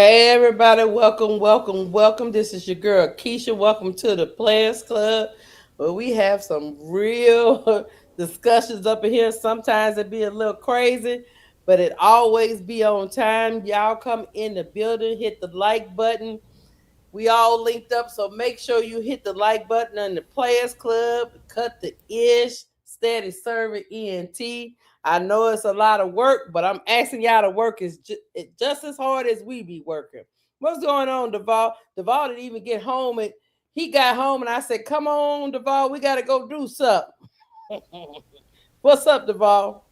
Hey everybody, welcome. This is your girl Keisha. Welcome to the Players Club, where we have some real discussions up in here. Sometimes it be a little crazy, but it always be on time. Y'all come in the building, hit the like button. We all linked up, so make sure you hit the like button on the Players Club. Cut the ish, steady serving ENT. I know it's a lot of work, but I'm asking y'all to work just as hard as we be working. What's going on, Duval? Duval didn't even get home, and he got home, and I said, "Come on, Duval, we got to go do something." What's up, Duval?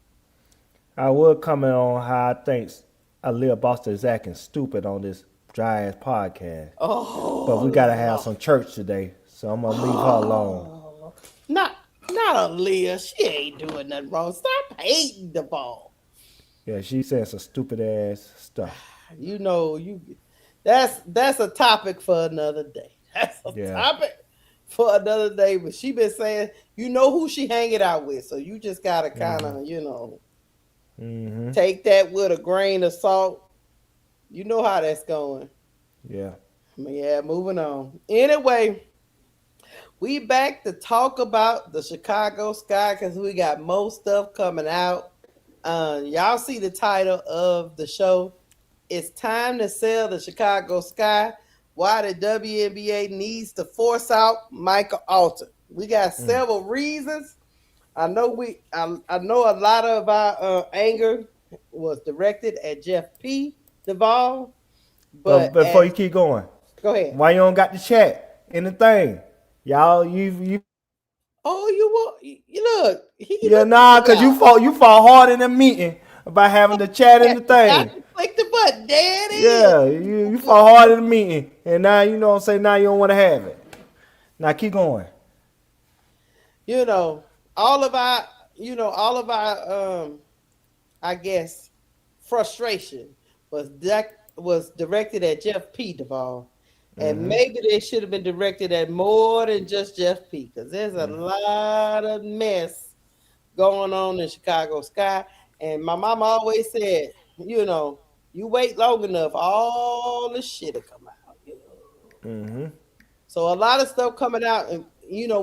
I would comment on how I think Aaliyah Boston is acting stupid on this dry ass podcast. But we Oh, gotta have Lord. some church today, so I'm gonna leave her alone. Oh, not Aaliyah. She ain't doing nothing wrong. Stop hating the ball. Yeah, she saying some stupid ass stuff. You know, that's a topic for another day. That's a Yeah. topic for another day. But she been saying, you know who she hanging out with, so you just gotta kind Mm-hmm. of, Mm-hmm. take that with a grain of salt. You know how that's going. Yeah. But yeah, moving on. Anyway, we back to talk about the Chicago Sky because we got more stuff coming out. Y'all see the title of the show. It's time to sell the Chicago Sky. Why the WNBA needs to force out Michael Alter. We got Mm. several reasons. I know a lot of our anger was directed at Jeff P. Duvall, But but before you as keep going, go ahead. why you don't got the chat in the thing? Y'all, you Oh, you want you look? He yeah, look nah, at cause you y'all. fought hard in the meeting about having the chat in the Got thing. to click the button. There it is. Yeah, you fought hard in the meeting, and now you know what I'm saying. Now you don't want to have it. Now keep going. You know, all of our, all of our, I guess, frustration was directed at Jeff P. Duvall, and Mm-hmm. maybe they should have been directed at more than just Jeff P. Because there's a lot of mess going on in Chicago Sky, and my mama always said, you wait long enough, all the shit will come out. Mm-hmm. So a lot of stuff coming out, and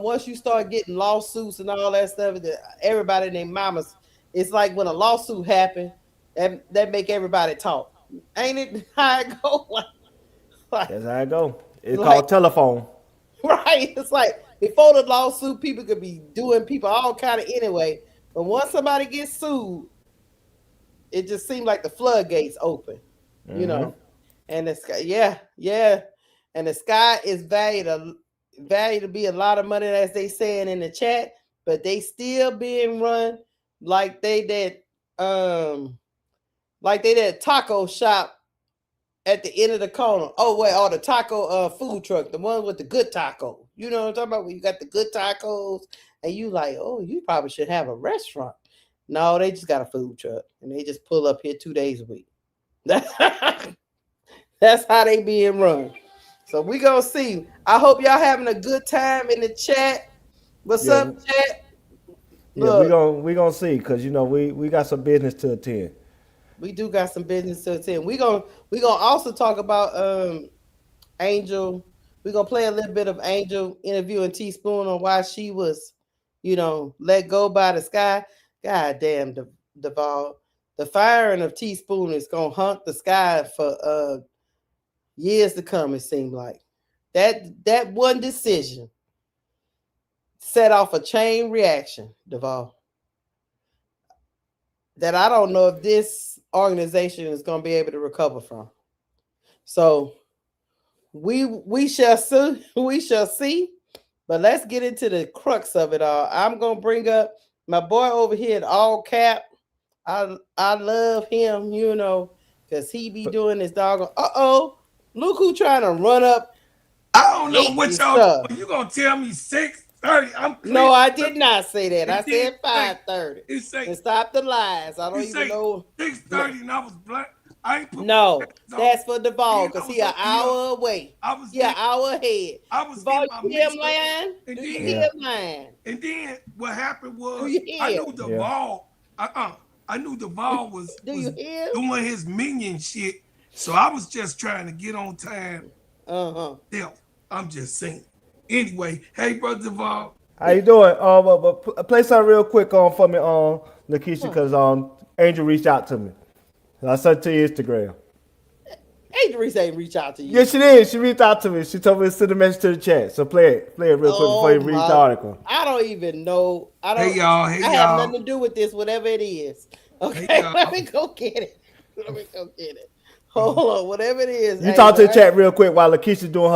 once you start getting lawsuits and all that stuff, everybody named mamas, it's like when a lawsuit happened, that make everybody talk, ain't it? How it go? like, That's how it go. It's like called telephone. right? It's like before the lawsuit, people could be doing people all kind of anyway, but once somebody gets sued, it just seemed like the floodgates open, you Mm-hmm. know. And the sky, yeah, and the sky is valued to be a lot of money, as they saying in the chat, but they still being run like they did, taco shop at the end of the corner. Oh wait, or the taco food truck, the one with the good taco. You know what I'm talking about? When you got the good tacos, and you like, oh, you probably should have a restaurant. No, they just got a food truck, and they just pull up here 2 days a week. That's how they being run. So we gonna see. I hope y'all having a good time in the chat. What's Yeah, up, chat? yeah. We Look, gon' we gonna see because you know we got some business to attend. we do got some business to attend. We gonna also talk about Angel. We gonna play a little bit of Angel interviewing Teaspoon on why she was, let go by the sky. God damn, Deval. The firing of Teaspoon is gonna haunt the sky for years to come. It seemed like that one decision set off a chain reaction, Deval, that I don't know if this organization is going to be able to recover from. So we shall see. We shall see. But let's get into the crux of it all. I'm gonna bring up my boy over here at All Cap. I love him, because he be But doing this dog. Look who trying to run up I don't know hate what and y'all stuff. doing. You gonna tell me 6:30? I'm No, clear. I did not say that. I It did said say 5:30. it say And stop the lies. I don't it even say know. 6:30 and I was black. I ain't put my No, glasses on. that's for Duvall Then I because was he an over here. hour away. I was He an getting hour ahead. I was Duvall, getting my you hear him mixed up. lying? And Do you then hear yeah, him lying? and then what happened Do was you I hear? knew yeah. Duval. I knew Duval was Do was you hear? doing his minion shit So I was just trying to get on time. Uh-huh. Yeah, I'm just saying. Anyway, hey, Brother Duval. How you doing? Play something real quick on for me, Lakeisha, Huh. because Angel reached out to me. I sent it to your Instagram. Angel Reese ain't reach out to Yes, you. she did. She reached out to me. She told me to send a message to the chat. So play it real quick before Oh you read the my! article. I don't even know. Hey, y'all. Hey, I have nothing y'all. to do with this, whatever it is. Hey, Okay, let y'all. me go get it. Let me go get it. Hold on, whatever it is. You talk to Angel. the chat real quick while Lakeisha's doing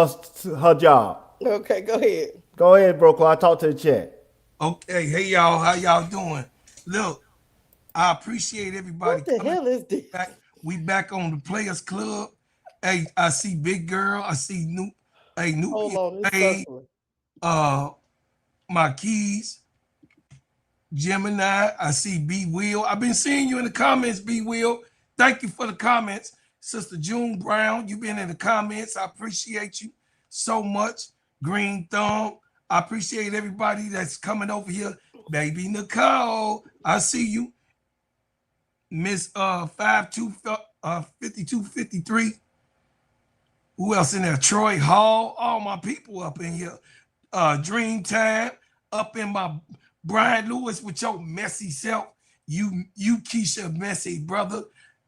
her job. Okay, go ahead. Go ahead, bro. I talk to the chat. Okay, hey, y'all. How y'all doing? Look, I appreciate everybody What the coming hell is this? back. We back on the Players Club. Hey, I see Big Girl. I see Hold Nuki, on, it's Hey, circling. uh, my keys, Gemini. I see B Will. I've been seeing you in the comments, B Will. Thank you for the comments. Sister June Brown, you've been in the comments. I appreciate you so much. Green Thumb. I appreciate everybody that's coming over here. Baby Nicole, I see you. Miss 5253. Who else in there? Troy Hall. All my people up in here. Dreamtime. Up in my Brian Lewis with your messy self. You Keisha messy brother.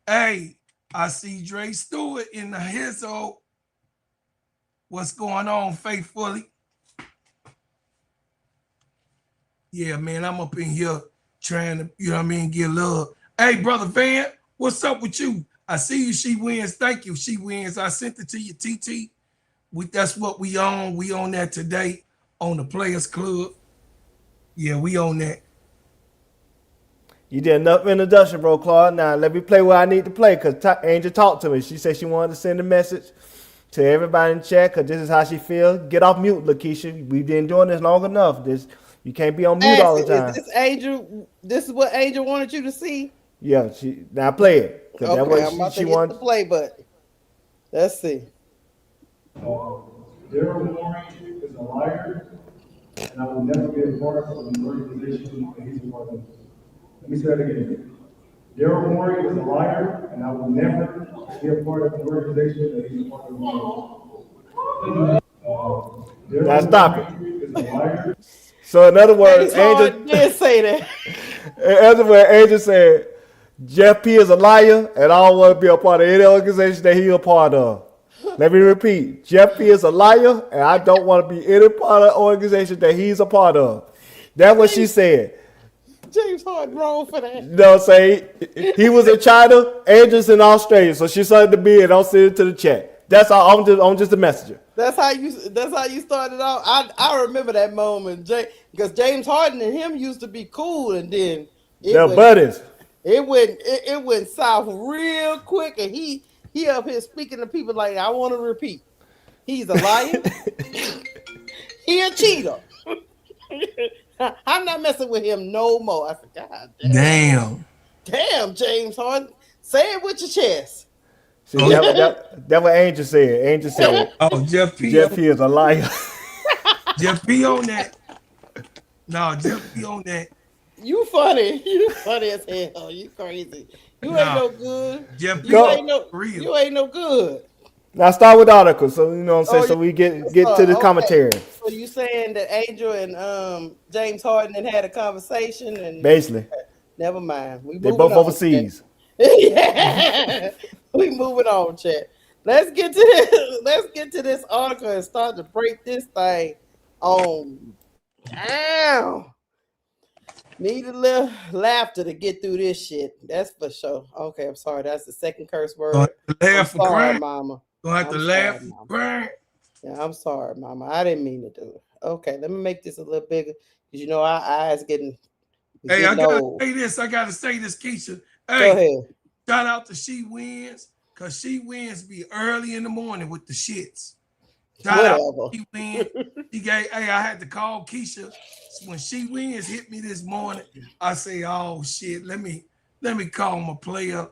Hey, I see Dre Stewart in the hizzo. What's going on, faithfully? Yeah, man, I'm up in here trying to, you know what I mean, get love. Hey, brother Van, what's up with you? I see you, She Wins. Thank you, She Wins. I sent it to you, TT. That's what we on. We on that today on the Players Club. Yeah, we on that. You did enough introduction, bro, Claude. Now let me play what I need to play because Angel talked to me. She said she wanted to send a message to everybody in chat because this is how she feels. Get off mute, Lakeisha. We've been doing this long enough. You can't be on mute Ask all the it, is time. this Angel? This is what Angel wanted you to see. Yeah, now play it because that's Okay, what I'm about she to hit the wanted. play button. Let's see. Daryl Morey is a liar, and I will never be a part of an organization that he's a part of. Let me say that again. Daryl Morey is a liar, and I will never be a part of an organization that he's a part of. Now Daryl stop it. Morey is a liar. So in other words, James Angel, Harden did say that. in other words, Angel said Jeff P is a liar, and I don't want to be a part of any organization that he's a part of. Let me repeat. Jeff P is a liar, and I don't want to be any part of the organization that he's a part of. That's what she James, said. James Harden wrong for that. You know what I'm saying? He was in China, Angel's in Australia, so she sent it to me and I'll send it to the chat. That's all. I'm just a messenger. That's how you. That's how you started off. I remember that moment, because James Harden and him used to be cool, and then it They're went buddies. it went south real quick, and he up here speaking to people like, I want to repeat. He's a liar. He a cheater. I'm not messing with him no more. I said, God Damn. damn, James Harden, say it with your chest. See, Oh, that what Angel said. Angel said oh, Jeff P. Jeff P is a liar. Jeff P on that. No, Jeff P on that. You funny. You funny as hell. You crazy. You ain't Nah, no good. Jeff P You Go. ain't no real. you ain't no good. Now start with articles, so you know what I'm saying. Oh, So you we get to the okay. commentary. So you saying that Angel and James Harden had a conversation, and Basically, never mind. We they moving both on, chat. overseas. Yeah. We moving on, chat. Let's get to this. Let's get to this article and start to break this thing on down. Need a little laughter to get through this shit. That's for sure. Okay, I'm sorry. That's the second curse Gonna word. have to I'm laugh for sorry, crying. mama. Gonna have to I'm sorry, laugh for mama. crying. Yeah, I'm sorry, mama. I didn't mean to do it. Okay, let me make this a little bigger because you know our eyes Hey, I getting gotta old. say this. I gotta say this, Keisha. Go Hey, ahead. shout out to She Wins, cause She Wins be early in the morning with the shits. Shout out Whatever. to She Wins. Hey, I had to call Keisha when She Wins hit me this morning. I say, oh shit, let me call my player.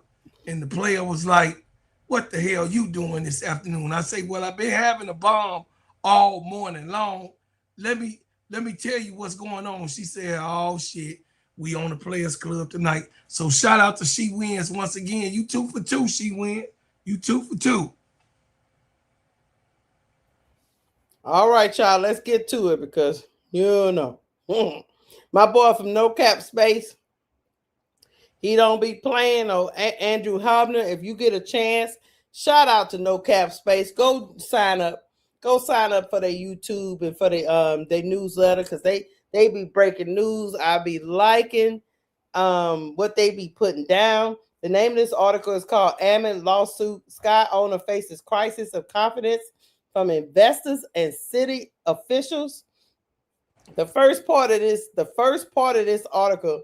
And the player was like, what the hell you doing this afternoon? I say, well, I've been having a bomb all morning long. Let me tell you what's going on. She said, oh shit, we on the Players Club tonight. So shout out to She Wins once again. You 2 for 2, She Win. You 2 for 2. All right, y'all, let's get to it because you know. My boy from No Cap Space, he don't be playing. Or Andrew Hobner, if you get a chance, shout out to No Cap Space. Go sign up. Go sign up for their YouTube and for their newsletter because they be breaking news. I be liking what they be putting down. The name of this article is called Ammon Lawsuit. Sky Owner Faces Crisis of Confidence from Investors and City Officials. The first part of this article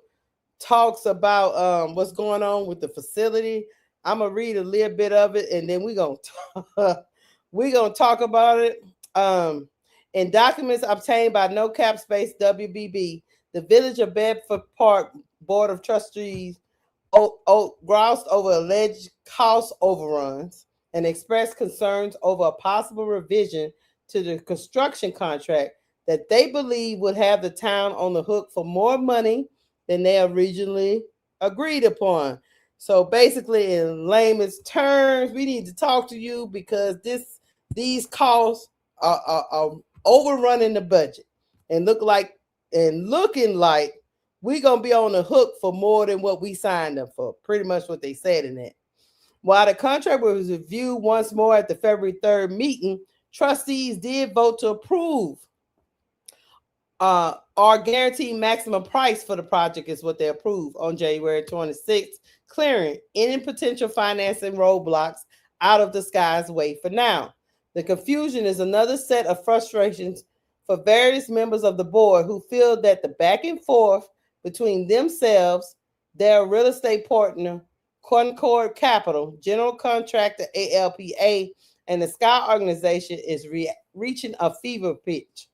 talks about what's going on with the facility. I'm gonna read a little bit of it and then we're gonna talk about it. In documents obtained by No Cap Space WBB, the Village of Bedford Park Board of Trustees groused over alleged cost overruns and expressed concerns over a possible revision to the construction contract that they believe would have the town on the hook for more money than they originally agreed upon. So basically, in layman's terms, we need to talk to you because these costs are overrunning the budget and looking like we're gonna be on the hook for more than what we signed up for. Pretty much what they said in that. While the contract was reviewed once more at the February 3rd meeting, trustees did vote to approve our guaranteed maximum price for the project is what they approved on January 26th, clearing any potential financing roadblocks out of the Sky's way for now. The confusion is another set of frustrations for various members of the board who feel that the back and forth between themselves, their real estate partner, Concord Capital, general contractor ALPA, and the Sky organization is reaching a fever pitch.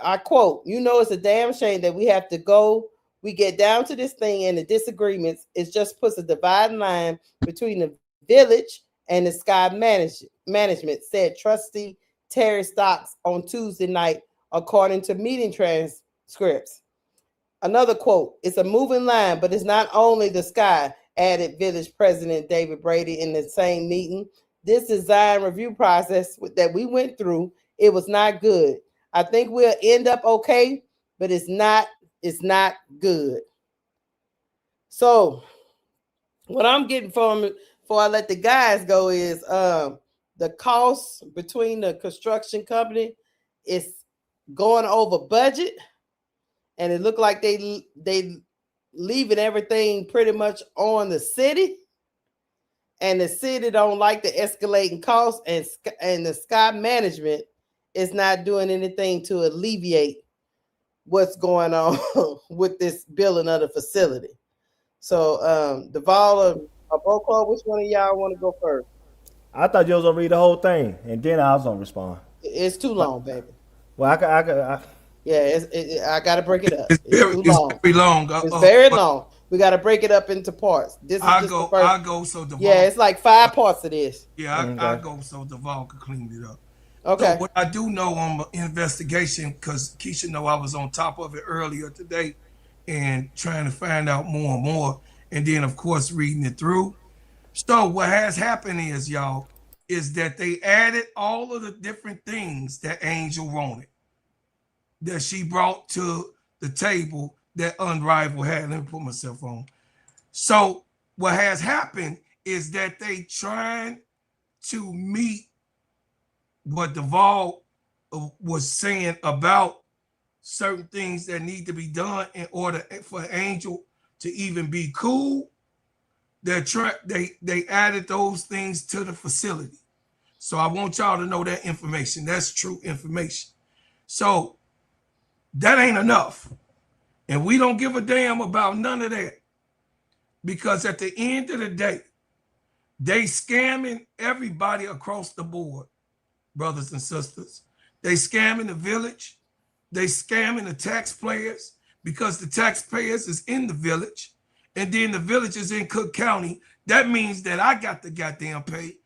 I quote, it's a damn shame that we get down to this thing and the disagreements. It just puts a dividing line between the village and the Sky management, said trustee Terry Stocks on Tuesday night, according to meeting transcripts. Another quote, it's a moving line, but it's not only the Sky, added village president David Brady in the same meeting. This design review process that we went through, it was not good. I think we'll end up okay, but it's not good. So what I'm getting from it before I let the guys go is the cost between the construction company is going over budget, and it looked like they leaving everything pretty much on the city, and the city don't like the escalating costs, and the Sky management is not doing anything to alleviate what's going on with this building of the facility. So Duval or Boko, which one of y'all want to go first? I thought you was gonna read the whole thing and then I was gonna respond. It's too long, baby. Well, I got to break it up. It's very long. It's very long. We got to break it up into parts. This is I go so Duval. Yeah, it's like 5 parts of this. Yeah, I go so Duval can clean it up. Okay. So what I do know on my investigation, because Keisha know I was on top of it earlier today and trying to find out more and more, and then of course reading it through. So what has happened is, y'all, is that they added all of the different things that Angel wanted, that she brought to the table that Unrivaled had. Let me put myself on. So what has happened is that they trying to meet what Duval was saying about certain things that need to be done in order for Angel to even be cool. They added those things to the facility. So I want y'all to know that information. That's true information. So that ain't enough. And we don't give a damn about none of that. Because at the end of the day, they scamming everybody across the board, brothers and sisters. They scamming the village. They scamming the taxpayers because the taxpayers is in the village. And then the village is in Cook County. That means that I got to goddamn pay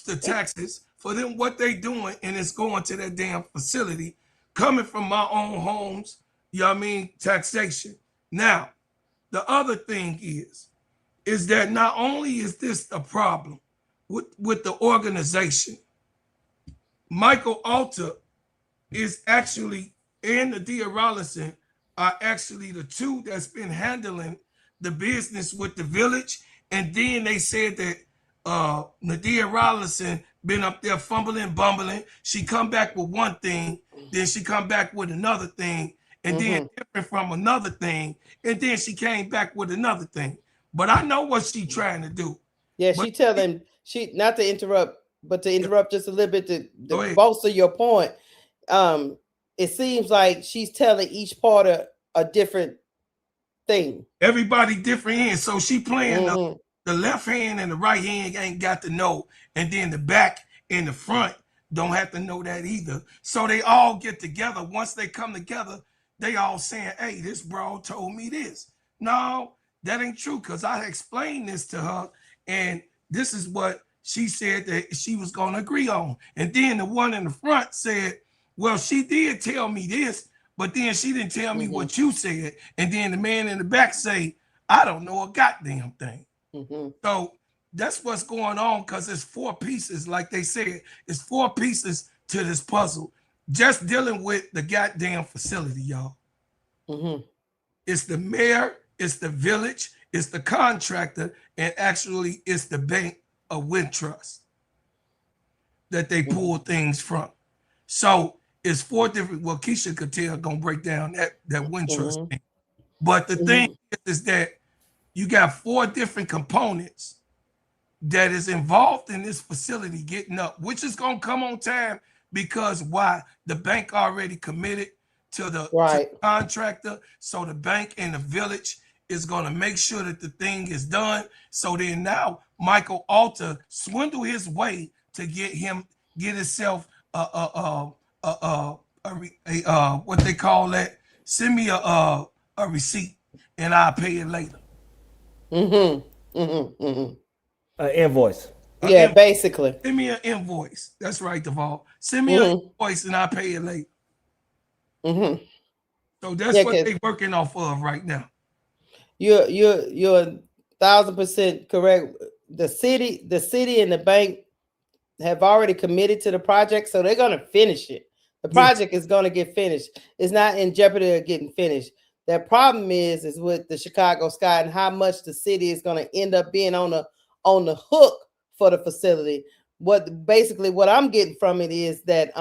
the taxes for them what they doing, and it's going to that damn facility coming from my own homes, you know what I mean, taxation. Now, the other thing is that not only is this a problem, with the organization. Michael Alter is actually, and Nadia Rollison are actually the two that's been handling the business with the village. And then they said that Nadia Rollison been up there fumbling, bumbling. She come back with one thing, then she come back with another thing, and then different from another thing, and then she came back with another thing. But I know what she trying to do. Yeah, But she tell them, she not to interrupt, but to interrupt just a little bit to bolster your point. It seems like she's telling each part a different thing. Everybody different hands. So she playing the left hand and the right hand ain't got to know. And then the back and the front don't have to know that either. So they all get together. Once they come together, they all saying, hey, this bro told me this. No, that ain't true, because I explained this to her, and this is what she said that she was going to agree on. And then the one in the front said, well, she did tell me this, but then she didn't tell me what you said. And then the man in the back say, I don't know a goddamn thing. So that's what's going on, because it's 4 pieces, like they said. It's 4 pieces to this puzzle. Just dealing with the goddamn facility, y'all. It's the mayor, it's the village, it's the contractor, and actually it's the bank of Wintrust that they pull things from. So it's 4 different, well, Keisha could tell, gonna break down that Wintrust thing. But the thing is that you got 4 different components that is involved in this facility getting up, which is gonna come on time, because why? The bank already committed to the contractor. So the bank and the village is gonna make sure that the thing is done. So then now Michael Alter swindle his way to get himself what they call that? Send me a receipt and I'll pay it later. Invoice. Yeah, basically. Send me an invoice. That's right, Duval. Send me an invoice and I'll pay it later. So that's what they're working off of right now. You're 1,000% correct. The city and the bank have already committed to the project, so they're gonna finish it. The project is gonna get finished. It's not in jeopardy of getting finished. The problem is with the Chicago Sky and how much the city is gonna end up being on the hook for the facility. What I'm getting from it is that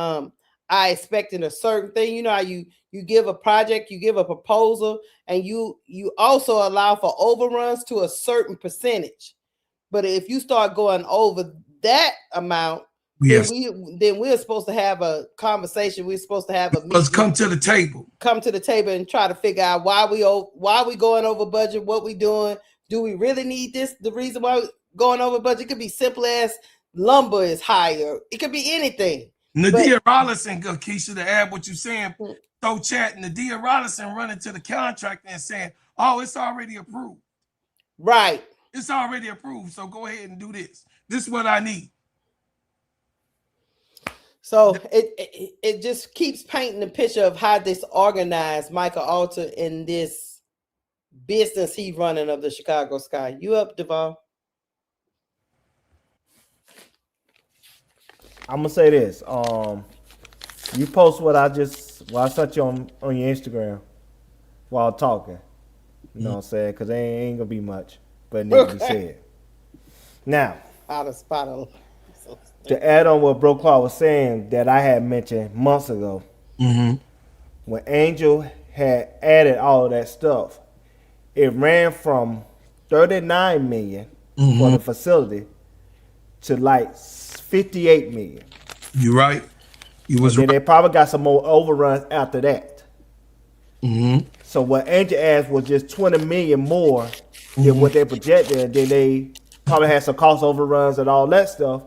I expecting a certain thing. You know how you give a project, you give a proposal, and you also allow for overruns to a certain percentage. But if you start going over that amount, then we're supposed to have a conversation. We're supposed to have a meeting. Let's come to the table. Come to the table and try to figure out why we going over budget, what we doing. Do we really need this? The reason why we're going over budget, it could be simple as lumber is higher. It could be anything. Nadia Rollison, Keisha, to add what you're saying, so chat, Nadia Rollison running to the contractor and saying, oh, it's already approved. Right. It's already approved, so go ahead and do this. This is what I need. So it just keeps painting the picture of how disorganized Michael Alter in this business he's running of the Chicago Sky. You up, Duval? I'm gonna say this. You post what I sent you on your Instagram while talking. You know what I'm saying? Because there ain't gonna be much, but it needs to be said. Now, out of spot. To add on what Bro Claw was saying that I had mentioned months ago, when Angel had added all of that stuff, it ran from $39 million for the facility to like $58 million. You're right. You was right. They probably got some more overruns after that. So what Angel asked was just $20 million more than what they projected, and then they probably had some cost overruns and all that stuff,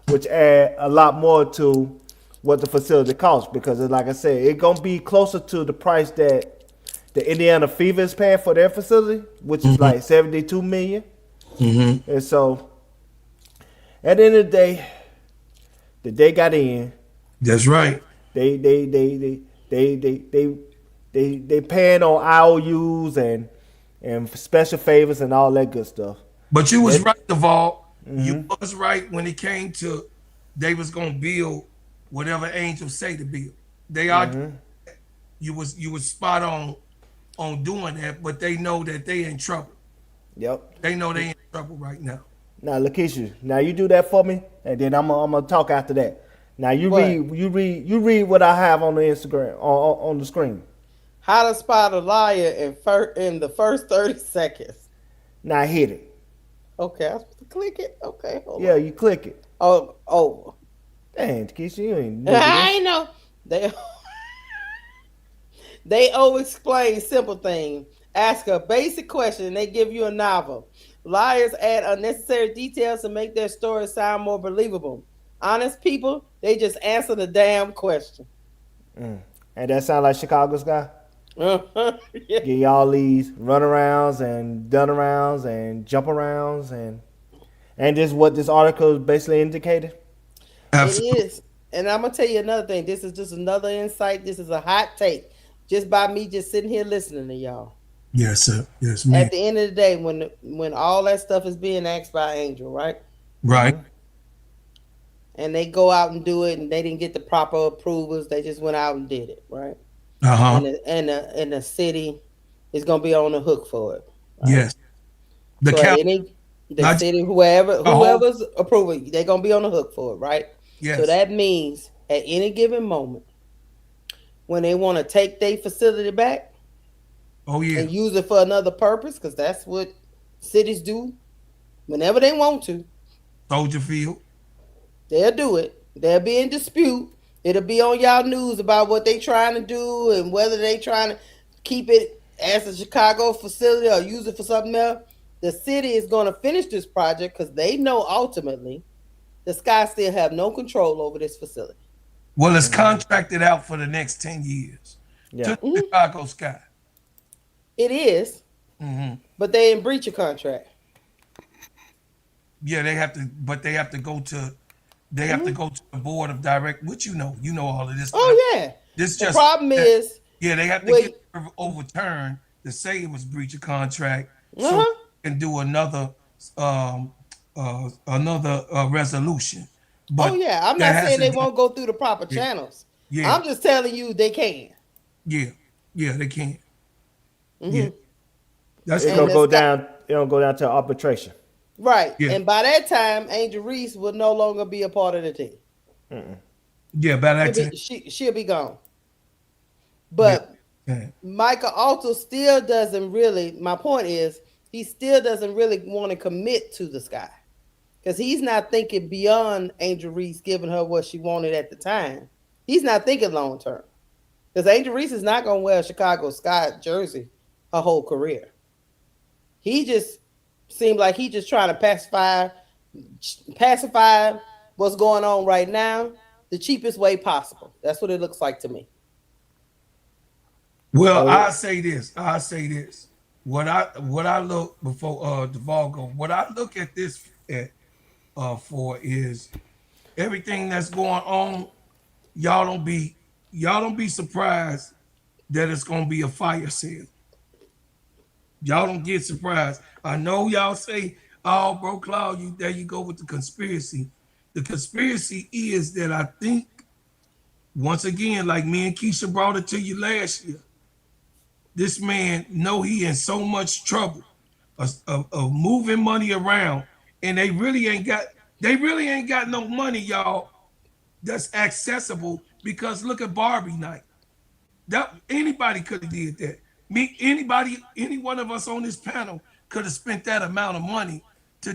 which add a lot more to what the facility costs, because like I said, it's gonna be closer to the price that the Indiana Fever is paying for their facility, which is like $72 million. And so at the end of the day got in. That's right. They paying on IOUs and special favors and all that good stuff. But you was right, Duval. You was right when it came to they was gonna build whatever Angel say to build. They are you was spot on doing that, but they know that they in trouble. Yep. They know they in trouble right now. Now, Lakeisha, now you do that for me, and then I'm gonna talk after that. Now What? you read what I have on the Instagram on the screen. How to spot a liar in the first 30 seconds. Now hit it. Okay, I was supposed to click it. Okay, hold Yeah, on. you click it. Oh. Dang, Keisha, you ain't new to I this. know. They they always explain simple things. Ask a basic question and they give you a novel. Liars add unnecessary details to make their story sound more believable. Honest people, they just answer the damn question. And that sound like Chicago's guy. Yeah. Get y'all these runarounds and done arounds and jump arounds and this what this article basically indicated. It Absolutely. is. And I'm gonna tell you another thing. This is just another insight. This is a hot take. Just by me just sitting here listening to y'all. Yes, sir. Yes, man. At the end of the day, when all that stuff is being asked by Angel, right? Right. And they go out and do it, and they didn't get the proper approvals. They just went out and did it, right? Uh-huh. And the city is gonna be on the hook for it, right? Yes. The So at count, the not just city, the whole. whoever's approving, they're gonna be on the hook for it, right? So Yes. that means at any given moment, when they want to take their facility back Oh yeah. and use it for another purpose, because that's what cities do whenever they want to, Soldier Field. they'll do it. They'll be in dispute. It'll be on y'all news about what they trying to do and whether they trying to keep it as a Chicago facility or use it for something else. The city is going to finish this project because they know ultimately the Sky still have no control over this facility. Well, it's contracted out for the next 10 years to Yeah. the Chicago Sky. It is, but they in breach of contract. Yeah, they have to, but they have to go to the board of direct, which you know all of this, but Oh yeah. this The just problem that, is, yeah, they have to well, get overturned to say it was breach of contract, so uh-huh. they can do um another resolution. Oh But yeah. I'm that not saying they hasn't been. won't go through the proper Yeah, channels. yeah, I'm just telling you they can. yeah, yeah. They can. Yeah, Hmm. that's It's And gonna correct. the go Sky, down. It don't go down to arbitration. right. Yeah, And by that time, Angel Reese will no longer be a part of the team. yeah. By that time, She'll be gone. yeah, But yeah. Michael Alter still doesn't really. My point is, he still doesn't really want to commit to the Sky because he's not thinking beyond Angel Reese giving her what she wanted at the time. He's not thinking long term because Angel Reese is not going to wear a Chicago Sky jersey her whole career. He just seemed like he just trying to pacify what's going on right now the cheapest way possible. That's what it looks like to me. Well, Oh, I say this. I say this. What I look before Duvall go. What I look at this for is everything that's going on. Y'all don't be y'all don't be surprised that it's gonna be a fire sale. Y'all don't get surprised. I know y'all say, "Oh, bro, Claude, you there you go with the conspiracy." The conspiracy is that I think once again, like me and Keisha brought it to you last year, this man know he in so much trouble of moving money around, and they really ain't got no money, y'all, that's accessible because look at Barbie night. That anybody could have did that. Me, anybody, any one of us on this panel could have spent that amount of money to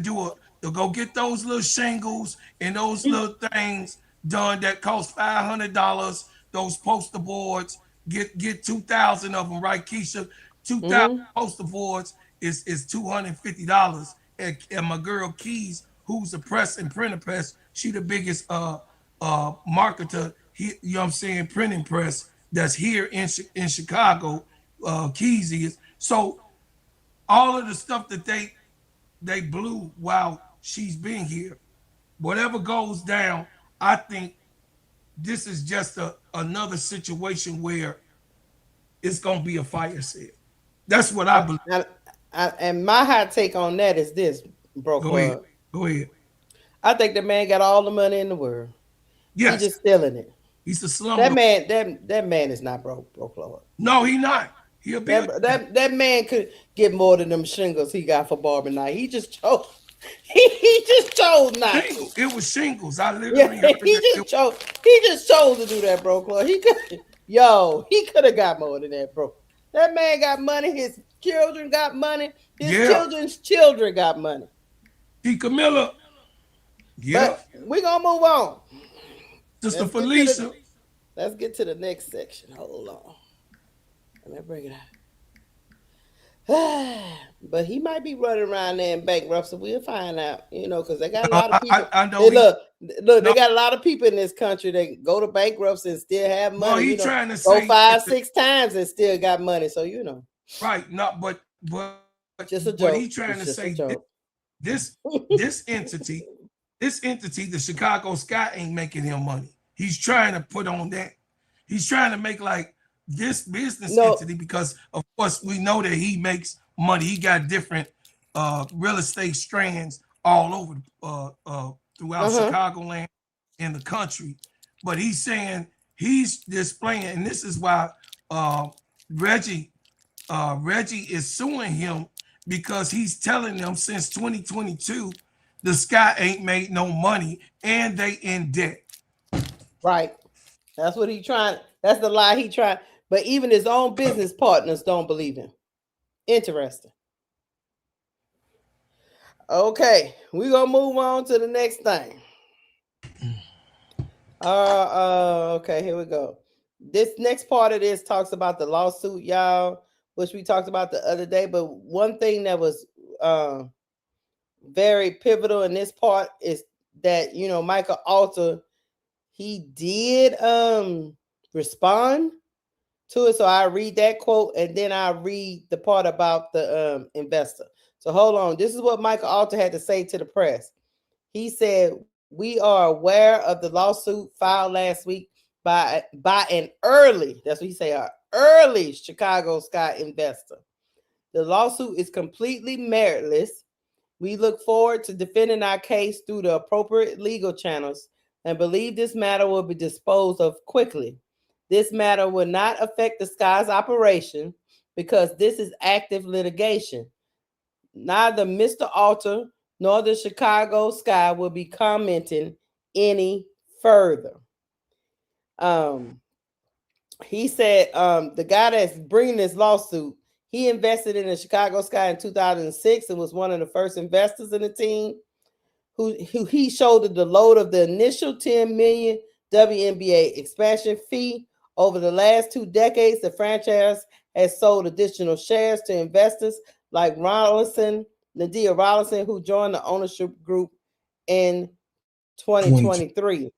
to go get those little shingles and those little things done that cost $500. Those poster boards, get 2,000 of them, right, Keisha? 2,000 Mm-hmm. poster boards is $250. And my girl Keys, who's a press and printer press, she the biggest marketer, you know what I'm saying, printing press that's here in Chicago. Keys is so all of the stuff that they blew while she's been here, whatever goes down, I think this is just another situation where it's gonna be a fire sale. That's what I believe. And my hot take on that is this, bro Go ahead. Claude. Go ahead. I think the man got all the money in the world. He Yes, just stealing it. he's a That slumlord. man, that man is not broke, Lord. No, he not. He a billionaire. That man could get more than them shingles he got for Barbie night. He just chose. He just chose not to. Shingle. It was shingles. I Yeah, literally heard that. He just chose to do that, bro. Claude. He could. Yo, he could have got more than that, bro. That man got money. His children got money. His Yeah. children's children got money. T. Camilla. Yeah. But we gonna move on. Sister Let's Felicia. let's get to the next section. Hold on. Let me bring it out. But he might be running around there in bankruptcy. We'll find out, because they got a No, lot of people. I know. Hey, look, No. they got a lot of people in this country that go to bankruptcy and still have money. Well, he trying to go say 5-6 times and still got money. So right. No, but just a joke. what he trying It's to just say, a joke. this entity, the Chicago Sky ain't making him money. He's trying to put on that. He's trying to make like this business entity, because of course we know that he makes money. He got different real estate strands all over throughout Chicagoland and the country. But he's saying he's displaying, and this is why Reggie is suing him, because he's telling them since 2022 the Sky ain't made no money and they in debt. Right. That's what he trying. That's the lie he tried. But even his own business partners don't believe him. Interesting. Okay, we're gonna move on to the next thing. Okay, here we go. This next part of this talks about the lawsuit, y'all, which we talked about the other day. But one thing that was very pivotal in this part is that Michael Alter, he did respond to it. So I read that quote and then I read the part about the investor. So hold on. This is what Michael Alter had to say to the press. He said, "We are aware of the lawsuit filed last week by an early," that's what he say, an early Chicago Sky investor. "The lawsuit is completely meritless. We look forward to defending our case through the appropriate legal channels and believe this matter will be disposed of quickly. This matter will not affect the Sky's operation because this is active litigation. Neither Mr. Alter nor the Chicago Sky will be commenting any further." He said the guy that's bringing this lawsuit, he invested in the Chicago Sky in 2006 and was one of the first investors in the team. Who he shouldered the load of the initial $10 million WNBA expansion fee. Over the last 2 decades, the franchise has sold additional shares to investors like Nadia Rollinson, who joined the ownership group in 2023.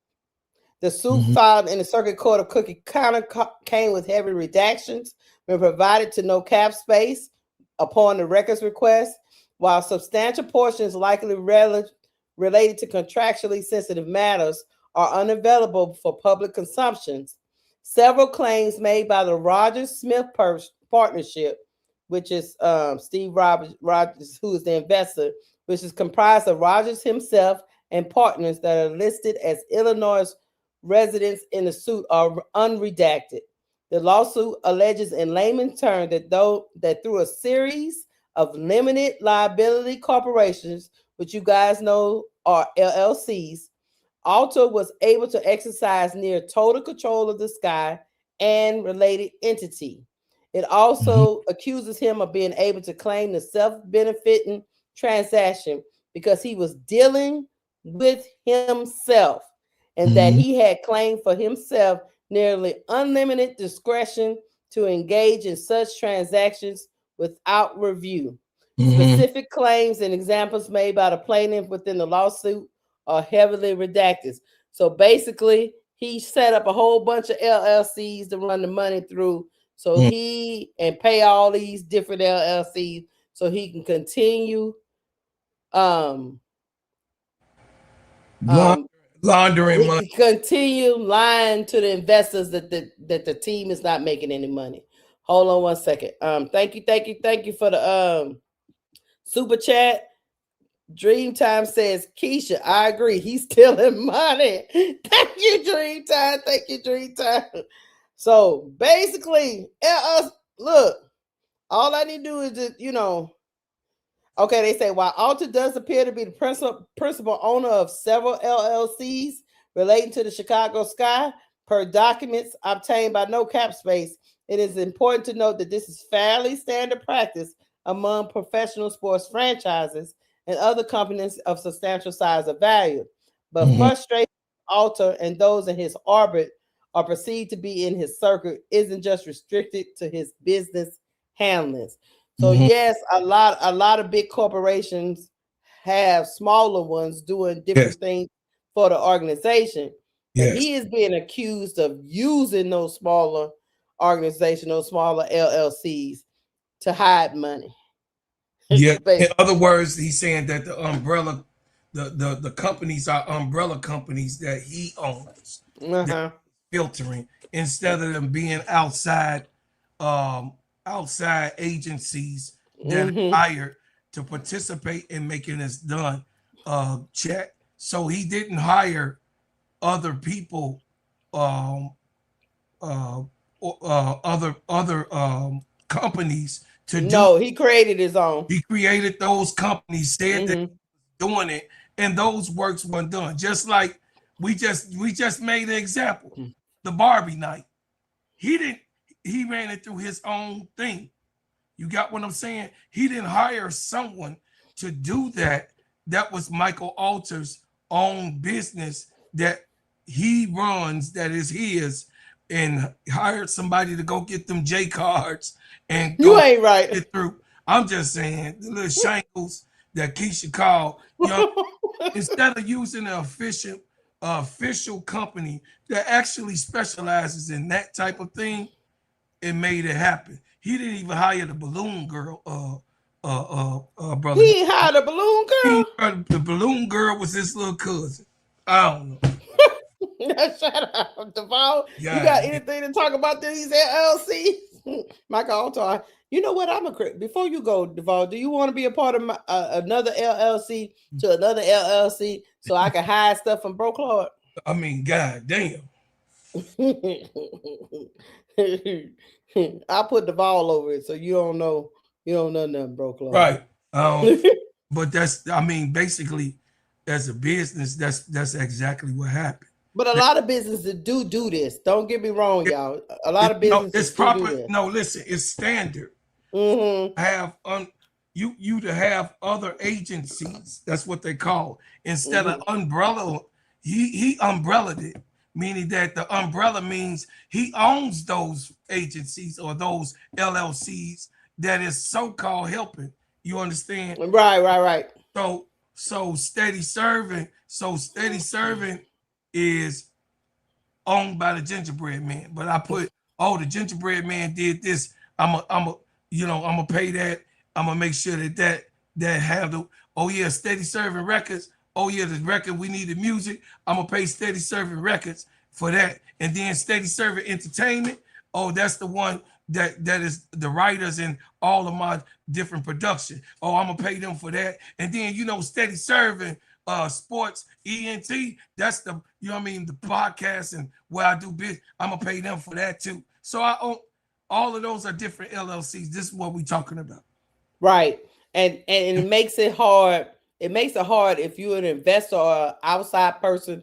The suit filed in the Circuit Court of Cook County came with heavy redactions when provided to No Cap Space upon the record's request, while substantial portions likely related to contractually sensitive matters are unavailable for public consumptions. Several claims made by the Rogers-Smith partnership, which is Steve Rogers, who is the investor, which is comprised of Rogers himself and partners that are listed as Illinois residents in the suit, are unredacted. The lawsuit alleges in layman's terms that through a series of limited liability corporations, which you guys know are LLCs, Alter was able to exercise near total control of the Sky and related entity. It also accuses him of being able to claim the self-benefiting transaction because he was dealing with himself and that he had claimed for himself nearly unlimited discretion to engage in such transactions without review. Specific claims and examples made by the plaintiff within the lawsuit are heavily redacted. So basically, he set up a whole bunch of LLCs to run the money through, so he and pay all these different LLCs so he can continue laundering money. Continue lying to the investors that the team is not making any money. Hold on one second. Thank you for the super chat. Dreamtime says, Keisha, I agree. He's stealing money. Thank you, Dreamtime. Thank you, Dreamtime. So basically, look, all I need to do is just, okay, they say while Alter does appear to be the principal owner of several LLCs relating to the Chicago Sky, per documents obtained by No Cap Space, it is important to note that this is fairly standard practice among professional sports franchises and other companies of substantial size or value. But frustration Alter and those in his orbit are perceived to be in his circuit isn't just restricted to his business handlings. So yes, a lot of big corporations have smaller ones doing different things for the organization. But he is being accused of using those smaller organizations, those smaller LLCs to hide money. Yeah. In other words, he's saying that the umbrella, the companies are umbrella companies that he owns, filtering instead of them being outside agencies that are hired to participate in making this done check. So he didn't hire other people, other companies to do. No, he created his own. He created those companies, said that doing it, and those works weren't done. Just like we just made an example, the Barbie night. He ran it through his own thing. You got what I'm saying? He didn't hire someone to do that. That was Michael Alter's own business that he runs, that is his, and hired somebody to go get them J cards and you ain't right. Get through. I'm just saying the little shankles that Keisha called. Instead of using an official company that actually specializes in that type of thing, it made it happen. He didn't even hire the balloon girl, brother. He hired a balloon girl. The balloon girl was his little cousin. I don't know. Shut up, Duval. You got anything to talk about these LLCs? Michael Alter. You know what? Before you go, Duval, do you want to be a part of another LLC to another LLC so I can hide stuff from Bro Claude? I mean, god damn. I put Duval over it, so you don't know nothing, Bro Claude. Right. But basically, as a business, that's exactly what happened. But a lot of businesses do this. Don't get me wrong, y'all. A lot of businesses it's proper. Do this. No, listen, it's standard. Have you to have other agencies. That's what they call instead of umbrella. He umbrellaed it, meaning that the umbrella means he owns those agencies or those LLCs that is so-called helping. You understand? Right. So steady serving. So steady serving is owned by the gingerbread man. But I put, the gingerbread man did this. I'm gonna pay that. I'm gonna make sure that handle. Oh yeah, steady serving records. Oh yeah, the record we need the music. I'm gonna pay steady serving records for that. And then steady serving entertainment. Oh, that's the one that is the writers and all of my different production. Oh, I'm gonna pay them for that. And then steady serving sports ENT. That's the the podcast and where I do business. I'm gonna pay them for that too. So I own all of those are different LLCs. This is what we're talking about. Right. And it makes it hard. It makes it hard if you're an investor or an outside person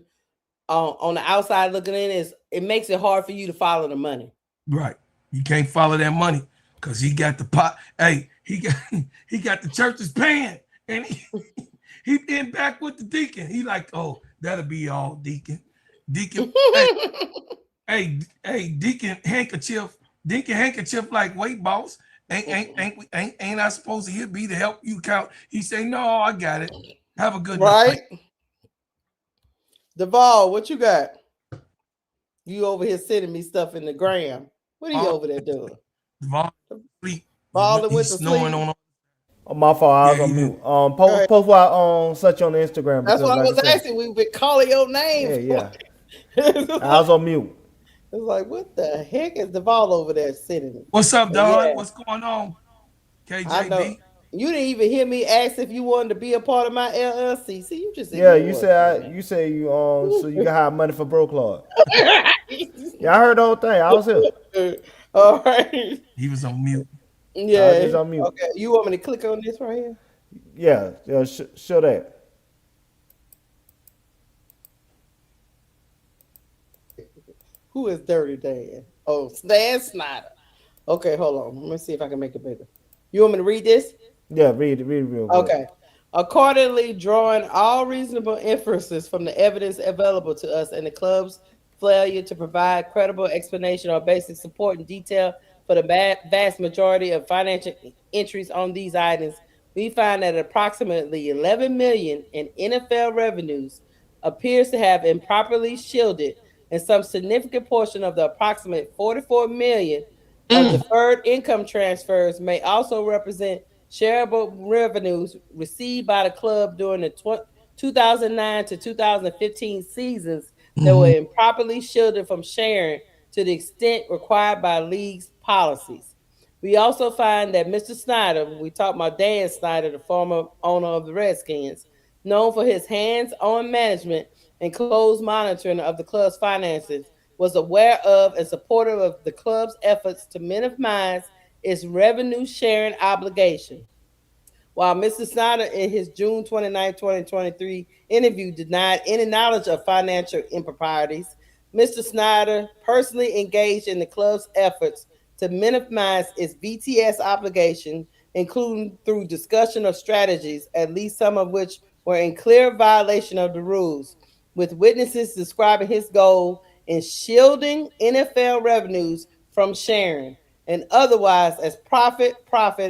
on the outside looking in. It makes it hard for you to follow the money. Right. You can't follow that money because he got the pot. Hey, he got the church's paying, and he in back with the deacon. He like, oh, that'll be all deacon. Deacon, hey, deacon handkerchief. Deacon handkerchief like, wait, boss, ain't I supposed to be to help you count? He say, no, I got it. Have a good night. Duval, what you got? You over here sending me stuff in the gram. What are you over there doing? Duval, balling with the sleep. Oh, my fault. I was on mute. Post while such on the Instagram. That's what I was asking. We've been calling your name. Yeah. I was on mute. It's like, what the heck is Duval over there sitting? What's up, Don? Yeah. What's going on? KJB? You didn't even hear me ask if you wanted to be a part of my LLC. See, you just Yeah, ignored you say you so you can have money for bro Claude. Yeah, I heard the whole thing. I was here. All right. He was on mute. I was Yeah. just on mute. Okay. You want me to click on this right here? Yeah, show that. Who is Dirty Dan? Oh, Stan Snyder. Okay, hold on. Let me see if I can make it bigger. You want me to read this? Yeah, read it real good. Okay. Accordingly, drawing all reasonable inferences from the evidence available to us and the club's failure to provide credible explanation or basic support and detail for the vast majority of financial entries on these items, we find that approximately 11 million in NFL revenues appears to have improperly shielded, and some significant portion of the approximate 44 million of deferred income transfers may also represent shareable revenues received by the club during the 2009 to 2015 seasons that were Mhm. improperly shielded from sharing to the extent required by league's policies. We also find that Mr. Snyder, we talk about Dan Snyder, the former owner of the Redskins, known for his hands-on management and close monitoring of the club's finances, was aware of and supportive of the club's efforts to minimize its revenue sharing obligation. While Mr. Snyder, in his June 29, 2023 interview, denied any knowledge of financial improprieties, Mr. Snyder personally engaged in the club's efforts to minimize its VTS obligation, including through discussion of strategies, at least some of which were in clear violation of the rules, with witnesses describing his goal in shielding NFL revenues from sharing and otherwise as profit,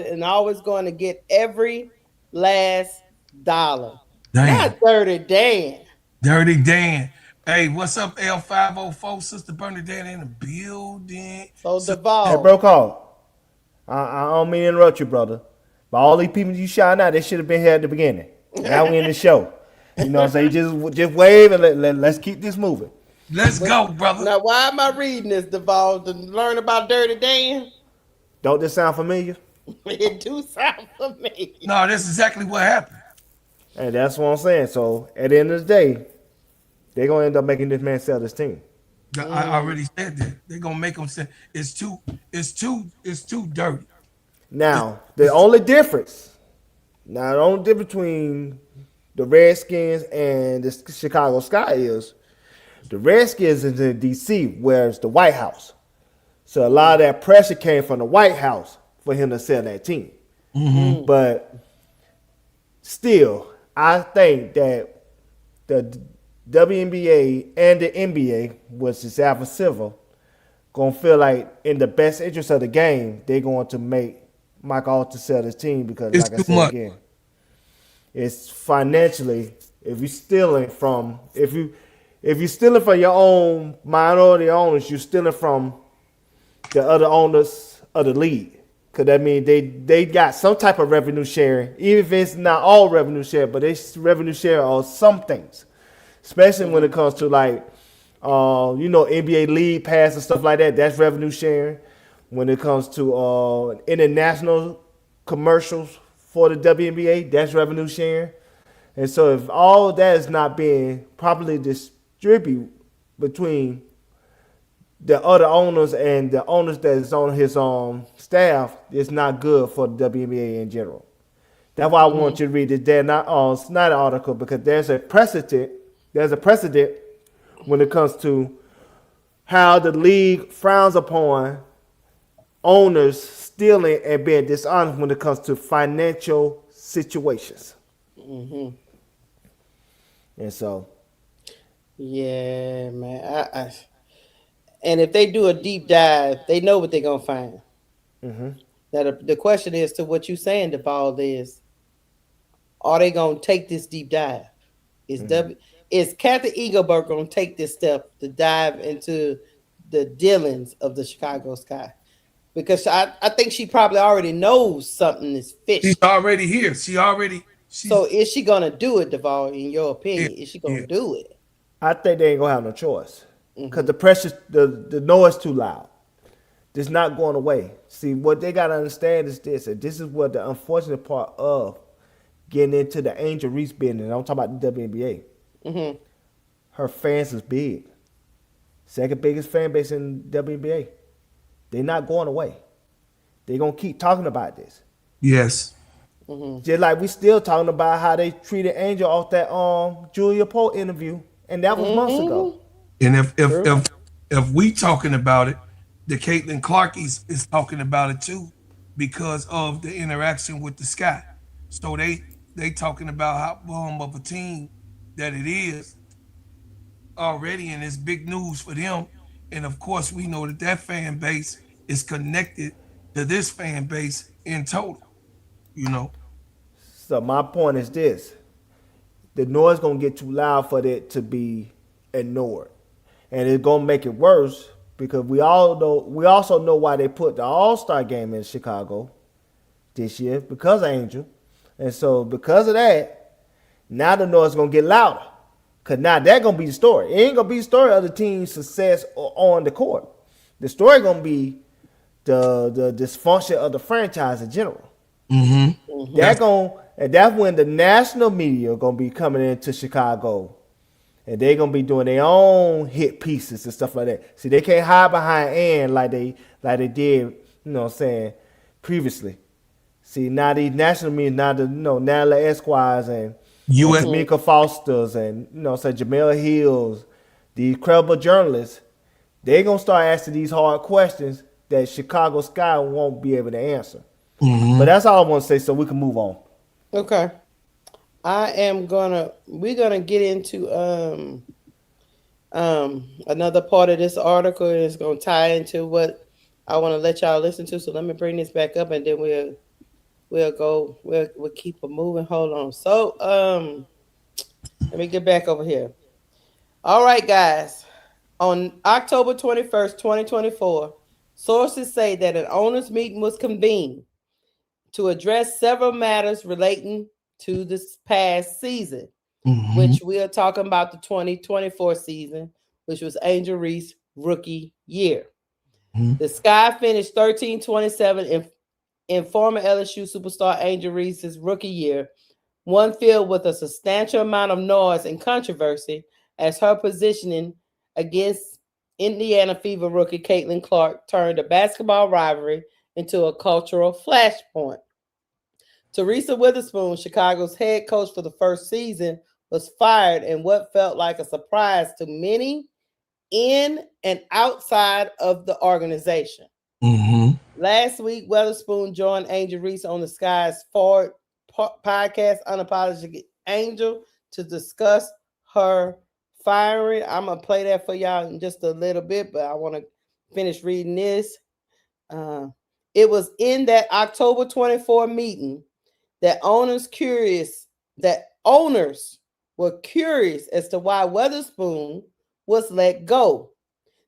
and always going to get every last dollar. Not Damn. Dirty Dan. Dirty Dan. Hey, what's up, L504? Sister Bernadette in the building. So So, Hey, Duvall. bro Claude. I don't mean to interrupt you, brother. But all these people you shouting out, they should have been here at the beginning. Now we in the show. You know what I'm saying? Just wave and let's keep this moving. let's But go, brother. now, why am I reading this, Duvall? To learn about Dirty Dan? Don't this sound familiar? It do sound familiar. No, that's exactly what happened. And that's what I'm saying. So at the end of the day, they're gonna end up making this man sell this team. I already said that. They're gonna make them say it's too dirty. It's, Now, the it's only difference, now the only difference between the Redskins and the Chicago Sky is the Redskins is in DC, whereas the White House. So a lot of that pressure came from the White House for him to sell that team. But still, I think that the WNBA and the NBA, which is Alpha Silver, gonna feel like in the best interest of the game, they're going to make Michael Alter sell his team because, it's like I too said much. again, it's financially. If you're stealing from, if you're stealing from your own minority owners, you're stealing from the other owners of the league. Cause that means they got some type of revenue sharing, even if it's not all revenue share, but they revenue share on some things, especially when it comes to like, NBA league pass and stuff like that. That's revenue sharing. When it comes to international commercials for the WNBA, that's revenue sharing. And so if all that is not being properly distributed between the other owners and the owners that is on his staff, it's not good for the WNBA in general. That's why I want you to read this Dan Snyder article because there's a precedent. There's a precedent when it comes to how the league frowns upon owners stealing and being dishonest when it comes to financial situations. And so, Yeah, man. And if they do a deep dive, they know what they're gonna find. Now the question is to what you saying, Duvall, is are they gonna take this deep dive? Is Kathy Eagleberg gonna take this step to dive into the dealings of the Chicago Sky? Because I think she probably already knows something is She's fishy. already here. She's So is she gonna do it, Duvall? In your yeah, opinion, is she yeah. gonna do it? I think they ain't gonna have no choice because the pressure, the noise too loud. It's not going away. See, what they got to understand is this, and this is what the unfortunate part of getting into the Angel Reese business. I'm talking about the WNBA. Mm-hmm. Her fans is big. Second biggest fan base in WNBA. They're not going away. They're going to keep talking about this. Yes. Mm-hmm. Just like we still talking about how they treated Angel off that Julia Pope interview. And that was months ago. Mm-hmm. And True. if we talking about it, the Caitlin Clark is talking about it too, because of the interaction with the Sky. So they talking about how bomb of a team that it is already, and it's big news for them. And of course, we know that that fan base is connected to this fan base in total. You know. So my point is this. The noise gonna get too loud for it to be ignored. And it's gonna make it worse because we also know why they put the All-Star game in Chicago this year because of Angel. And so because of that, now the noise gonna get louder. Cause now that gonna be the story. It ain't gonna be the story of the team's success on the court. The story gonna be the dysfunction of the franchise in general. Mm-hmm. Mm-hmm. And that's when the national media gonna be coming into Chicago, and they gonna be doing their own hit pieces and stuff like that. See, they can't hide behind Ann like they did, you know what I'm saying, previously. See, now these national media, now the Natalie Esquires and U.S. Mm-hmm. Tamika Foster's and say Jamel Hills, these credible journalists, they gonna start asking these hard questions that Chicago Sky won't be able to answer. But Mm-hmm. that's all I want to say, so we can move on. Okay. We're gonna get into another part of this article, and it's gonna tie into what I want to let y'all listen to. So let me bring this back up, and then we'll keep it moving. Hold on. So let me get back over here. All right, guys. On October 21st, 2024, sources say that an owners meeting was convened to address several matters relating to this past season, Mm-hmm. which we are talking about the 2024 season, which was Angel Reese rookie year. Mm-hmm. The Sky finished 13-27 in former LSU superstar Angel Reese's rookie year, one filled with a substantial amount of noise and controversy as her positioning against Indiana Fever rookie Caitlin Clark turned a basketball rivalry into a cultural flashpoint. Teresa Witherspoon, Chicago's head coach for the first season, was fired in what felt like a surprise to many in and outside of the organization. Mm-hmm. Last week, Witherspoon joined Angel Reese on the Sky's Forward podcast, Unapologetic Angel, to discuss her firing. I'm going to play that for y'all in just a little bit, but I want to finish reading this. Uh, it was in that October 24 meeting that owners were curious as to why Witherspoon was let go.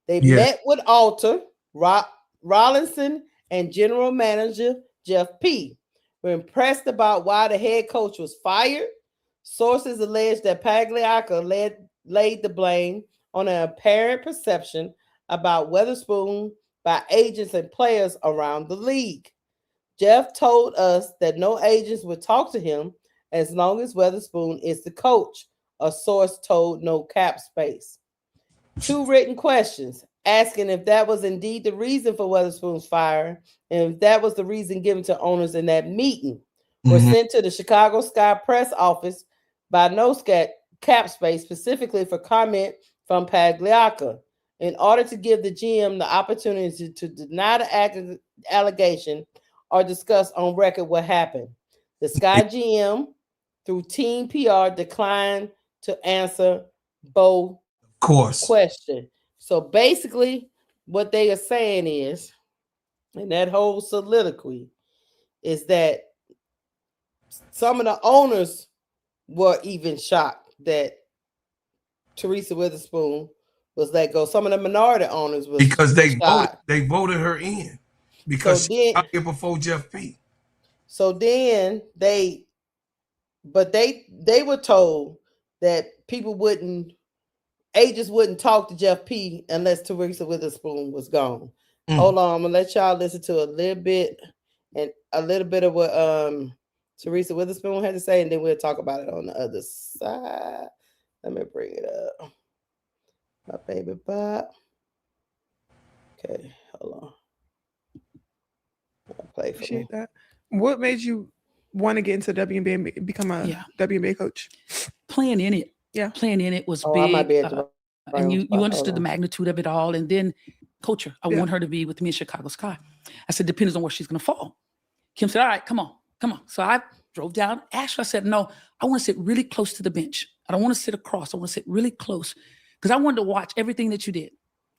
They Yes. met with Alter, Rollinson, and general manager Jeff P. Were impressed about why the head coach was fired. Sources allege that Pagliacca laid the blame on an apparent perception about Witherspoon by agents and players around the league. Jeff told us that no agents would talk to him as long as Witherspoon is the coach, a source told No Cap Space. Two written questions asking if that was indeed the reason for Witherspoon's firing and if that was the reason given to owners in that meeting were Mm-hmm. sent to the Chicago Sky press office by No Cap Space specifically for comment from Pagliacca in order to give the GM the opportunity to deny the allegation or discuss on record what happened. The Sky GM, through Team PR, declined to answer both Of course. questions. So basically, what they are saying is, in that whole soliloquy, is that some of the owners were even shocked that Teresa Witherspoon was let go. Some of the minority owners Because was shocked. they voted her in So because she then, got here before Jeff P. so then they were told that agents wouldn't talk to Jeff P unless Teresa Witherspoon was gone. Hold on, I'm gonna let y'all listen to a little bit of what Teresa Witherspoon had to say, and then we'll talk about it on the other side. Let me bring it up. My baby Bob. Okay, hold on. Play for Appreciate me. that. What made you want to get into WNBA and become a WNBA coach? Playing in it. Yeah. Playing in it was I might be big. at the And you spot. understood the magnitude of it all. And then coach her. I want her to be with me in Chicago Sky. I said, depends on where she's going to fall. Kim said, all right, come on. So I drove down. Asked her, I said, no, I want to sit really close to the bench. I don't want to sit across. I want to sit really close because I wanted to watch everything that you did.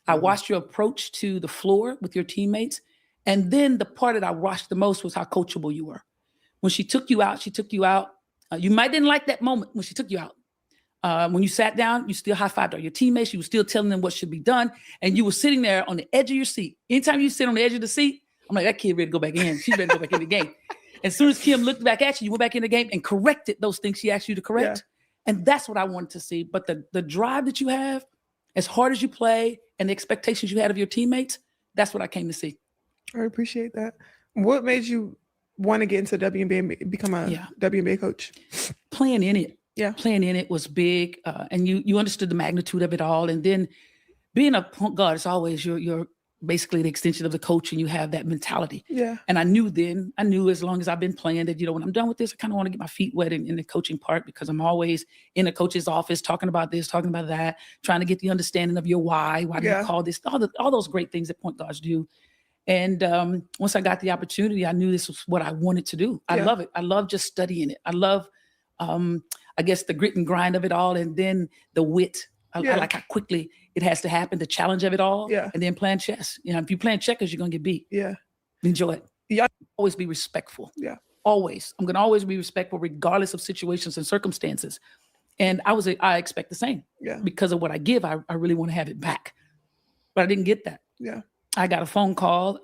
I watched your approach to the floor with your teammates. And then the part that I watched the most was how coachable you were. When she took you out, you might didn't like that moment when she took you out. When you sat down, you still high-fived your teammates. You were still telling them what should be done. And you were sitting there on the edge of your seat. Anytime you sit on the edge of the seat, I'm like, that kid ready to go back in. She's ready to go back in the game. As soon as Kim looked back at you, you went back in the game and corrected those things she asked you to correct. Yeah. And that's what I wanted to see. But the drive that you have, as hard as you play and the expectations you had of your teammates, that's what I came to see. I appreciate that. What made you want to get into WNBA and become a WNBA coach? Playing in it. Yeah. Playing in it was big. And you understood the magnitude of it all. And then being a point guard, it's always you're basically the extension of the coach and you have that mentality. Yeah. And I knew as long as I've been playing that, when I'm done with this, I kind of want to get my feet wet in the coaching part because I'm always in the coach's office talking about this, talking about that, trying to get the understanding of your why do you call this, all those great things that point guards do. And once I got the opportunity, I knew this was what I wanted to do. I love it. I love just studying it. I love, I guess, the grit and grind of it all. And then the wit. I like how quickly it has to happen, the challenge of it all. Yeah. And then playing chess. If you're playing checkers, you're going to get beat. Yeah. Enjoy it. Yeah. Always be respectful. Yeah. Always. I'm going to always be respectful regardless of situations and circumstances. And I expect the same. Yeah. Because of what I give, I really want to have it back. But I didn't get that. Yeah. I got a phone call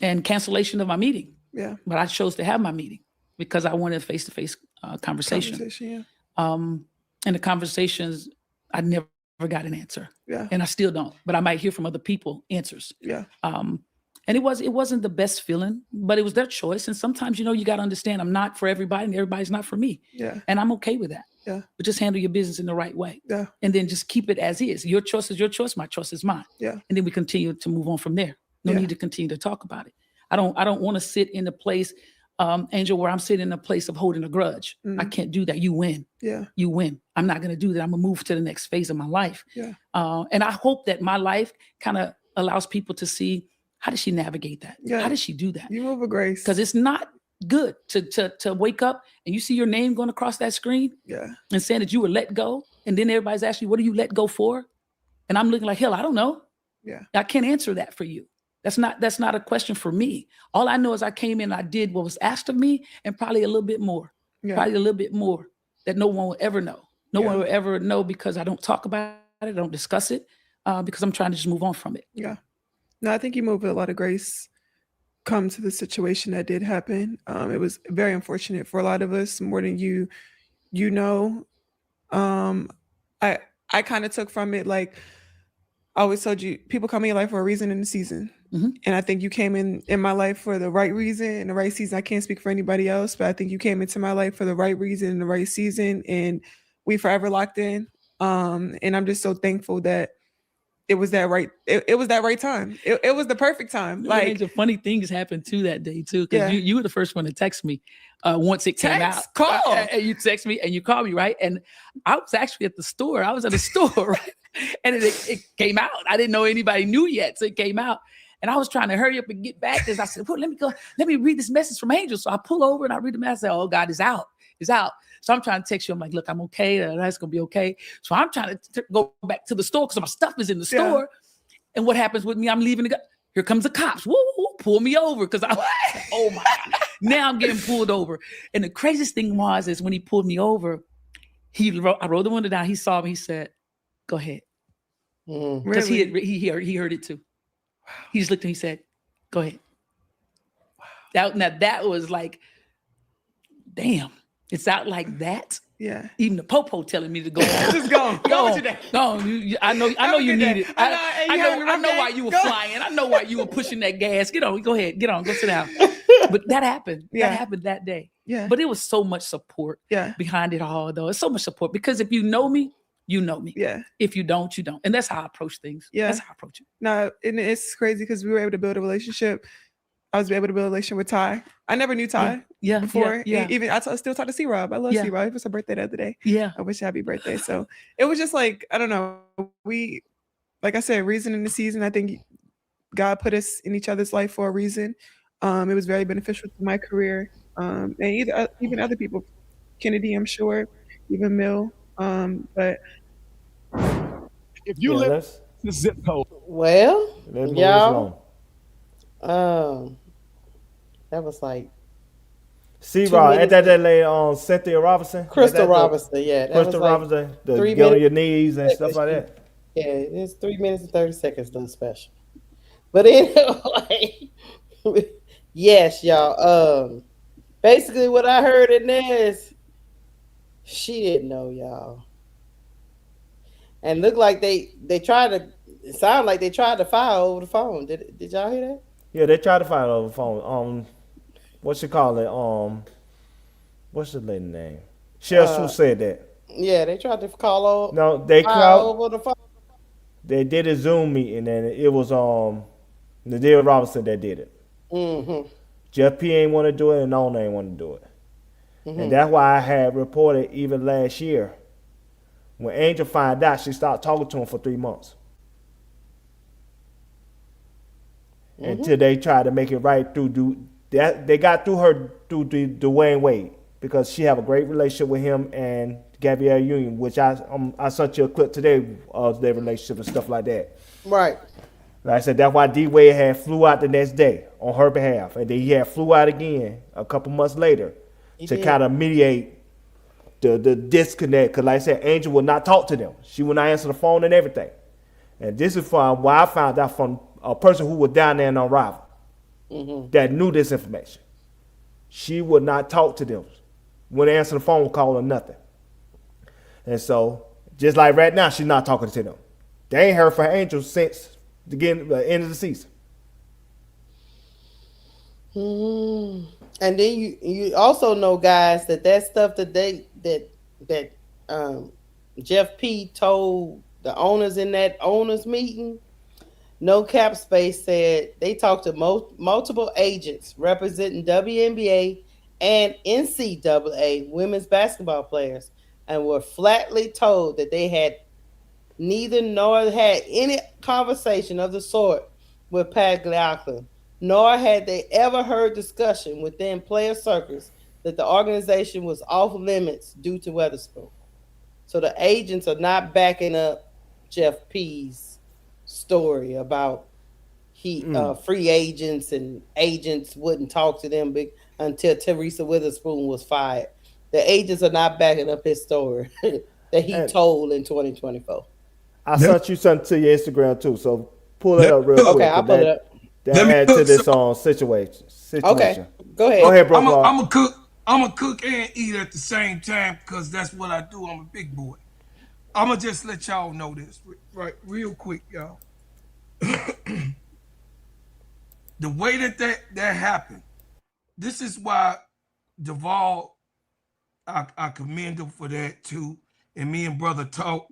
and cancellation of my meeting. Yeah. But I chose to have my meeting because I wanted a face-to-face conversation. And the conversations, I never got an answer. Yeah. And I still don't. But I might hear from other people answers. Yeah. And it wasn't the best feeling, but it was their choice. And sometimes, you got to understand I'm not for everybody and everybody's not for me. Yeah. And I'm okay with that. Yeah. But just handle your business in the right way. Yeah. And then just keep it as is. Your choice is your choice. My choice is mine. Yeah. And then we continue to move on from there. No need to continue to talk about it. I don't want to sit in the place, Angel, where I'm sitting in a place of holding a grudge. I can't do that. You win. Yeah. You win. I'm not going to do that. I'm going to move to the next phase of my life. Yeah. And I hope that my life kind of allows people to see, how does she navigate that? Yeah. How does she do that? You move with grace. Because it's not good to wake up and you see your name going across that screen and saying that you were let go. And then everybody's asking you, what are you let go for? And I'm looking like, hell, I don't know. Yeah. I can't answer that for you. That's not a question for me. All I know is I came in, I did what was asked of me and probably a little bit more, probably a little bit more that no one will ever know. No one will ever know because I don't talk about it. I don't discuss it because I'm trying to just move on from it. Yeah. No, I think you moved with a lot of grace. Come to the situation that did happen. It was very unfortunate for a lot of us, more than you know. I kind of took from it, like I always told you, people come in your life for a reason in the season. Mm-hmm. And I think you came in my life for the right reason and the right season. I can't speak for anybody else, but I think you came into my life for the right reason and the right season, and we forever locked in. And I'm just so thankful that it was that right. It was that right time. It was the perfect time. Like, the funny things happened too that day too, because you were the first one to text me once it came out. Call and you text me and you called me, right? And I was actually at the store. I was at the store, right? And it came out. I didn't know anybody knew yet, so it came out. And I was trying to hurry up and get back because I said, well, let me go. Let me read this message from Angel. So I pull over and I read the message. I say, oh God, it's out. It's out. So I'm trying to text you. I'm like, look, I'm okay. That's going to be okay. So I'm trying to go back to the store because my stuff is in the store. And what happens with me? I'm leaving. Here comes the cops. Woo, woo, pull me over. Because oh my God. Now I'm getting pulled over. And the craziest thing is when he pulled me over, I rolled the window down. He saw me. He said, go ahead. Because he heard it too. He just looked and he said, go ahead. Wow. That was like, damn. It's out like that. Yeah. Even the popo telling me to go. Just go. Go with your day. No, I know you need it. I know why you were Go. flying. I know why you were pushing that gas. Get on, go ahead, get on, go sit down. But that happened. Yeah. That happened that day. Yeah. But it was so much support behind it all, though. It's so much support because if you know me, you know me. Yeah. If you don't, you don't. And that's how I approach things. Yeah. That's how I approach it. No, and it's crazy because we were able to build a relationship. I was able to build a relationship with Ty. I never knew Ty before. Yeah. Even I still talk to C-Rob. I love C-Rob. It was her birthday the other day. Yeah. I wish happy birthday. So it was just like, I don't know. We, like I said, reason in the season. I think God put us in each other's life for a reason. It was very beneficial to my career. And even other people, Kennedy, I'm sure, even Mill. But if you live in the zip code, well, Let's move y'all, this along. that was like C-Rod, ain't that lady Cynthia Robinson? Crystal Robinson, yeah. Crystal Robinson, the get on your knees and stuff like that. Yeah, it's 3 minutes and 30 seconds, nothing special. But anyway, yes, y'all. Basically what I heard in there is she didn't know, y'all. And looked like they tried to, it sounded like they tried to file over the phone. Did y'all hear that? Yeah, they tried to file over the phone. What you call it? What's the lady name? Cheryl who said that. Yeah, they tried to call over. No, they called over the phone. They did a Zoom meeting and it was Nadia Robinson that did it. Mm-hmm. Jeff P ain't want to do it and Nona ain't want to do it. Mm-hmm. And that's why I had reported even last year when Angel found out, she stopped talking to him for 3 months. Mm-hmm. Until they tried to make it right through that. They got through her through Dwayne Wade because she have a great relationship with him and Gabrielle Union, which I sent you a clip today of their relationship and stuff like that. Right. Like I said, that's why D Wade had flew out the next day on her behalf, and then he had flew out again a couple months later to kind of mediate the disconnect. Because like I said, Angel would not talk to them. She would not answer the phone and everything. And this is why I found out from a person who was down there in Unrivaled that knew this information. She would not talk to them. Wouldn't answer the phone call or nothing. And so, just like right now, she's not talking to them. They ain't heard from Angel since the end of the season. And then you also know, guys, that stuff that Jeff P told the owners in that owners meeting. No Cap Space said they talked to multiple agents representing WNBA and NCAA women's basketball players and were flatly told that they had neither nor had any conversation of the sort with Pagliacca, nor had they ever heard discussion within player circles that the organization was off limits due to Weatherspoon. So the agents are not backing up Jeff P's story about free agents and agents wouldn't talk to them until Teresa Witherspoon was fired. The agents are not backing up his story that he told in 2024. I sent you something to your Instagram too, so pull it up real quick. Okay, I'll pull it up. That add to this situation. Okay, go ahead. Go ahead, bro. I'm a cook and eat at the same time because that's what I do. I'm a big boy. I'm gonna just let y'all know this right real quick, y'all. The way that happened, this is why Duvall, I commend him for that too, and me and brother talk,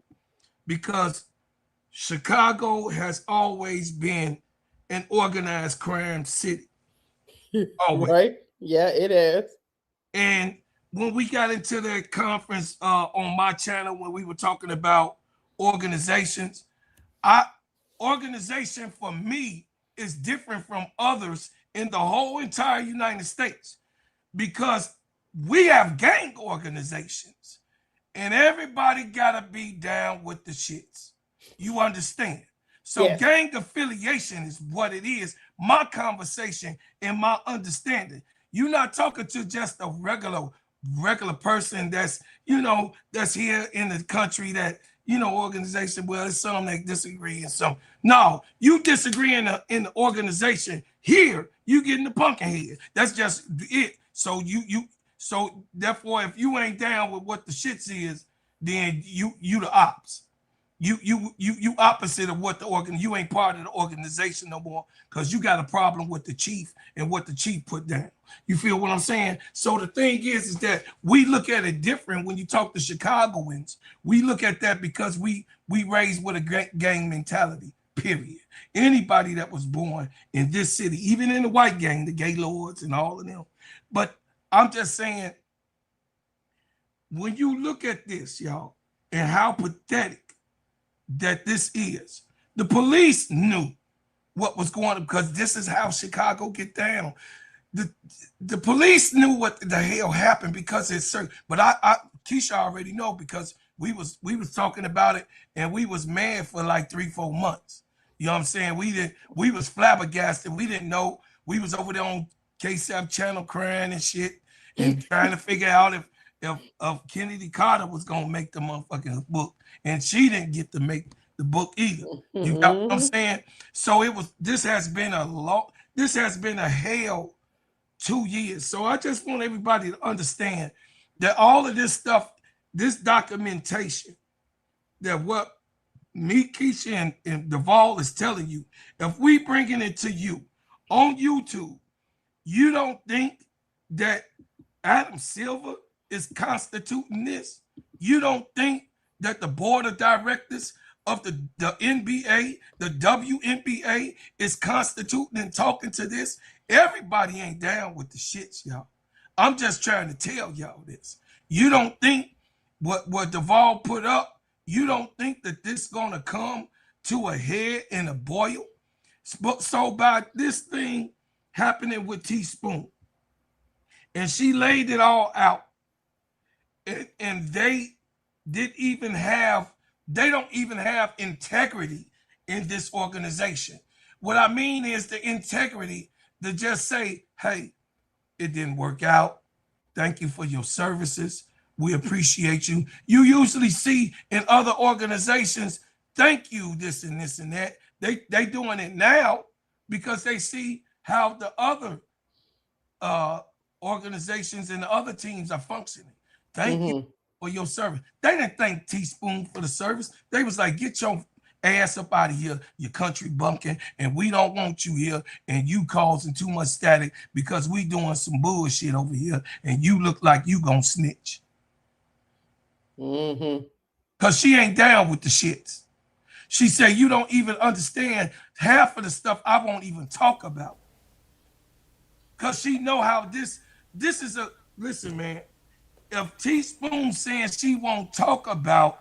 because Chicago has always been an organized crime city. Always. Right? Yeah, it is. And when we got into that conference on my channel, when we were talking about organizations, organization for me is different from others in the whole entire United States, because we have gang organizations and everybody gotta be down with the shits. You understand? So yes. Gang affiliation is what it is. My conversation and my understanding. You're not talking to just a regular person that's, that's here in the country that, organization. Well, there's some that disagree and some. No, you disagree in the organization. Here, you getting the pumpkin head. That's just it. So So therefore, if you ain't down with what the shits is, then you the ops. You opposite of what you ain't part of the organization no more because you got a problem with the chief and what the chief put down. You feel what I'm saying? So the thing is that we look at it different when you talk to Chicagoans. We look at that because we raised with a gang mentality, period. Anybody that was born in this city, even in the white gang, the gay lords and all of them. But I'm just saying, when you look at this, y'all, and how pathetic that this is. The police knew what was going on because this is how Chicago get down. The police knew what the hell happened because it's certain. But Keisha already know because we was talking about it and we was mad for like 3-4 months. You know what I'm saying? We was flabbergasted. We didn't know. We was over there on KSAP channel crying and shit and trying to figure out if Kennedy Carter was gonna make the motherfucking book, and she didn't get to make the book either. You got what I'm saying? So this has been a hell 2 years. So I just want everybody to understand that all of this stuff, this documentation, that what me, Keisha, and Duvall is telling you, if we bringing it to you on YouTube, you don't think that Adam Silver is constituting this? You don't think that the board of directors of the NBA, the WNBA, is constituting and talking to this? Everybody ain't down with the shits, y'all. I'm just trying to tell y'all this. You don't think what Duvall put up, you don't think that this gonna come to a head and a boil? So by this thing happening with Teaspoon, and she laid it all out, and they don't even have integrity in this organization. What I mean is the integrity to just say, hey, it didn't work out. Thank you for your services. We appreciate you. You usually see in other organizations, thank you, this and this and that. They doing it now because they see how the other organizations and the other teams are functioning. Thank you for your service. They didn't thank Teaspoon for the service. They was like, get your ass up out of here, you country bumpkin, and we don't want you here, and you causing too much static because we doing some bullshit over here, and you look like you gonna snitch. Because she ain't down with the shits. She said, you don't even understand half of the stuff I won't even talk about. Because she know how this is listen, man, if Teaspoon saying she won't talk about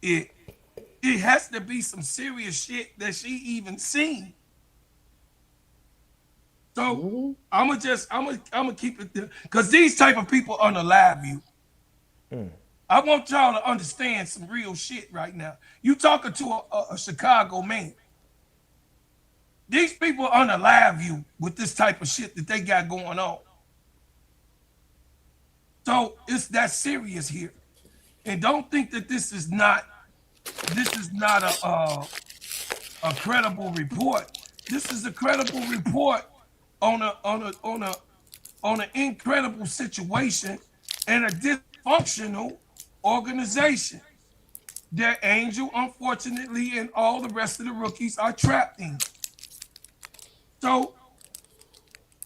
it, it has to be some serious shit that she even seen. So I'm gonna keep it there because these type of people on the live view. I want y'all to understand some real shit right now. You talking to a Chicago man. These people on the live view with this type of shit that they got going on. So it's that serious here. And don't think that this is not a credible report. This is a credible report on an incredible situation and a dysfunctional organization that Angel, unfortunately, and all the rest of the rookies are trapped in. So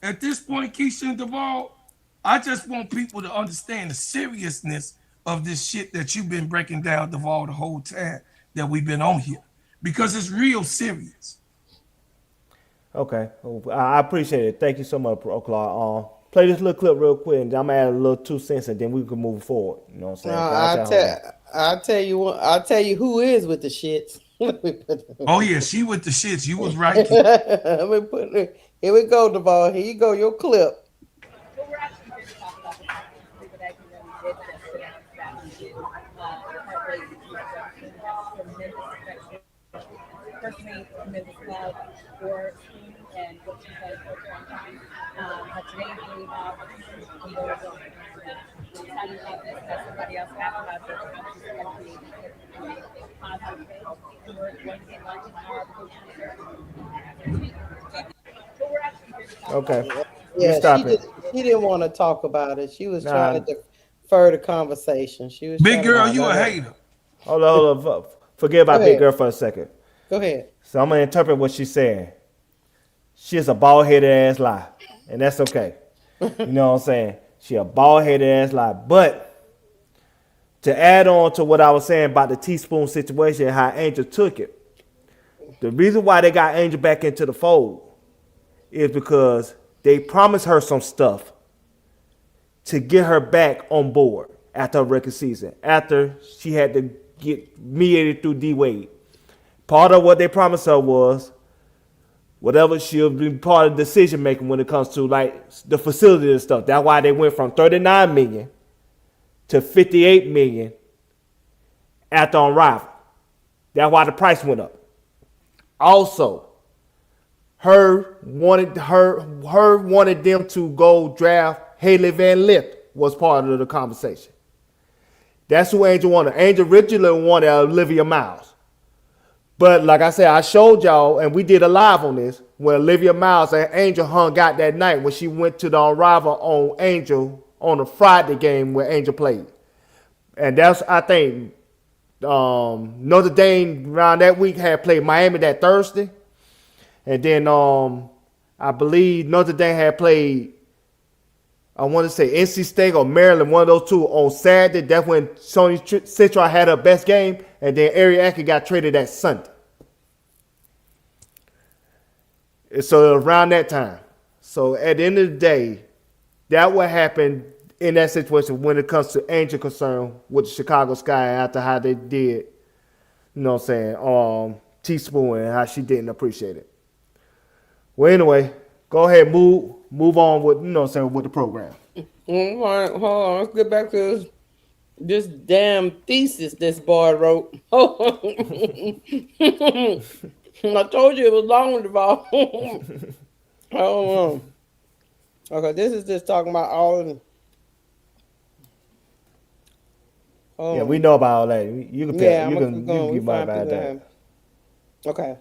at this point, Keisha and Duvall, I just want people to understand the seriousness of this shit that you've been breaking down, Duvall, the whole time that we've been on here, because it's real serious. Okay, I appreciate it. Thank you so much, Pro Claw. Play this little clip real quick, and I'm gonna add a little 2 cents, and then we can move forward. You know what I'm saying? I'll tell you who is with the shits. Oh yeah, she with the shits. You was right. Here we go, Duvall. Here you go, your clip. We're actually here to talk about the fact that we did personally, tremendous love for SUING and what she does for a long time. But today is really about I'm excited about this, that somebody else asked about this, how she's going to create a positive thing. And we're going to get lunch tomorrow. Okay. Yeah, stop it. She didn't want to talk about it. She was trying Nah, to defer the conversation. She was Big trying to. girl, nah, you a nah. hater. Hold on. Forget Go about Big ahead. Girl for a second. Go ahead. So I'm gonna interpret what she's saying. She's a bald-headed ass lie, and that's okay. You know what I'm saying? She a bald-headed ass lie. But to add on to what I was saying about the teaspoon situation and how Angel took it, the reason why they got Angel back into the fold is because they promised her some stuff to get her back on board after her record season, after she had to get mediated through D Wade. Part of what they promised her was whatever she'll be part of decision making when it comes to like the facility and stuff. That's why they went from 39 million to 58 million after on Rival. That's why the price went up. Also, her wanted them to go draft Haley Van Lith was part of the conversation. That's who Angel wanted. Angel originally wanted Olivia Miles. But like I said, I showed y'all, and we did a live on this, when Olivia Miles and Angel hung out that night when she went to the Rival on Angel on a Friday game where Angel played. And that's, I think, Notre Dame around that week had played Miami that Thursday. And then I believe Notre Dame had played, I want to say NC State or Maryland, one of those two on Saturday. That's when Sony Central had her best game. And then Ariake got traded that Sunday. And so around that time. So at the end of the day, that what happened in that situation when it comes to Angel concern with the Chicago Sky after how they did, you know what I'm saying, teaspoon and how she didn't appreciate it. Well, anyway, go ahead, move on with, you know what I'm saying, with the program. All right, hold on. Let's get back to this damn thesis this boy wrote. I told you it was long, Duval. Hold on. Okay, this is just talking about all of them. Yeah, we know about all that. You can Yeah, you I'm can going. get more about that. Okay.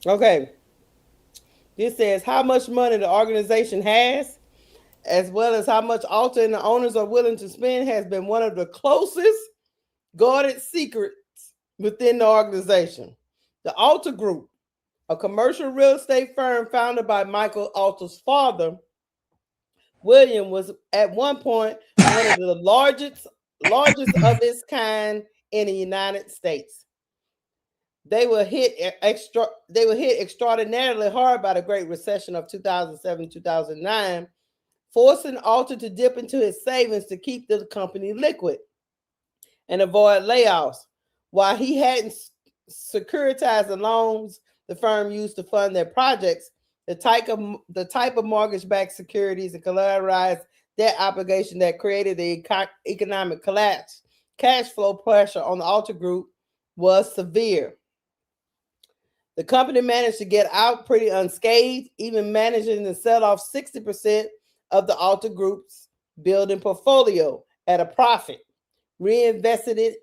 Okay. This says how much money the organization has, as well as how much Alter and the owners are willing to spend, has been one of the closest guarded secrets within the organization. The Alter Group, a commercial real estate firm founded by Michael Alter's father, William, was at one point one of the largest of its kind in the United States. They were hit extraordinarily hard by the Great Recession of 2007-2009, forcing Alter to dip into his savings to keep the company liquid and avoid layoffs. While he hadn't securitized the loans the firm used to fund their projects, the type of mortgage-backed securities and collateralized debt obligation that created the economic collapse, cash flow pressure on the Alter Group was severe. The company managed to get out pretty unscathed, even managing to sell off 60% of the Alter Group's building portfolio at a profit, reinvested it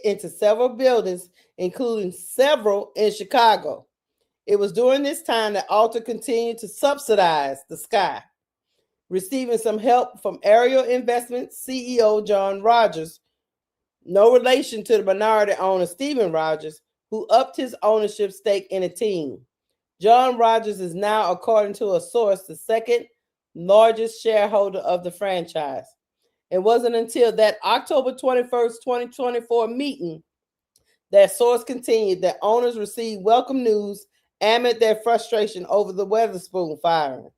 into several buildings, including several in Chicago. It was during this time that Alter continued to subsidize the Sky, receiving some help from Ariel Investments CEO John Rogers, no relation to the minority owner Stephen Rogers, who upped his ownership stake in a team. John Rogers is now, according to a source, the second largest shareholder of the franchise. It wasn't until that October 21st, 2024 meeting that source continued that owners received welcome news amid their frustration over the Weatherspoon firing.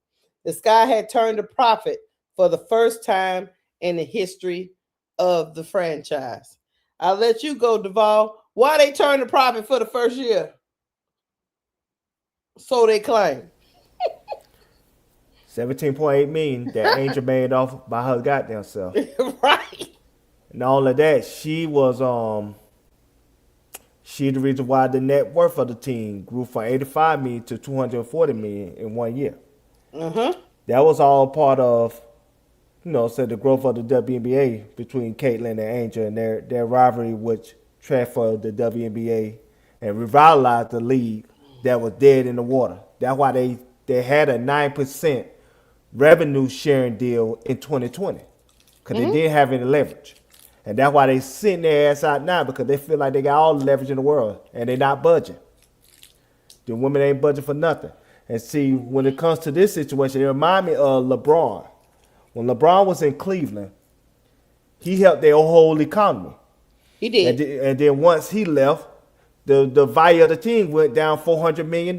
The Sky had turned a profit for the first time in the history of the franchise. I'll let you go, Duval. Why they turned a profit for the first year? So they claim. 17.8 million that Angel made off by her goddamn self. Right. Not only that, she the reason why the net worth of the team grew from 85 million to 240 million in 1 year. Uh-huh. That was all part of, the growth of the WNBA between Caitlin and Angel and their rivalry, which transferred the WNBA and revitalized the league that was dead in the water. That's why they they had a 9% revenue sharing deal in 2020 because they didn't have any leverage. And that's why they sitting their ass out now because they feel like they got all the leverage in the world and they not budging. The women ain't budging for nothing. And see, when it comes to this situation, it remind me of LeBron. When LeBron was in Cleveland, he helped their whole economy. He did. And then once he left, the value of the team went down $400 million.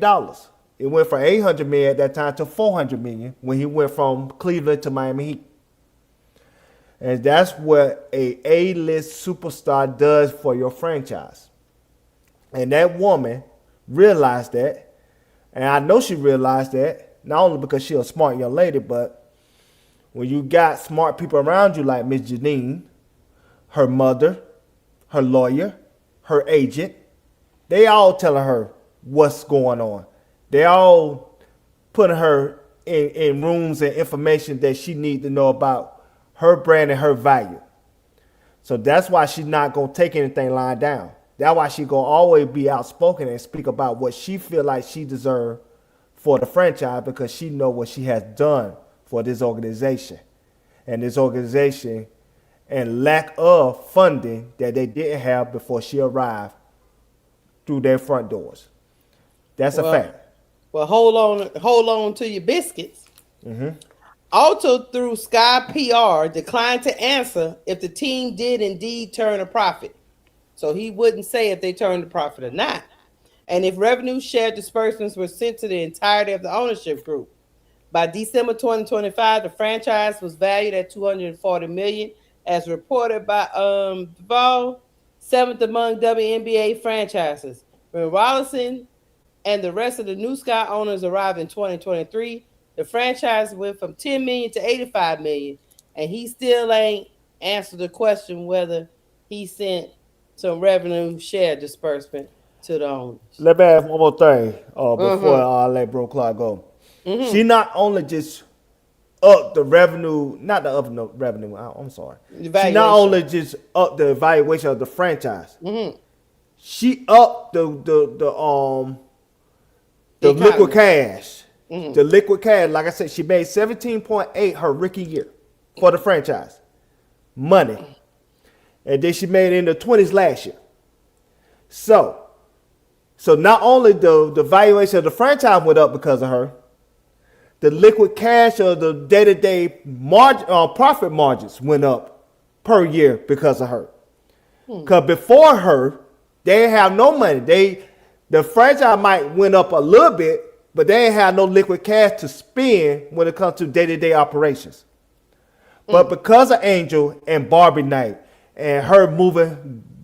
It went from $800 million at that time to $400 million when he went from Cleveland to Miami Heat. And that's what a A-list superstar does for your franchise. And that woman realized that. And I know she realized that, not only because she's a smart young lady, but when you got smart people around you like Miss Janine, her mother, her lawyer, her agent, they all telling her what's going on. They all putting her in rooms and information that she need to know about her brand and her value. So that's why she's not going to take anything lying down. That's why she going to always be outspoken and speak about what she feel like she deserve for the franchise because she know what she has done for this organization. And this organization and lack of funding that they didn't have before she arrived through their front doors. That's a fact. Well, hold on to your biscuits. Also, through Sky PR, declined to answer if the team did indeed turn a profit. So he wouldn't say if they turned a profit or not. And if revenue share disbursements were sent to the entirety of the ownership group. By December 2025, the franchise was valued at $240 million, as reported by Duval, seventh among WNBA franchises. When Rollison and the rest of the New Sky owners arrived in 2023, the franchise went from $10 million to $85 million, and he still ain't answered the question whether he sent some revenue share disbursement to the owners. Let me ask one more thing before I let Bro Clark go. She not only just up the revenue, not the up the revenue. I'm sorry. She not only just up the valuation of the franchise. She upped the liquid cash. The liquid cash, like I said, she made 17.8 her rookie year for the franchise. Money. And then she made it in the 20s last year. So not only the valuation of the franchise went up because of her, the liquid cash or the day-to-day profit margins went up per year because of her. Because before her, they didn't have no money. The franchise might went up a little bit, but they didn't have no liquid cash to spend when it comes to day-to-day operations. But because of Angel and Barbie Night and her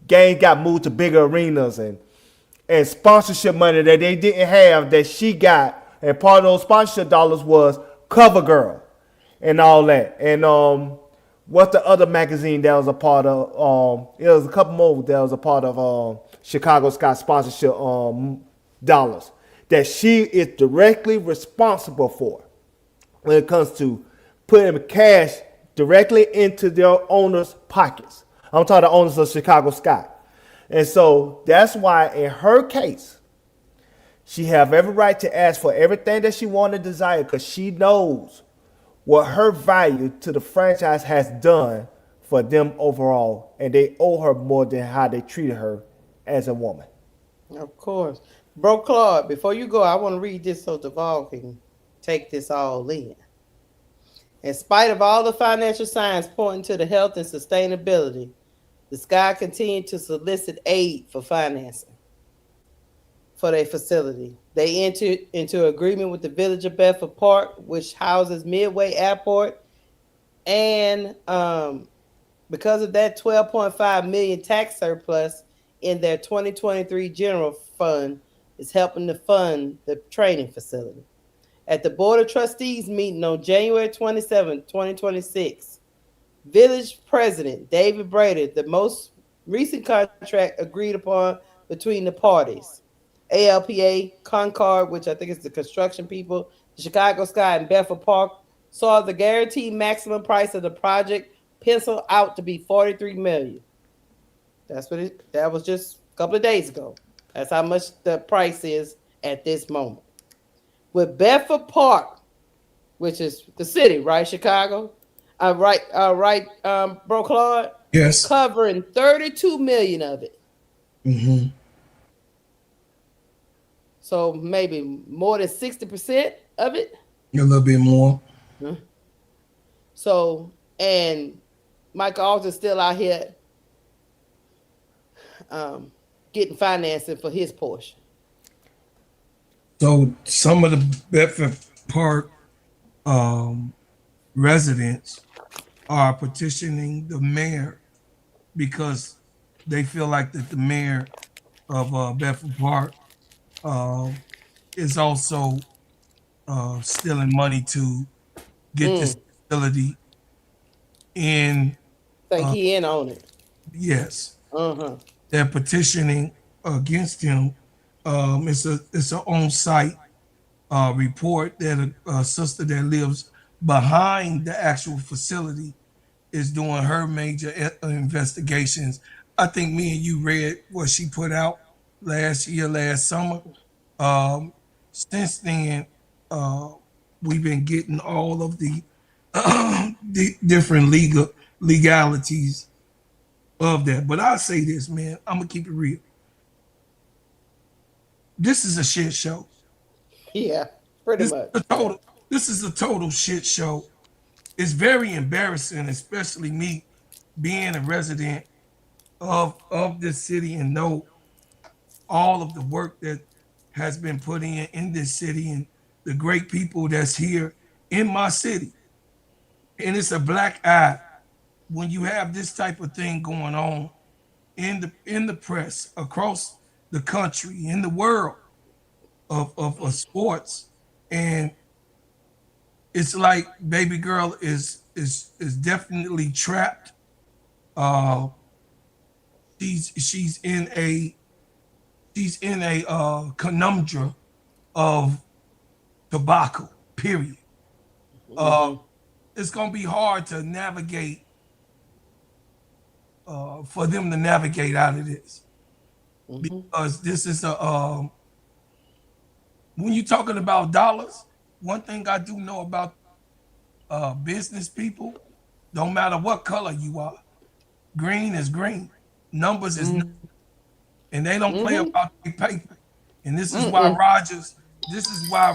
game got moved to bigger arenas and sponsorship money that they didn't have that she got, and part of those sponsorship dollars was CoverGirl and all that. And what's the other magazine that was a part of? It was a couple more that was a part of Chicago Sky sponsorship dollars that she is directly responsible for when it comes to putting cash directly into their owners' pockets. I'm talking the owners of Chicago Sky. And so that's why in her case, she have every right to ask for everything that she want and desire because she knows what her value to the franchise has done for them overall. And they owe her more than how they treated her as a woman. Of course. Bro Claude, before you go, I want to read this so Duval can take this all in. In spite of all the financial signs pointing to the health and sustainability, the Sky continued to solicit aid for financing for their facility. They entered into agreement with the Village of Bedford Park, which houses Midway Airport, and because of that $12.5 million tax surplus in their 2023 general fund is helping to fund the training facility. At the Board of Trustees meeting on January 27, 2026, Village President David Brader, the most recent contract agreed upon between the parties, ALPA, Concord, which I think is the construction people, the Chicago Sky, and Bedford Park, saw the guaranteed maximum price of the project pencil out to be $43 million. That was just a couple of days ago. That's how much the price is at this moment. with Bedford Park, which is the city, right? Chicago. Bro Claude? Yes. Covering 32 million of it. Mm-hmm. So maybe more than 60% of it. A little bit more. So, and Michael Alter still out here getting financing for his portion. So some of the Bedford Park residents are petitioning the mayor because they feel like that the mayor of Bedford Park is also stealing money to get this facility in. Think he in on it. Yes. Uh-huh. They're petitioning against him. It's an on-site report that a sister that lives behind the actual facility is doing her major investigations. I think me and you read what she put out last summer. Since then, we've been getting all of the different legalities of that. But I'll say this, man, I'm gonna keep it real. This is a shit show. Yeah, pretty much. This is a total shit show. It's very embarrassing, especially me being a resident of this city and know all of the work that has been put in this city and the great people that's here in my city. And it's a black eye when you have this type of thing going on in the press across the country, in the world of sports. And it's like baby girl is definitely trapped. She's in a conundrum of tobacco, period. It's gonna be hard to navigate for them to navigate out of this. Because this is when you're talking about dollars, one thing I do know about business people, don't matter what color you are, green is green, numbers is numbers, and they don't play about their paper. And this is why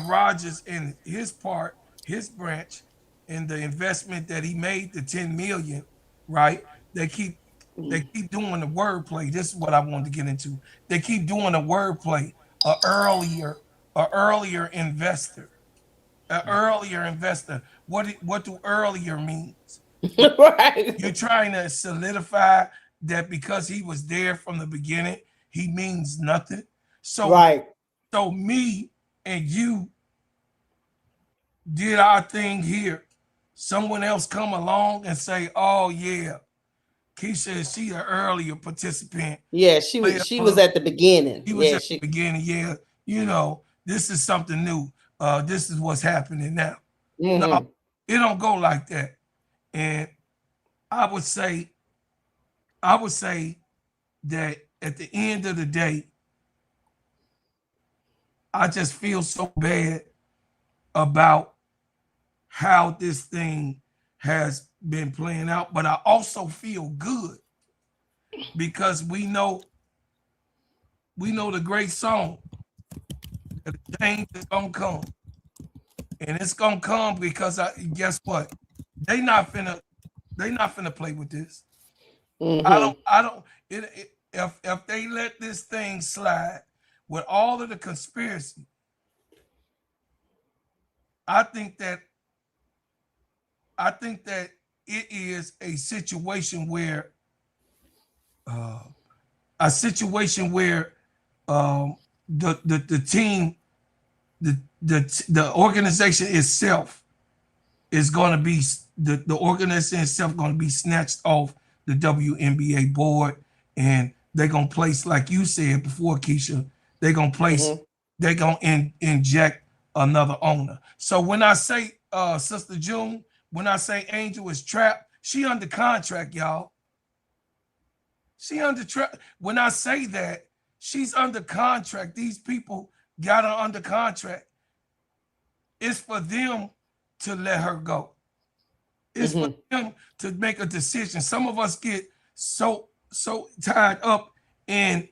Rogers and his branch, and the investment that he made, the 10 million, right? They keep doing the wordplay. This is what I wanted to get into. They keep doing the wordplay. An earlier investor. What do earlier means? Right. You're trying to solidify that because he was there from the beginning, he means nothing. So me and you did our thing here. Someone else come along and say, "Oh yeah, Keisha, is she an earlier participant?" Yeah, she was at the beginning. He was at the beginning. Yeah, you know, this is something new. This is what's happening now. No, it don't go like that. And I would say that at the end of the day, I just feel so bad about how this thing has been playing out, but I also feel good because we know the great song that the change is gonna come, and it's gonna come because guess what? They not finna play with this. If they let this thing slide with all of the conspiracy, I think that it is a situation where the team, the organization itself is going to be the organization itself going to be snatched off the WNBA board, and they're going to place, like you said before, Keisha, they're going to inject another owner. So when I say Sister June, when I say Angel is trapped, she under contract, y'all. She under track. When I say that, she's under contract. These people got her under contract. It's for them to let her go. It's for them to make a decision. Some of us get so tied up in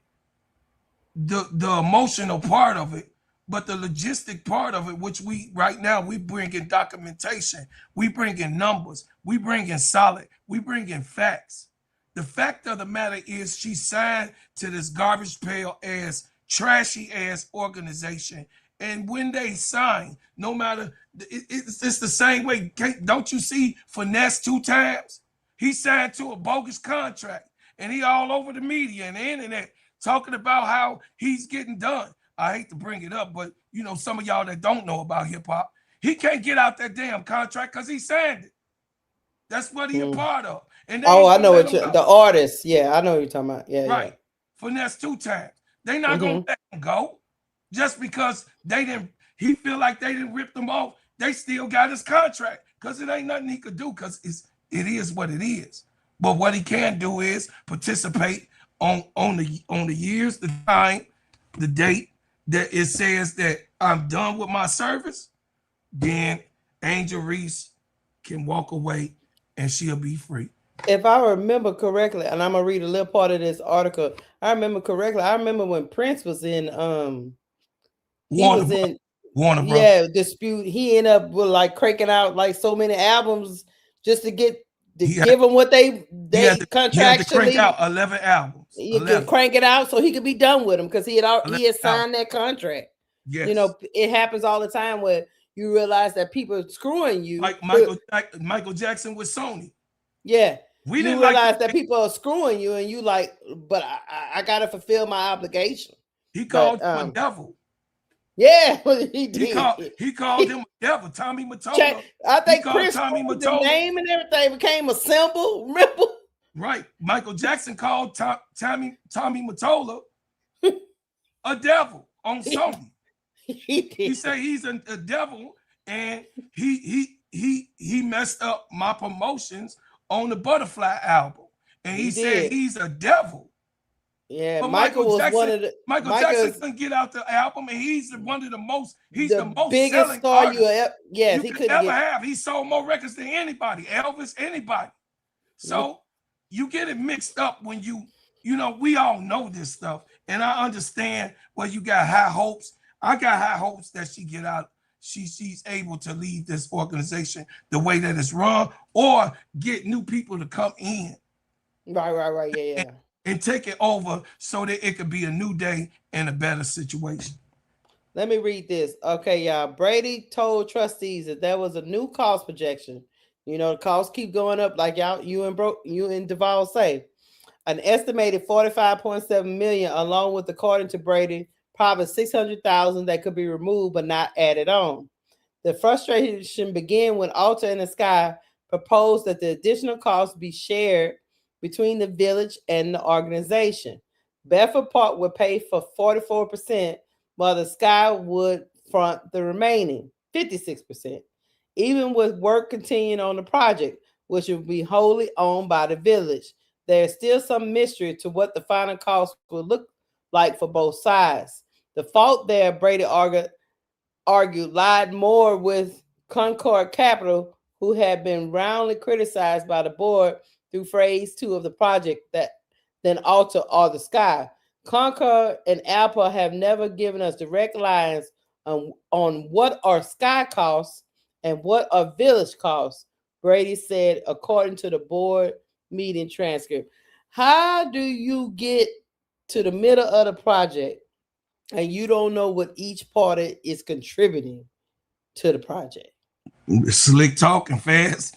the emotional part of it, but the logistic part of it, which we right now we bring in documentation, we bring in numbers, we bring in solid, we bring in facts. The fact of the matter is she signed to this garbage pail ass, trashy ass organization. And when they sign, no matter, it's the same way. Don't you see Finesse 2 times? He signed to a bogus contract, and he all over the media and the internet talking about how he's getting done. I hate to bring it up, but you know, some of y'all that don't know about hip hop, he can't get out that damn contract because he signed it. That's what he a part of. And I know what the artist. Yeah, I know what you're talking about. Yeah, right. Yeah. Finesse 2 times. They not gonna let him go just because they didn't. He feel like they didn't rip them off. They still got his contract because it ain't nothing he could do because it is what it is. But what he can do is participate on the years, the time, the date that it says that I'm done with my service. Then Angel Reese can walk away and she'll be free. If I remember correctly, and I'm gonna read a little part of this article. I remember correctly. I remember when Prince was in Warner dispute. He ended up with like cranking out like so many albums just to give them what they contractually. He had to crank out 11 albums. You could crank it out so he could be done with them because he had signed that contract. Yes. You know, it happens all the time where you realize that people are screwing you. Like Michael Jackson with Sony. Yeah. We didn't realize that people are screwing you, and you like, but I gotta fulfill my obligation. He called him a devil. Yeah, he did. He called him a devil. Tommy Mottola. I think Chris Tommy Mottola, the name and everything became a symbol. Remember? Right. Michael Jackson called Tommy Mottola a devil on Sony. He said he's a devil, and he messed up my promotions on the Butterfly album, and he said he's a devil. Yeah, but Michael was one of the. Michael Jackson couldn't get out the album, and he's one of the most. He's the most biggest selling star artist he could ever have. He sold more records than anybody, Elvis, anybody. So you get it mixed up when you know, we all know this stuff, and I understand where you got high hopes. I got high hopes that she get out. She's able to lead this organization the way that it's run, or get new people to come in. Right. Yeah. And take it over so that it could be a new day and a better situation. Let me read this. Okay, y'all. Brady told trustees that there was a new cost projection. You know, the costs keep going up, like you and Duval say. An estimated $45.7 million, along with, according to Brady, probably $600,000 that could be removed but not added on. The frustration began when Alter and the Sky proposed that the additional costs be shared between the village and the organization. Bedford Park would pay for 44%, while the Sky would front the remaining 56%, even with work continuing on the project, which would be wholly owned by the village. There's still some mystery to what the final cost will look like for both sides. The fault there, Brady argued, lied more with Concord Capital, who had been roundly criticized by the board through phase 2 of the project than Alter or the Sky. Concord and Apple have never given us direct lines on what are Sky costs and what are village costs, Brady said, according to the board meeting transcript. How do you get to the middle of the project and you don't know what each party is contributing to the project? Slick talk and fast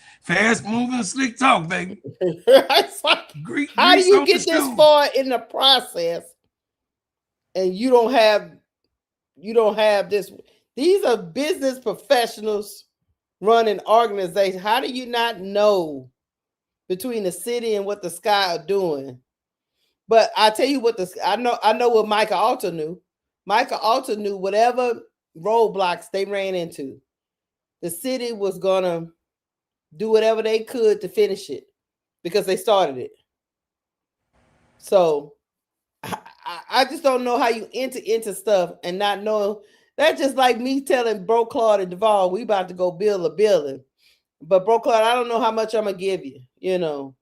moving, slick talk, baby. It's like, how do you get this far in the process and you don't have this? These are business professionals running organizations. How do you not know between the city and what the Sky are doing? But I tell you what, I know what Michael Alter knew. Michael Alter knew whatever roadblocks they ran into, the city was gonna do whatever they could to finish it because they started it. So I just don't know how you enter into stuff and not know That's just like me telling Bro Claude and Duvall, we about to go build a building. But Bro Claude, I don't know how much I'm gonna give you. You know,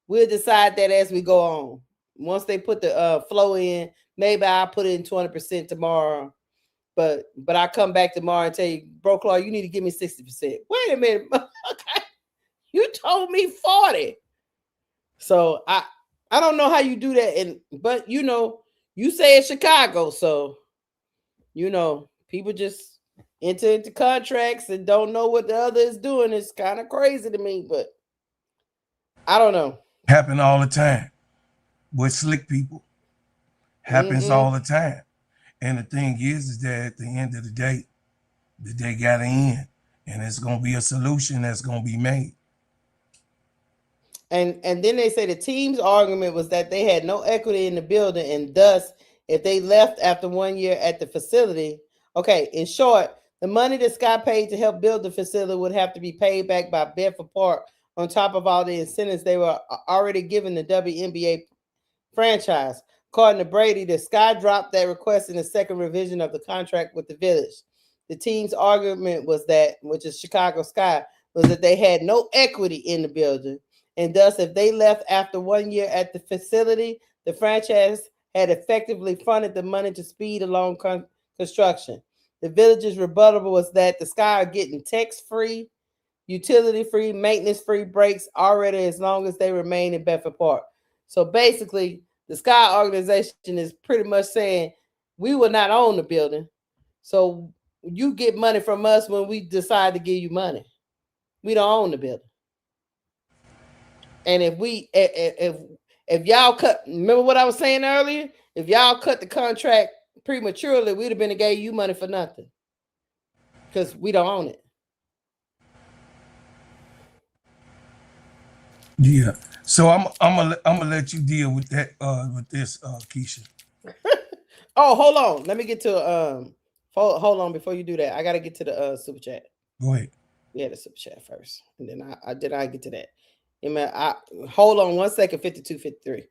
we'll decide that as we go on. Once they put the flow in, maybe I'll put in 20% tomorrow. But I come back tomorrow and tell you, Bro Claude, you need to give me 60%. Wait a minute. Okay. You told me 40. So I don't know how you do that. But you know, you say it's Chicago, so you know, people just enter into contracts and don't know what the other is doing. It's kind of crazy to me, but I don't know. Happen all the time with slick people. Happens all the time. And the thing is that at the end of the day, they got to end. And it's going to be a solution that's going to be made. And then they say the team's argument was that they had no equity in the building, and thus, if they left after 1 year at the facility, okay, in short, the money that Scott paid to help build the facility would have to be paid back by Bedford Park on top of all the incentives they were already given the WNBA franchise. According to Brady, the Sky dropped that request in the second revision of the contract with the Village. The team's argument was that, which is Chicago Sky, was that they had no equity in the building, and thus, if they left after 1 year at the facility, the franchise had effectively funded the money to speed along construction. The Village's rebuttal was that the Sky are getting tax-free, utility-free, maintenance-free breaks already as long as they remain in Bedford Park. So basically, the Sky organization is pretty much saying, we will not own the building, so you get money from us when we decide to give you money. We don't own the building. And if y'all cut, remember what I was saying earlier? If y'all cut the contract prematurely, we'd have been to gave you money for nothing, because we don't own it. Yeah. So I'm gonna let you deal with that with this Keisha. Oh, hold on. Let me get to hold on before you do that. I gotta get to the super chat. Go ahead. We had a super chat first, and then I get to that. I hold on 1 second. 5253.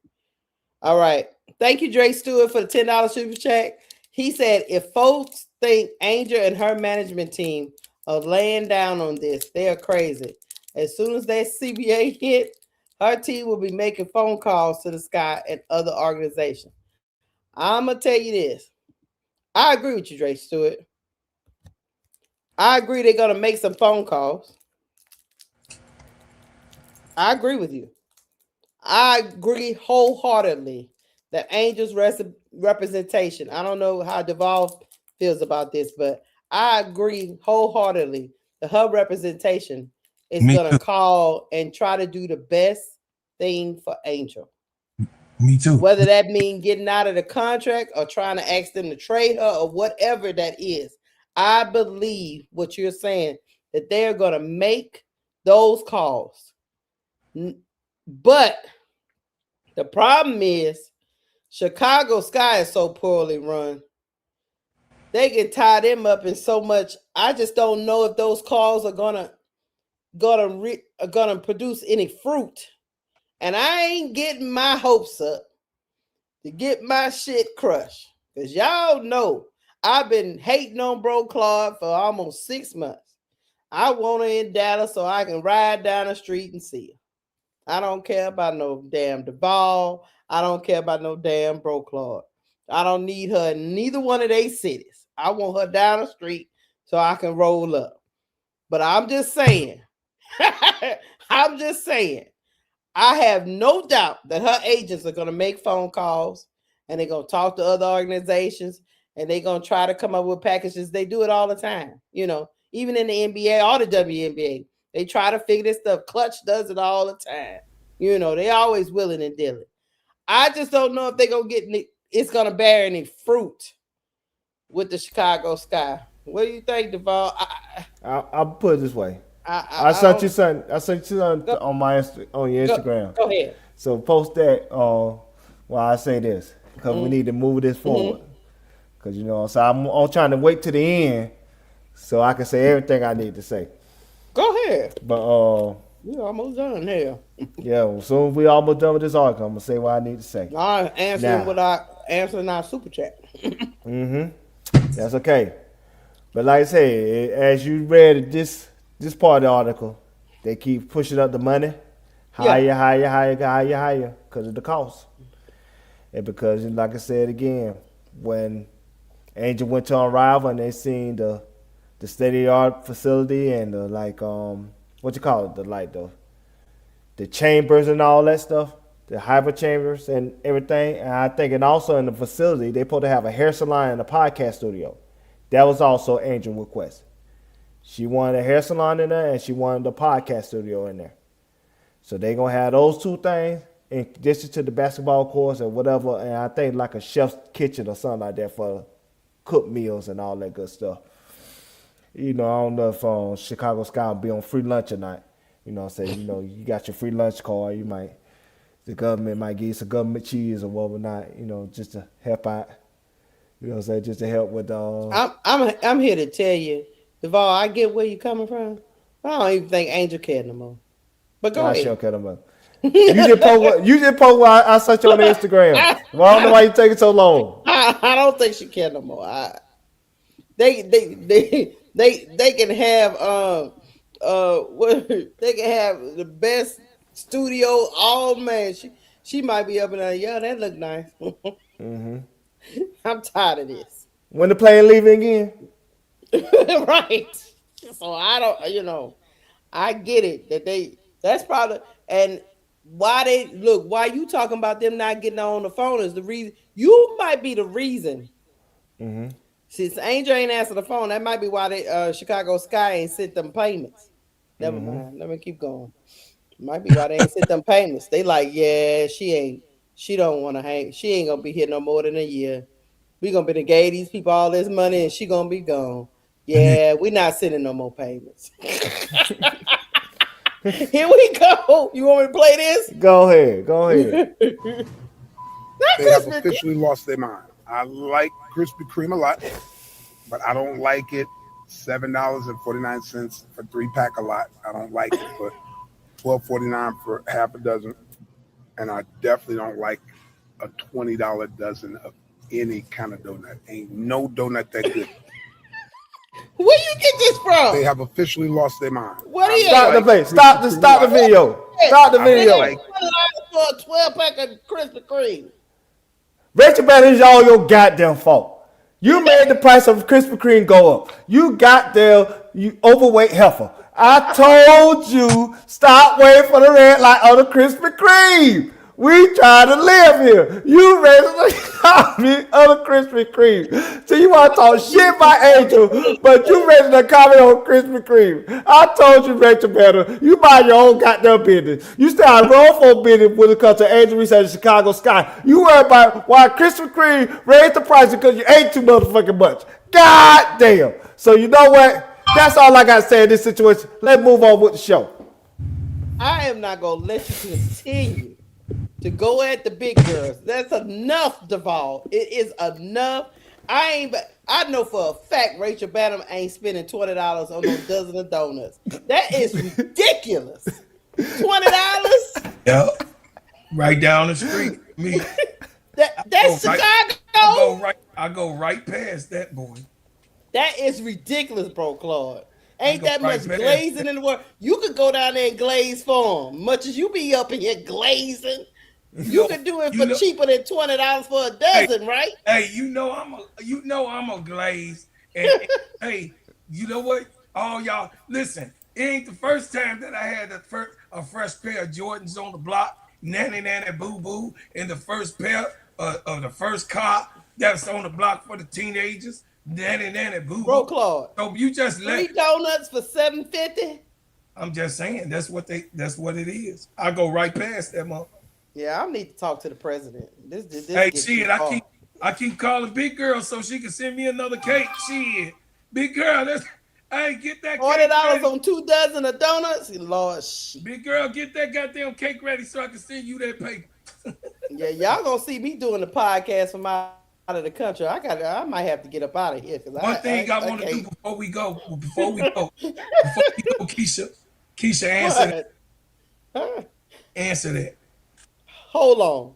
All right. Thank you, Dre Stewart, for the $10 super chat. He said, if folks think Angel and her management team are laying down on this, they are crazy. As soon as that CBA hit, her team will be making phone calls to the Sky and other organizations. I'm gonna tell you this. I agree with you, Dre Stewart. I agree they're gonna make some phone calls. I agree with you. I agree wholeheartedly that Angel's representation, I don't know how Duvall feels about this, but I agree wholeheartedly that her representation is going to call and try to do the best thing for Angel. Me too. Whether that means getting out of the contract or trying to ask them to trade her or whatever that is. I believe what you're saying, that they're going to make those calls. But the problem is Chicago Sky is so poorly run. They can tie them up in so much. I just don't know if those calls are gonna produce any fruit. And I ain't getting my hopes up to get my shit crushed. Because y'all know I've been hating on Bro Claude for almost 6 months. I want her in Dallas so I can ride down the street and see her. I don't care about no damn Duvall. I don't care about no damn Bro Claude. I don't need her in neither one of their cities. I want her down the street so I can roll up. But I'm just saying, I have no doubt that her agents are going to make phone calls and they're going to talk to other organizations and they're going to try to come up with packages. They do it all the time. You know, even in the NBA or the WNBA, they try to figure this stuff. Clutch does it all the time. You know, they always willing and dealing. I just don't know if they're going to get it's going to bear any fruit with the Chicago Sky. What do you think, Duvall? I'll put it this way. I sent you something. I sent you something on your Instagram. Go ahead. So post that. While I say this, because we need to move this forward. Because so I'm trying to wait to the end so I can say everything I need to say. Go ahead. But we're almost done here. Yeah, well, soon as we almost done with this article, I'm gonna say what I need to say. I'm answering our super chat. That's okay. But like I say, as you read this part of the article, they keep pushing up the money higher, higher, because of the cost. And because, like I said again, when Angel went to Unrival and they seen the state of the art facility and the what you call it, the chambers and all that stuff, the hyper chambers and everything. And I think, and also in the facility, they supposed to have a hair salon and a podcast studio. That was also Angel request. She wanted a hair salon in there and she wanted the podcast studio in there. So they gonna have those two things in addition to the basketball courts or whatever. And I think like a chef's kitchen or something like that for cooked meals and all that good stuff. I don't know if Chicago Sky will be on free lunch or not. You got your free lunch card. The government might give you some government cheese or whatnot, just to help out. Just to help with. I'm here to tell you, Duvall, I get where you're coming from. I don't even think Angel cared no more. But go ahead. I sure care no more. You just post what I search on Instagram. Well, I don't know why you take it so long. I don't think she cared no more. They can have they can have the best studio. Oh man, she might be up in there. Yeah, that look nice. Mm-hmm. I'm tired of this. When the plane leaving again? Right. So I don't. I get it that's probably and why you talking about them not getting on the phone is the reason. You might be the reason. Mm-hmm. Since Angel ain't answered the phone, that might be why they Chicago Sky ain't sent them payments. Never mind. Let me keep going. Might be why they ain't sent them payments. They like, yeah, she don't want to hang. She ain't gonna be here no more than a year. We gonna be to gave these people all this money and she gonna be gone. Yeah, we not sending no more payments. Here we go. You want me to play this? Go ahead. They have officially lost their mind. I like Krispy Kreme a lot, but I don't like it. $7.49 for 3-pack a lot. I don't like it for $12.49 for half a dozen. And I definitely don't like a $20 dozen of any kind of donut. Ain't no donut that good. Where you get this from? They have officially lost their mind. What are you? Stop the play. Stop the video. Stop the video. For a 12-pack of Krispy Kreme. Rachel Banner is all your goddamn fault. You made the price of Krispy Kreme go up. You overweight heifer. I told you stop waiting for the red light on the Krispy Kreme. We trying to live here. You ready to comment on the Krispy Kreme. So you want to talk shit about Angel, but you ready to comment on Krispy Kreme. I told you, Rachel Banner, you mind your own goddamn business. You stay out of your own business when it comes to Angel Reese and Chicago Sky. You worry about why Krispy Kreme raised the price because you ate too motherfucking much. God damn. So you know what? That's all I got to say in this situation. Let's move on with the show. I am not going to let you continue to go at the big girls. That's enough, Duvall. It is enough. I know for a fact Rachel Banham ain't spending $20 on those dozen of donuts. That is ridiculous. $20? Yep. Right down the street. Me. That's Chicago. I go right past that boy. That is ridiculous, bro, Claude. Ain't that much glazing in the world? You could go down there and glaze for them. Much as you be up in here glazing. You can do it for cheaper than $20 for a dozen, right? Hey, I'm a glaze. And hey, you know what? All y'all, listen. It ain't the first time that I had a fresh pair of Jordans on the block, nanny boo boo, and the first pair of the first car that's on the block for the teenagers, nanny boo boo. Bro, Claude. So you just three donuts for $7.50. I'm just saying that's what it is. I go right past that motherfucker. Yeah, I need to talk to the president. Hey, shit, I keep calling Big Girl so she can send me another cake. Shit, Big Girl, get that $40 on 2 dozen of donuts. Lord, shit. Big Girl, get that goddamn cake ready so I can send you that paper. Yeah, y'all gonna see me doing the podcast from out of the country. I might have to get up out of here. One thing I want to do before we go, Keisha, answer that. Answer that. Hold on.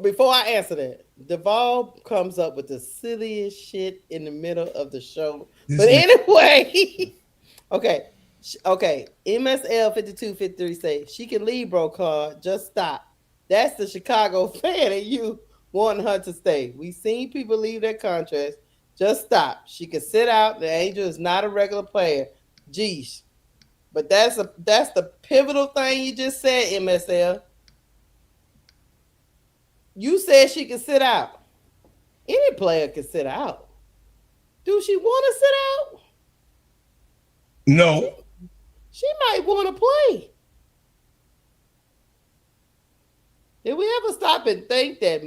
before I answer that, Duvall comes up with the silliest shit in the middle of the show. This But man, anyway, okay. Okay. MSL 5253 say she can leave, bro, Claude. Just stop. That's the Chicago fan and you wanting her to stay. We seen people leave their contracts. Just stop. She can sit out. The Angel is not a regular player. Geez. But that's the pivotal thing you just said, MSL. You said she can sit out. Any player can sit out. Do she want to sit out? She, no. she might want to play. Did we ever stop and think that,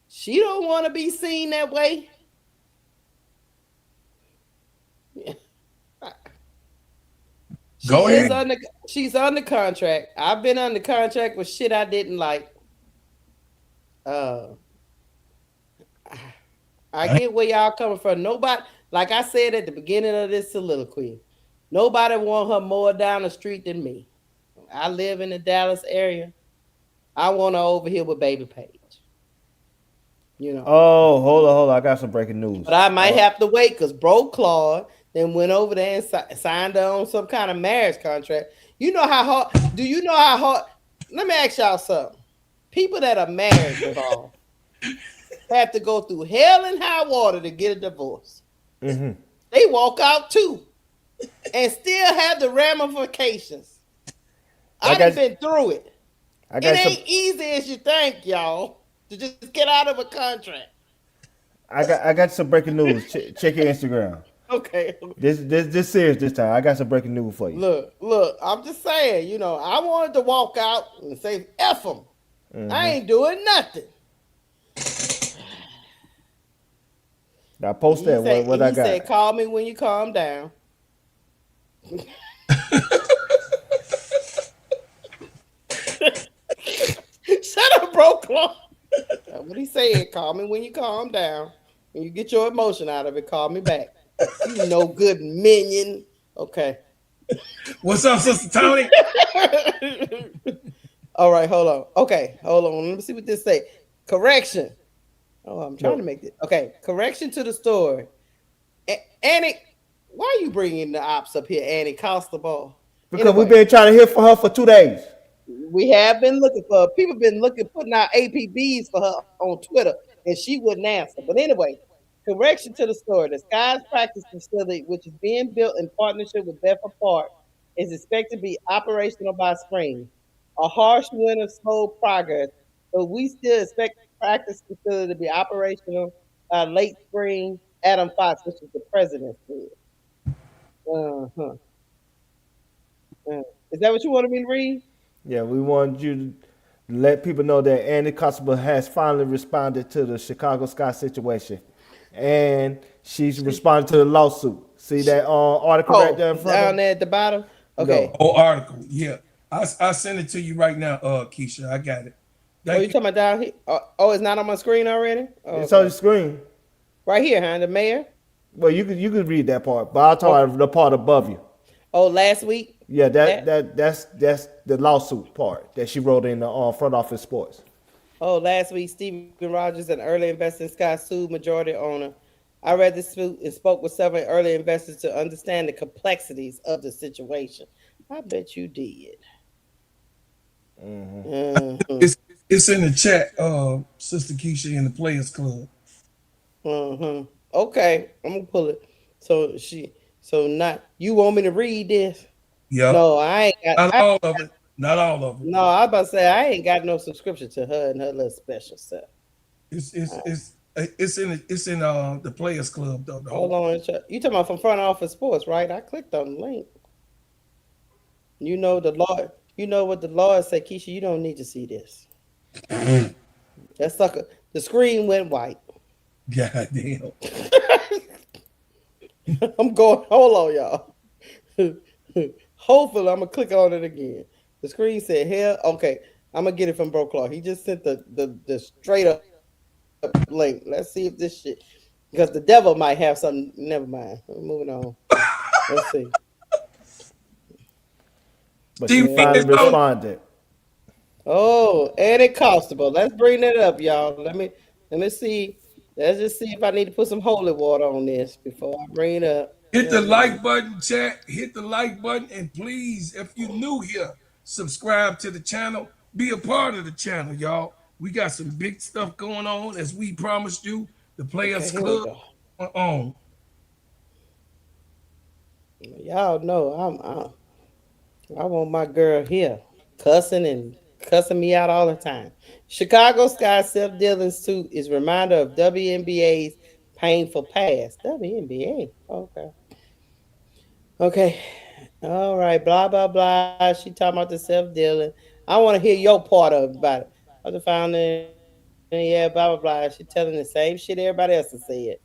she don't want to be seen that way? She Go is ahead. she's under contract. I've been under contract with shit I didn't like. Uh I get where y'all coming from. Nobody, like I said at the beginning of this soliloquy, nobody want her more down the street than me. I live in the Dallas area. I want her over here with Baby Page. Oh, hold on. I got some breaking news. But I might have to wait because Bro Claude then went over there and signed her on some kind of marriage contract. You know how hard? Do you know how hard? Let me ask y'all something. People that are married involved have to go through hell and high water to get a divorce. Mm-hmm. They walk out too and still have the ramifications. I've been through it. It ain't easy as you think, y'all, to just get out of a contract. I got some breaking news. Check your Instagram. Okay. This serious this time. I got some breaking news for you. Look, I'm just saying, I wanted to walk out and say, F them. Mm-hmm. I ain't doing nothing. Now post that. What I got? He said, call me when you calm down. Shut up, bro. That's what he said. Call me when you calm down. When you get your emotion out of it, call me back. You no good minion. Okay. What's up, Sister Tony? All right, hold on. Okay, hold on. Let me see what this say. Correction. Oh, I'm trying to make this. Okay, correction to the story. Annie, why are you bringing the ops up here, Annie Costaball? Because we've been trying to hear from her for 2 days. We have been looking for her. People been putting out APBs for her on Twitter, and she wouldn't answer. But anyway, correction to the story. The Skies practice facility, which is being built in partnership with Bedford Park, is expected to be operational by spring. A harsh winter slowed progress, but we still expect the practice facility to be operational late spring. Adam Fox, which is the president, said. Is that what you wanted me to read? Yeah, we want you to let people know that Annie Constable has finally responded to the Chicago Sky situation, and she's responded to the lawsuit. See that article right there in front down there at the bottom? Okay. No. Article. Yeah. I send it to you right now, Keisha. I got it. You talking about down here? It's not on my screen already? It's on the screen. Right here, huh? The mayor? Well, you could read that part, but I'll talk about the part above you. Oh, last week? Yeah, that's the lawsuit part that she wrote in the front office sports. Oh, last week, Stephen Rogers, an early investor in Sky, sued majority owner. I read this suit and spoke with several early investors to understand the complexities of the situation. I bet you did. Mm-hmm. It's in the chat, Sister Keisha, in the Players Club. Mm-hmm. Okay, I'm gonna pull it. So not you want me to read this? Yeah. No, I ain't got not all of it. Not all of it. No, I was about to say I ain't got no subscription to her and her little special stuff. It's in the Players Club though. Hold on, you talking about from Front Office Sports, right? I clicked on the link. You know what the Lord said, Keisha, you don't need to see this. That sucker, the screen went white. God damn. I'm going, hold on, y'all. Hopefully, I'm going to click on it again. The screen said, hell, okay, I'm going to get it from Bro Claw. He just sent the straight up link. Let's see if this shit, because the devil might have something. Never mind. We're moving on. Let's see. But she finally responded. Oh, Eddie Constable. Let's bring that up, y'all. Let me see. Let's just see if I need to put some holy water on this before I bring it up. Hit the Good Lord. like button, chat. Hit the like button, and please, if you're new here, subscribe to the channel. Be a part of the channel, y'all. We got some big stuff going on, as we promised you. The Okay, Players here we Club go. on. Y'all know I want my girl here cussing and cussing me out all the time. Chicago Sky self-dealing suit is reminder of WNBA's painful past. WNBA. Okay. Okay. All right. Blah blah blah. She talking about the self-dealing. I want to hear your part of about it. I just found it. Yeah. Blah blah blah. She telling the same shit everybody else has said.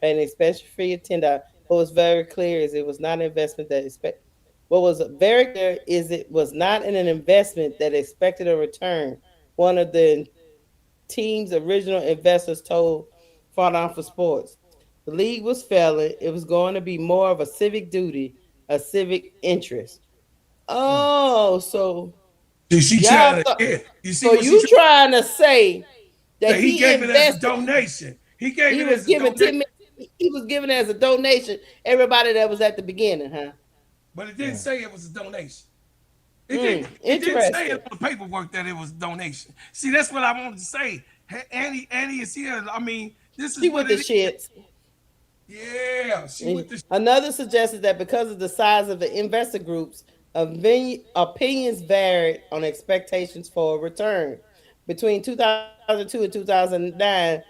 Paying an expensive fee of $10. What was very clear is it was not an investment that expect. What was very clear is it was not an investment that expected a return. One of the team's original investors told Front Office Sports. The league was failing. It was going to be more of a civic duty, a civic interest. Oh, so See, she y'all trying to, thought yeah. You see so what she you trying trying to say to that say? He he gave it as a invested, donation. He gave he it was as a giving donation, 10 million, he was giving as a donation everybody that was at the beginning, huh? but it didn't say it was a donation. It didn't. Mm, It didn't say it interesting. on the paperwork that it was a donation. See, that's what I wanted to say. Annie is here. I mean, this is She what with the it is. shits. Yeah, she with the. Another suggested that because of the size of the investor groups, opinions varied on expectations for a return. Between 2002 and 2009,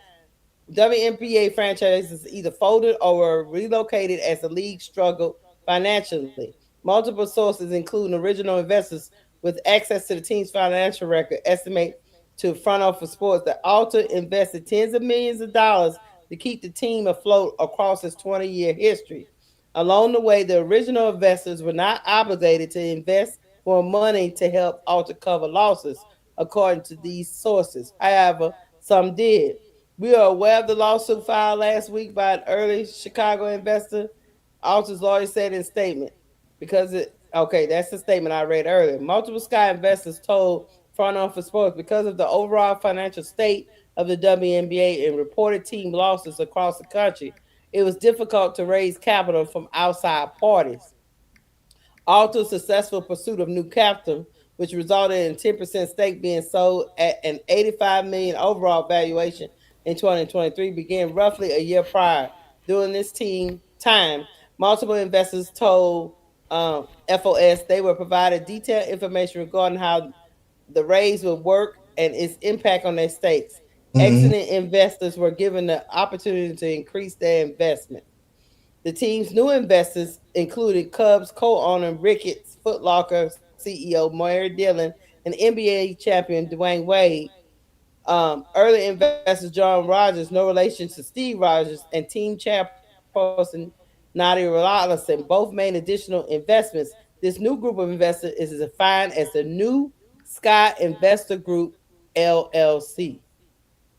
WNBA franchises either folded or were relocated as the league struggled financially. Multiple sources, including original investors with access to the team's financial record, estimate to Front Office Sports that Alter invested tens of millions of dollars to keep the team afloat across its 20-year history. Along the way, the original investors were not obligated to invest more money to help Alter cover losses, according to these sources. However, some did. We are aware of the lawsuit filed last week by an early Chicago investor. Alter's lawyer said in a statement, because it, okay, that's the statement I read earlier. Multiple Sky investors told Front Office Sports because of the overall financial state of the WNBA and reported team losses across the country, it was difficult to raise capital from outside parties. Alto's successful pursuit of new capital, which resulted in 10% stake being sold at an 85 million overall valuation in 2023, began roughly a year prior. During this team time, multiple investors told FOS they were provided detailed information regarding how the raise would work and its impact on their stakes. Mhm. Exiting investors were given the opportunity to increase their investment. The team's new investors included Cubs co-owner Ricketts, Foot Locker CEO Moyer Dillon, and NBA champion Dwayne Wade. Early investors John Rogers, no relation to Steve Rogers, and team chairperson Nadia Rolison both made additional investments. This new group of investors is defined as the New Sky Investor Group LLC.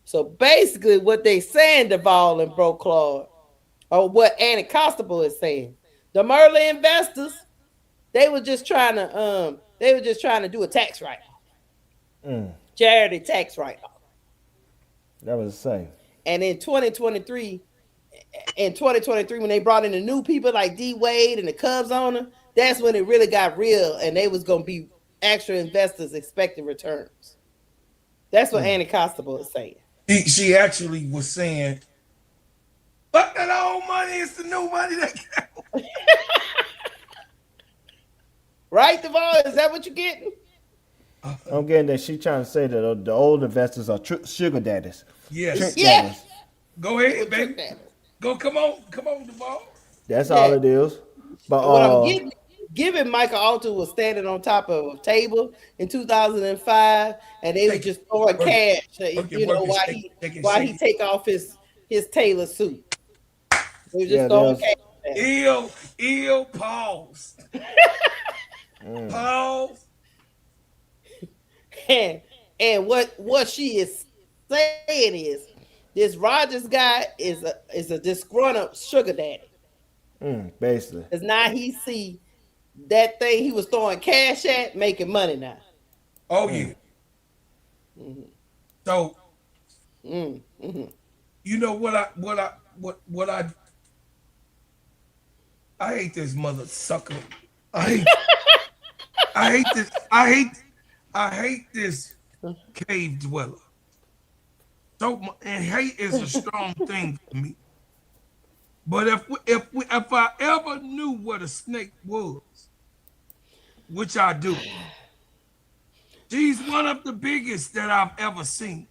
So basically, what they saying, Duvall and Bro Claude, or what Annie Constable is saying. The early investors, they were just trying to do a tax write-off. Charity tax write-off. That was the same. And in 2023, when they brought in the new people like D Wade and the Cubs owner, that's when it really got real and they was gonna be actual investors expecting returns. That's what Annie Constable is saying. She actually was saying, "But that old money is the new money that." Right, Devon? Is that what you're getting? I'm getting that she trying to say that the old investors are sugar daddies, Yes. trick Yeah. daddies. Go They were ahead, trick baby. daddies. Go. Come on, the ball. That's all Yeah. it is. But And what I'm getting, given Michael Alter was standing on top of a table in 2005, and they were Shake it, just throwing work it, cash, work it, why shake it, he shake it, why shake he it. take off his tailor suit. They were just yeah, throwing there's cash at him. Ill, pause. Pause. And and what she is saying is this Rogers guy is a disgruntled sugar daddy. basically. Cause now he see that thing he was throwing cash at making money now. Oh yeah. So Mm-hmm. you know what I hate this mother sucker. I hate I hate this I hate this cave dweller. And hate is a strong thing for me. But if I ever knew what a snake was, which I do, she's one of the biggest that I've ever seen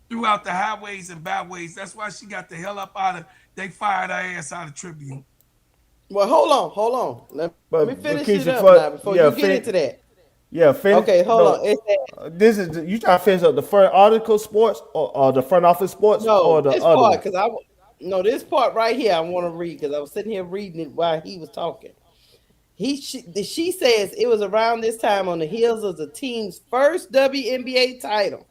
throughout the highways and byways. That's why she got the hell up out of. They fired her ass out of Tribune. Well, hold on. Let me finish it up Keisha, now before you get into that. finish. Okay, hold on. No, this is you trying to finish up the front article sports or the front office sports No, or the this other part, one. because no, this part right here I want to read because I was sitting here reading it while he was talking. She says it was around this time on the heels of the team's first WNBA title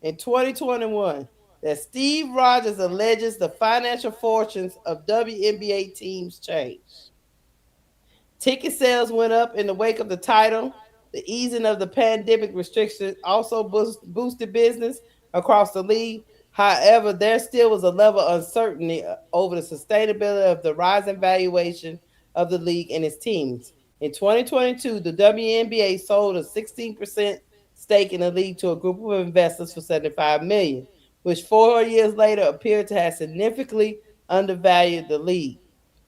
in 2021 that Steve Rogers alleges the financial fortunes of WNBA teams changed. Ticket sales went up in the wake of the title. The easing of the pandemic restrictions also boosted business across the league. However, there still was a level of uncertainty over the sustainability of the rising valuation of the league and its teams. In 2022, the WNBA sold a 16% stake in the league to a group of investors for $75 million, which 4 years later appeared to have significantly undervalued the league.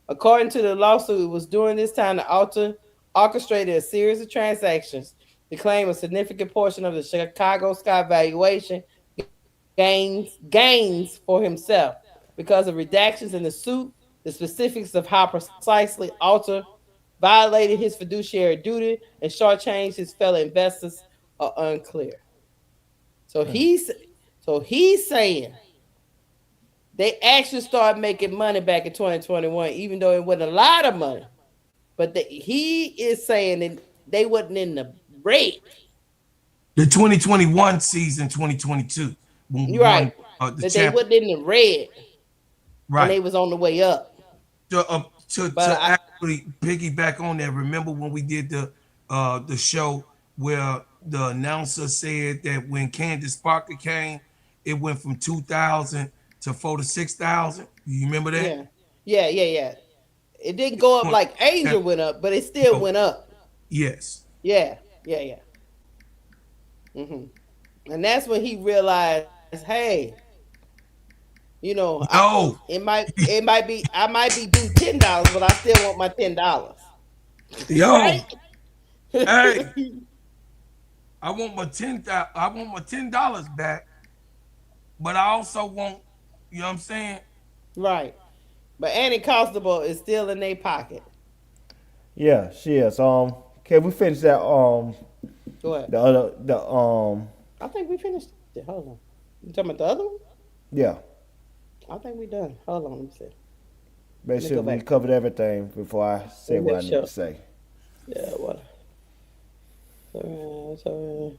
According to the lawsuit, it was during this time that Alter orchestrated a series of transactions to claim a significant portion of the Chicago Sky valuation gains for himself because of redactions in the suit. The specifics of how precisely Alter violated his fiduciary duty and shortchanged his fellow investors are unclear. So he's saying they actually started making money back in 2021, even though it wasn't a lot of money. But he is saying that they wasn't in the red. The 2021 season, 2022, when we You're right. won the That they champion. wasn't in the red and Right. they was on the way up. To But actually piggyback on that, remember when we did the show where the announcer said that when Candace Parker came, it went from 2,000 to 4 to 6,000. You remember that? yeah, yeah. It didn't go up like Angel went up, but it still No, went up. yes. Yeah. hmm And that's when he realized, hey, Yo, it might be I might be due $10, but I still want my $10. yo, Right? hey, I want my $10 back, but I also want, you know what I'm saying? Right. But Annie Constable is still in their pocket. Yeah, she is. Can we finish that? Go ahead. The I think we finished it. Hold on. You talking about the other one? yeah. I think we done. Hold on. Let me see. Make Let me sure go we back. covered everything before I Let say me what make I need sure. to say. Yeah, what? So,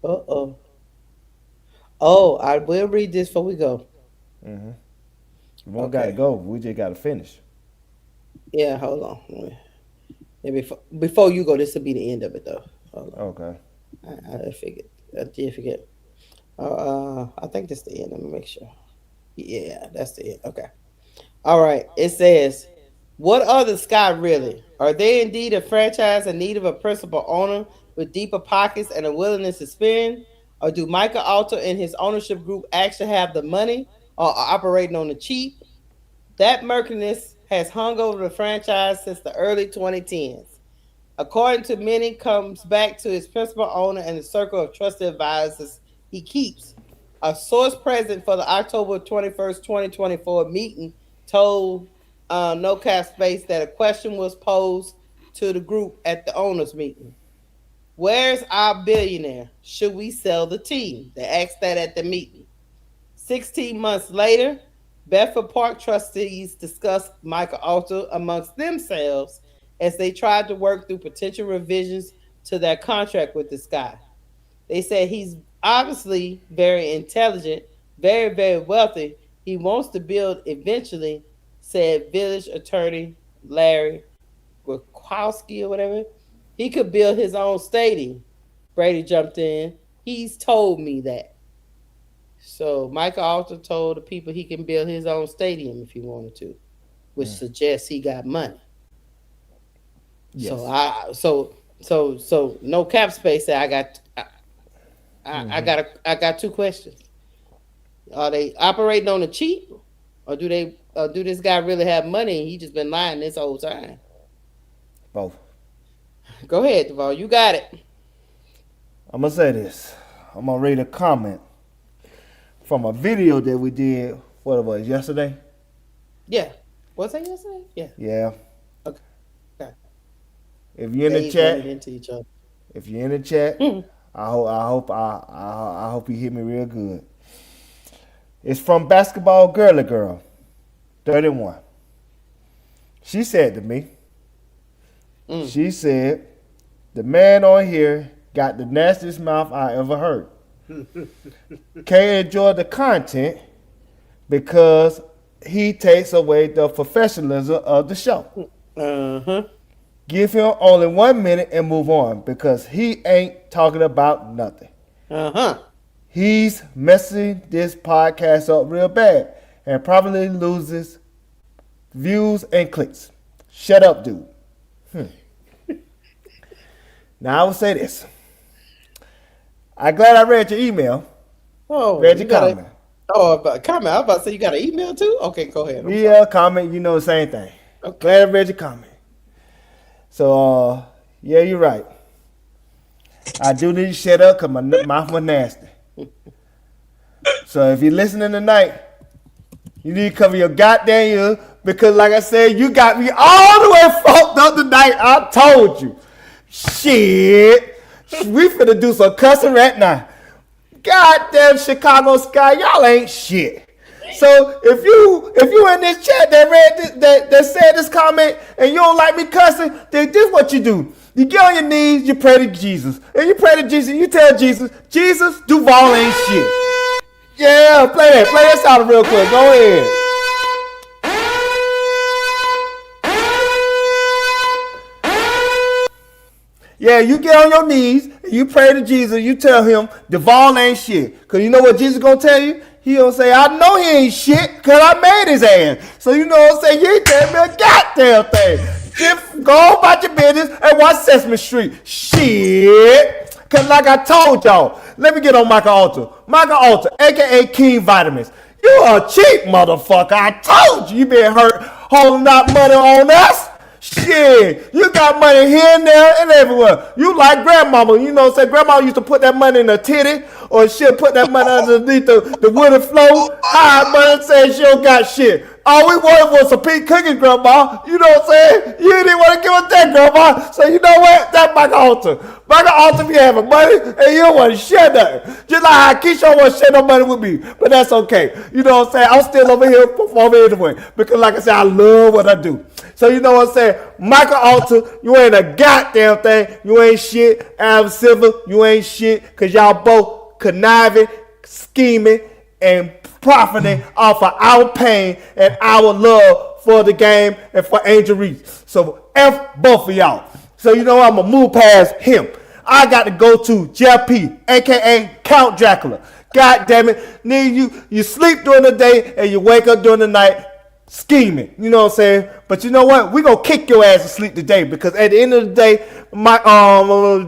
uh-oh. Oh, I will read this before we go. Mm-hmm. We won't gotta Okay. go. We just gotta finish. Yeah, hold on. Yeah, before you go, this will be the end of it, though. Hold on. Okay. I figured. I did forget. I think that's the end. Let me make sure. Yeah, that's the end. Okay. All right. It says, what are the Sky really? Are they indeed a franchise in need of a principal owner with deeper pockets and a willingness to spend? Or do Michael Alter and his ownership group actually have the money or are operating on the cheap? That murkiness has hung over the franchise since the early 2010s. According to many, comes back to his principal owner and the circle of trusted advisors he keeps. A source present for the October 21st, 2024 meeting told No Cap Space that a question was posed to the group at the owners meeting. Where's our billionaire? Should we sell the team? They asked that at the meeting. 16 months later, Bedford Park trustees discussed Michael Alter amongst themselves as they tried to work through potential revisions to their contract with this guy. They said he's obviously very intelligent, very, very wealthy. He wants to build eventually said village attorney Larry Wachowski or whatever, he could build his own stadium. Brady jumped in. He's told me that. So Michael Alter told the people he can build his own stadium if he wanted to, which suggests he got money. Yes. So no cap space said I got two questions. Are they operating on the cheap, or do this guy really have money and he just been lying this whole time? Both. Go ahead, Duval. You got it. I'm gonna say this. I'm gonna read a comment from a video that we did. What it was yesterday? Yeah. Was that yesterday? Yeah. Yeah. Okay. If you're in the chat, if you're in the chat, I hope you hear me real good. It's from Basketball Girly Girl, 31. She said to me, she said, the man on here got the nastiest mouth I ever heard. Can't enjoy the content because he takes away the professionalism of the show. Give him only 1 minute and move on because he ain't talking about nothing. He's messing this podcast up real bad and probably loses views and clicks. Shut up, dude. Now I will say this. I'm glad I read your email. Read your comment. About comment. I was about to say you got an email too? Okay, go ahead. Comment, the same thing. Okay. Glad I read your comment. So, yeah, you're right. I do need to shut up because my mouth was nasty. So if you're listening tonight, you need to cover your goddamn ears because, like I said, you got me all the way fucked up tonight. I told you. Shit. We finna do some cussing right now. Goddamn Chicago Sky, y'all ain't shit. So if you in this chat that read this, that said this comment and you don't like me cussing, then this is what you do. You get on your knees, you pray to Jesus. And you pray to Jesus, you tell Jesus, Duval ain't shit. Yeah, play that sound real quick. Go ahead. Yeah, you get on your knees, and you pray to Jesus, you tell him Duval ain't shit. Because you know what Jesus gonna tell you? He gonna say, I know he ain't shit because I made his ass. So you know what I'm saying? You ain't telling me a goddamn thing. Just go about your business and watch Sesame Street. Shit. Because like I told y'all, let me get on Michael Alter. Michael Alter, a.k.a. King Vitamins. You a cheap motherfucker. I told you been hurt holding out money on us. Shit, you got money here and there and everywhere. You like grandmama, grandma used to put that money in a titty or she'll put that money underneath the wooden floor. High money saying she don't got shit. All we wanted was some pink cookies, grandma. You know what I'm saying? You didn't want to give us that, grandma. So you know what? That's Michael Alter. Michael Alter be having money and you don't want to share nothing. Just like how Keisha don't want to share no money with me. But that's okay. You know what I'm saying? I'm still over here performing anyway. Because like I said, I love what I do. So you know what I'm saying? Michael Alter, you ain't a goddamn thing. You ain't shit. Adam Silver, you ain't shit. Because y'all both conniving, scheming, and profiting off of our pain and our love for the game and for Angel Reese. So F both of y'all. So you know I'm going to move past him. I got to go to Jeff P, a.k.a. Count Dracula. God damn it. You sleep during the day and you wake up during the night scheming. You know what I'm saying? But you know what? We're going to kick your ass to sleep today because at the end of the day,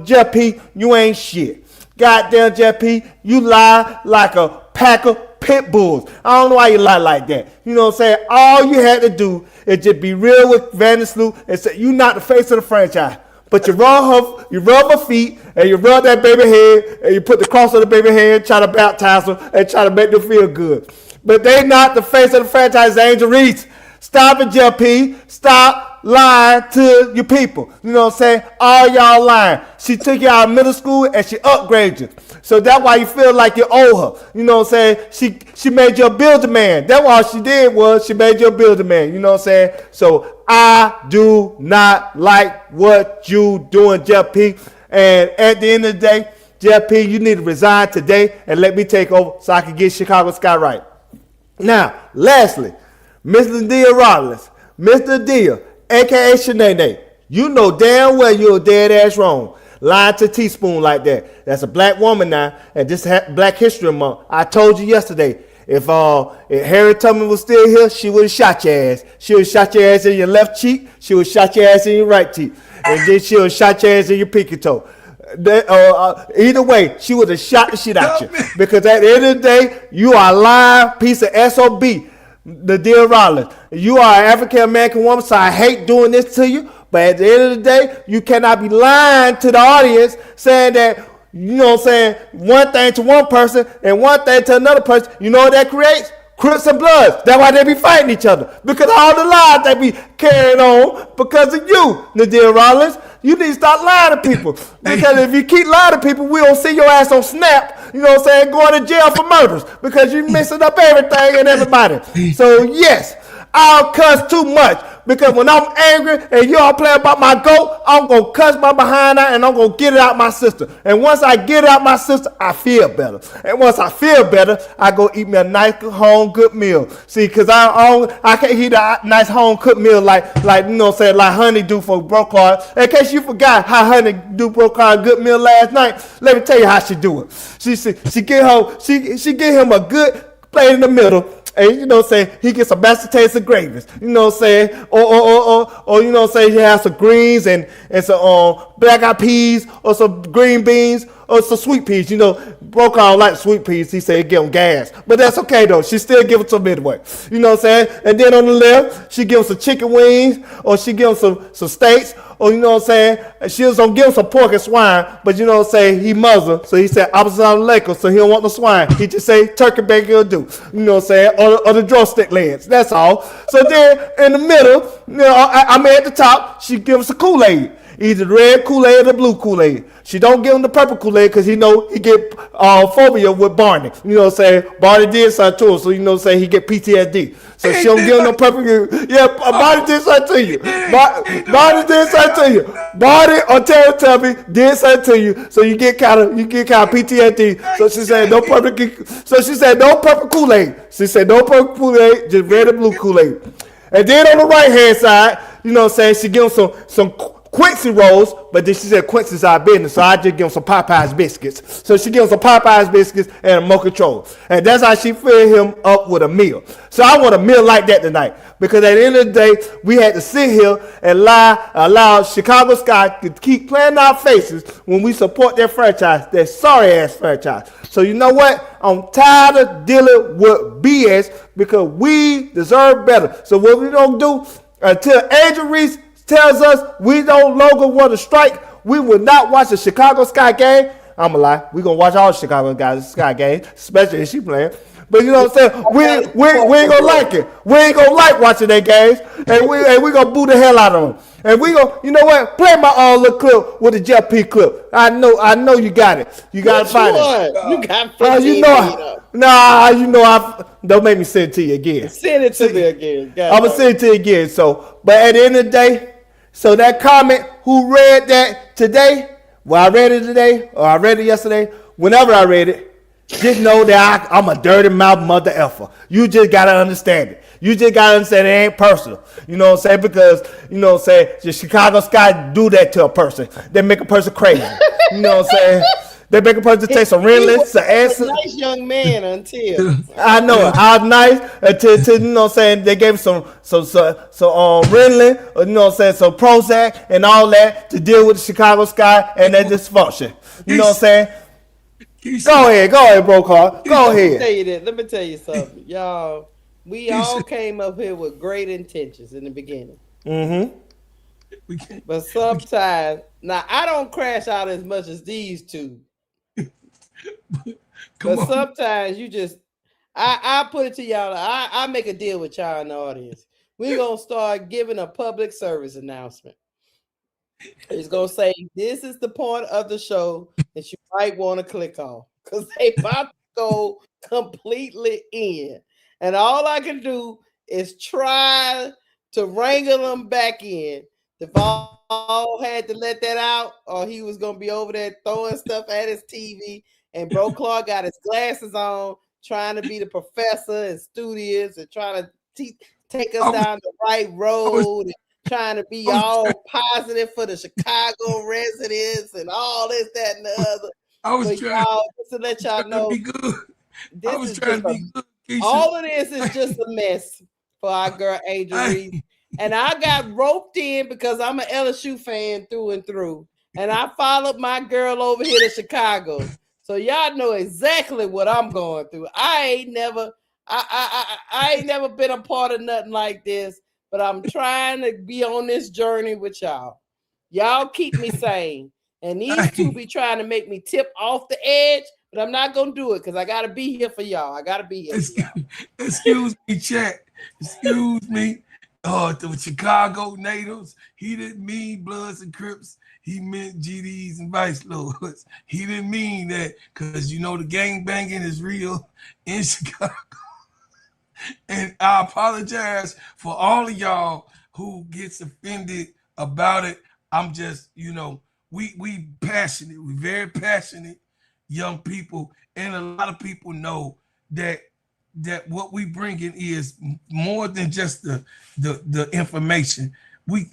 Jeff P, you ain't shit. Goddamn Jeff P, you lie like a pack of pit bulls. I don't know why you lie like that. You know what I'm saying? All you had to do is just be real with Vandersloot and say you not the face of the franchise. But you rub her feet, and you rub that baby head, and you put the cross on the baby head, try to baptize her, and try to make them feel good. But they not the face of the franchise, Angel Reese. Stop it, Jeff P. Stop lying to your people. You know what I'm saying? All y'all lying. She took you out of middle school and she upgraded you. So that's why you feel like you owe her. You know what I'm saying? She made you a builder man. That's all she did was she made you a builder man. You know what I'm saying? So I do not like what you doing, Jeff P. And at the end of the day, Jeff P, you need to resign today and let me take over so I can get Chicago Sky right. Now, lastly, Mr. Dia Rollins, Mr. Dia, aka Shanae, you know damn well you're dead ass wrong. Lying to Teaspoon like that. That's a black woman now, and this Black History Month. I told you yesterday, if Harriet Tubman was still here, she would have shot your ass. She would have shot your ass in your left cheek. She would have shot your ass in your right cheek. And then she would have shot your ass in your pinky toe. Either way, she would have shot the shit out you. Because at the end of the day, you are a lying piece of SOB. The Dear Rollins. You are an African American woman, so I hate doing this to you. But at the end of the day, you cannot be lying to the audience saying that, you know what I'm saying, one thing to one person and one thing to another person. You know what that creates? Crips and Bloods. That's why they be fighting each other. Because all the lies they be carrying on because of you, Nadir Rollins. You need to stop lying to people. Because if you keep lying to people, we don't see your ass on Snap, you know what I'm saying, going to jail for murders. Because you messing up everything and everybody. So yes, I'll cuss too much. Because when I'm angry and y'all play about my goat, I'm going to cuss my behind out and I'm going to get it out my system. And once I get it out my system, I feel better. And once I feel better, I go eat me a nice home cooked meal. See, because I can't eat a nice home cooked meal like you know what I'm saying, like Honey do for Brocard. In case you forgot how Honey do Brocard good meal last night, let me tell you how she do it. She get him a good plate in the middle. And you know what I'm saying, he gets some mashed potatoes and gravies. You know what I'm saying? Or you know what I'm saying, he has some greens and some black eyed peas or some green beans or some sweet peas. You know, Brokaw don't like sweet peas. He said give him gas. But that's okay though. She still give it to Midway. You know what I'm saying? And then on the left, she give him some chicken wings or she give him some steaks. Or you know what I'm saying? She was gonna give him some pork and swine, but you know what I'm saying? He Muslim, so he said Assalamu alaikum, so he don't want no swine. He just say turkey bacon will do. You know what I'm saying? Or the drumstick legs. That's all. So then in the middle, you know, I'm at the top, she gives us a Kool-Aid. Either the red Kool-Aid or the blue Kool-Aid. She don't give him the purple Kool-Aid because he know he get phobia with Barney. You know what I'm saying? Barney did something to him, so you know what I'm saying? He get PTSD. So she don't give him no purple. Yeah, Barney did something to you. Barney did something to you. Barney or Teletubby did something to you, so you get kind of PTSD. So she said no purple. So she said no purple Kool-Aid. She said no purple Kool-Aid, just red and blue Kool-Aid. And then on the right hand side, you know what I'm saying? She give him some Quincy rolls, but then she said Quincy's our business, so I just give him some Popeyes biscuits. So she gives him some Popeyes biscuits and a mocha control. And that's how she filled him up with a meal. So I want a meal like that tonight. Because at the end of the day, we had to sit here and allow Chicago Sky to keep playing our faces when we support their franchise, their sorry-ass franchise. So you know what? I'm tired of dealing with BS because we deserve better. So what we don't do until Angel Reese tells us we no longer want to strike, we will not watch the Chicago Sky game. I'm gonna lie, we gonna watch all the Chicago Sky games, especially if she playing. But you know what I'm saying? We ain't gonna like it. We ain't gonna like watching their games, and we gonna boo the hell out of them. And we gonna, you know what? Play my little clip with the Jeff P clip. I know you got it. You got to find it. You got 15 you know don't make me send it to you again. Send it to me again. I'm gonna send it to you again. So, but at the end of the day. So that comment, who read that today, well, I read it today, or I read it yesterday, whenever I read it, just know that I'm a dirty mouth mother effer. You just got to understand it. You just got to understand it ain't personal. You know what I'm saying? Because, you know what I'm saying, the Chicago Sky do that to a person. They make a person crazy. You know what I'm saying? They make a person take some Ritalin, some acid. Nice young man until I know I was nice until you know what I'm saying, they gave some Ritalin, or you know what I'm saying, some Prozac and all that to deal with the Chicago Sky and that dysfunction. You know what I'm saying? Go ahead, Brokaw. Go ahead. Let me tell you something, y'all. We all came up here with great intentions in the beginning. Mm-hmm. But sometimes, now I don't crash out as much as these two. But sometimes you just, I put it to y'all. I make a deal with y'all in the audience. We're gonna start giving a public service announcement. It's gonna say this is the point of the show that you might want to click on because they about to go completely in, and all I can do is try to wrangle them back in. If all had to let that out, or he was gonna be over there throwing stuff at his TV. And Bro Clark got his glasses on, trying to be the professor and studious and trying to take us I was, down the right I was, road, and trying to be I was, all trying, positive for the Chicago residents and all this, that, and the other. I was But trying, y'all, just to let y'all to know, be good. I this was is trying just to be good, Keisha. all of this is just a mess for our girl Angel Reese. Hey, And I got roped in because I'm an LSU fan through and through. And I followed my girl over here to Chicago. So y'all know exactly what I'm going through. I ain't never been a part of nothing like this, but I'm trying to be on this journey with y'all. Y'all keep me sane. And these two hey, be trying to make me tip off the edge, but I'm not gonna do it because I gotta be here for y'all. I gotta be here for excuse, y'all. excuse me, chat. Excuse me. The Chicago natives, he didn't mean Bloods and Crips. He meant GDs and Vice Lords. He didn't mean that because you know the gang banging is real in Chicago. And I apologize for all of y'all who gets offended about it. I'm just, we passionate. We very passionate young people, and a lot of people know that what we bring in is more than just the information. We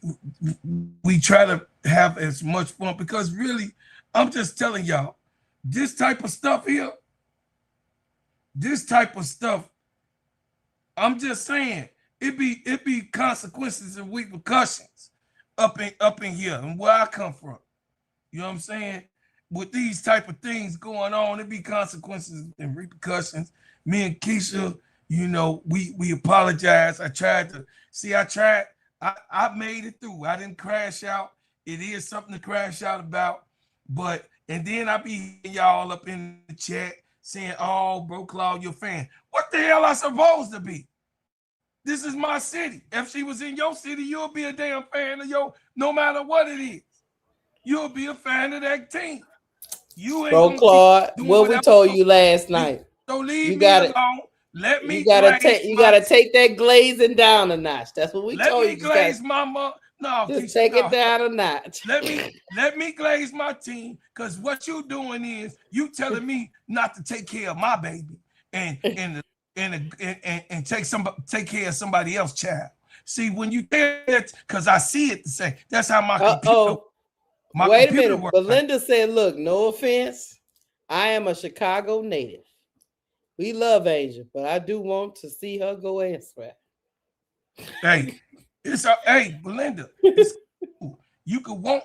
we try to have as much fun because really, I'm just telling y'all, this type of stuff here, this type of stuff I'm just saying it be consequences and repercussions up in here and where I come from. You know what I'm saying? With these type of things going on, it be consequences and repercussions. Me and Keisha, we apologize. I made it through. I didn't crash out. It is something to crash out about. But and then I be y'all up in the chat saying, "Oh, bro, Claude, you're a fan." What the hell I supposed to be? This is my city. If she was in your city, you'll be a damn fan of no matter what it is. You'll be a fan of that team. You ain't Bro gonna keep Claude, doing what we whatever. told you last You night. so leave You me got it. alone. Let You me gotta glaze take you my gotta take that glazing down a notch. That's what we let told you. me Just gotta glaze my no, just Keisha, take it no. down a notch. Let me glaze my team because what you doing is you telling me not to take care of my baby and take care of somebody else's child. See, when you tell that, because I see it the same. That's how Oh, my wait a computer minute. works. Belinda said, look, no offense. I am a Chicago native. We love Angel, but I do want to see her go elsewhere. Hey, hey, Belinda, it's cool. You could want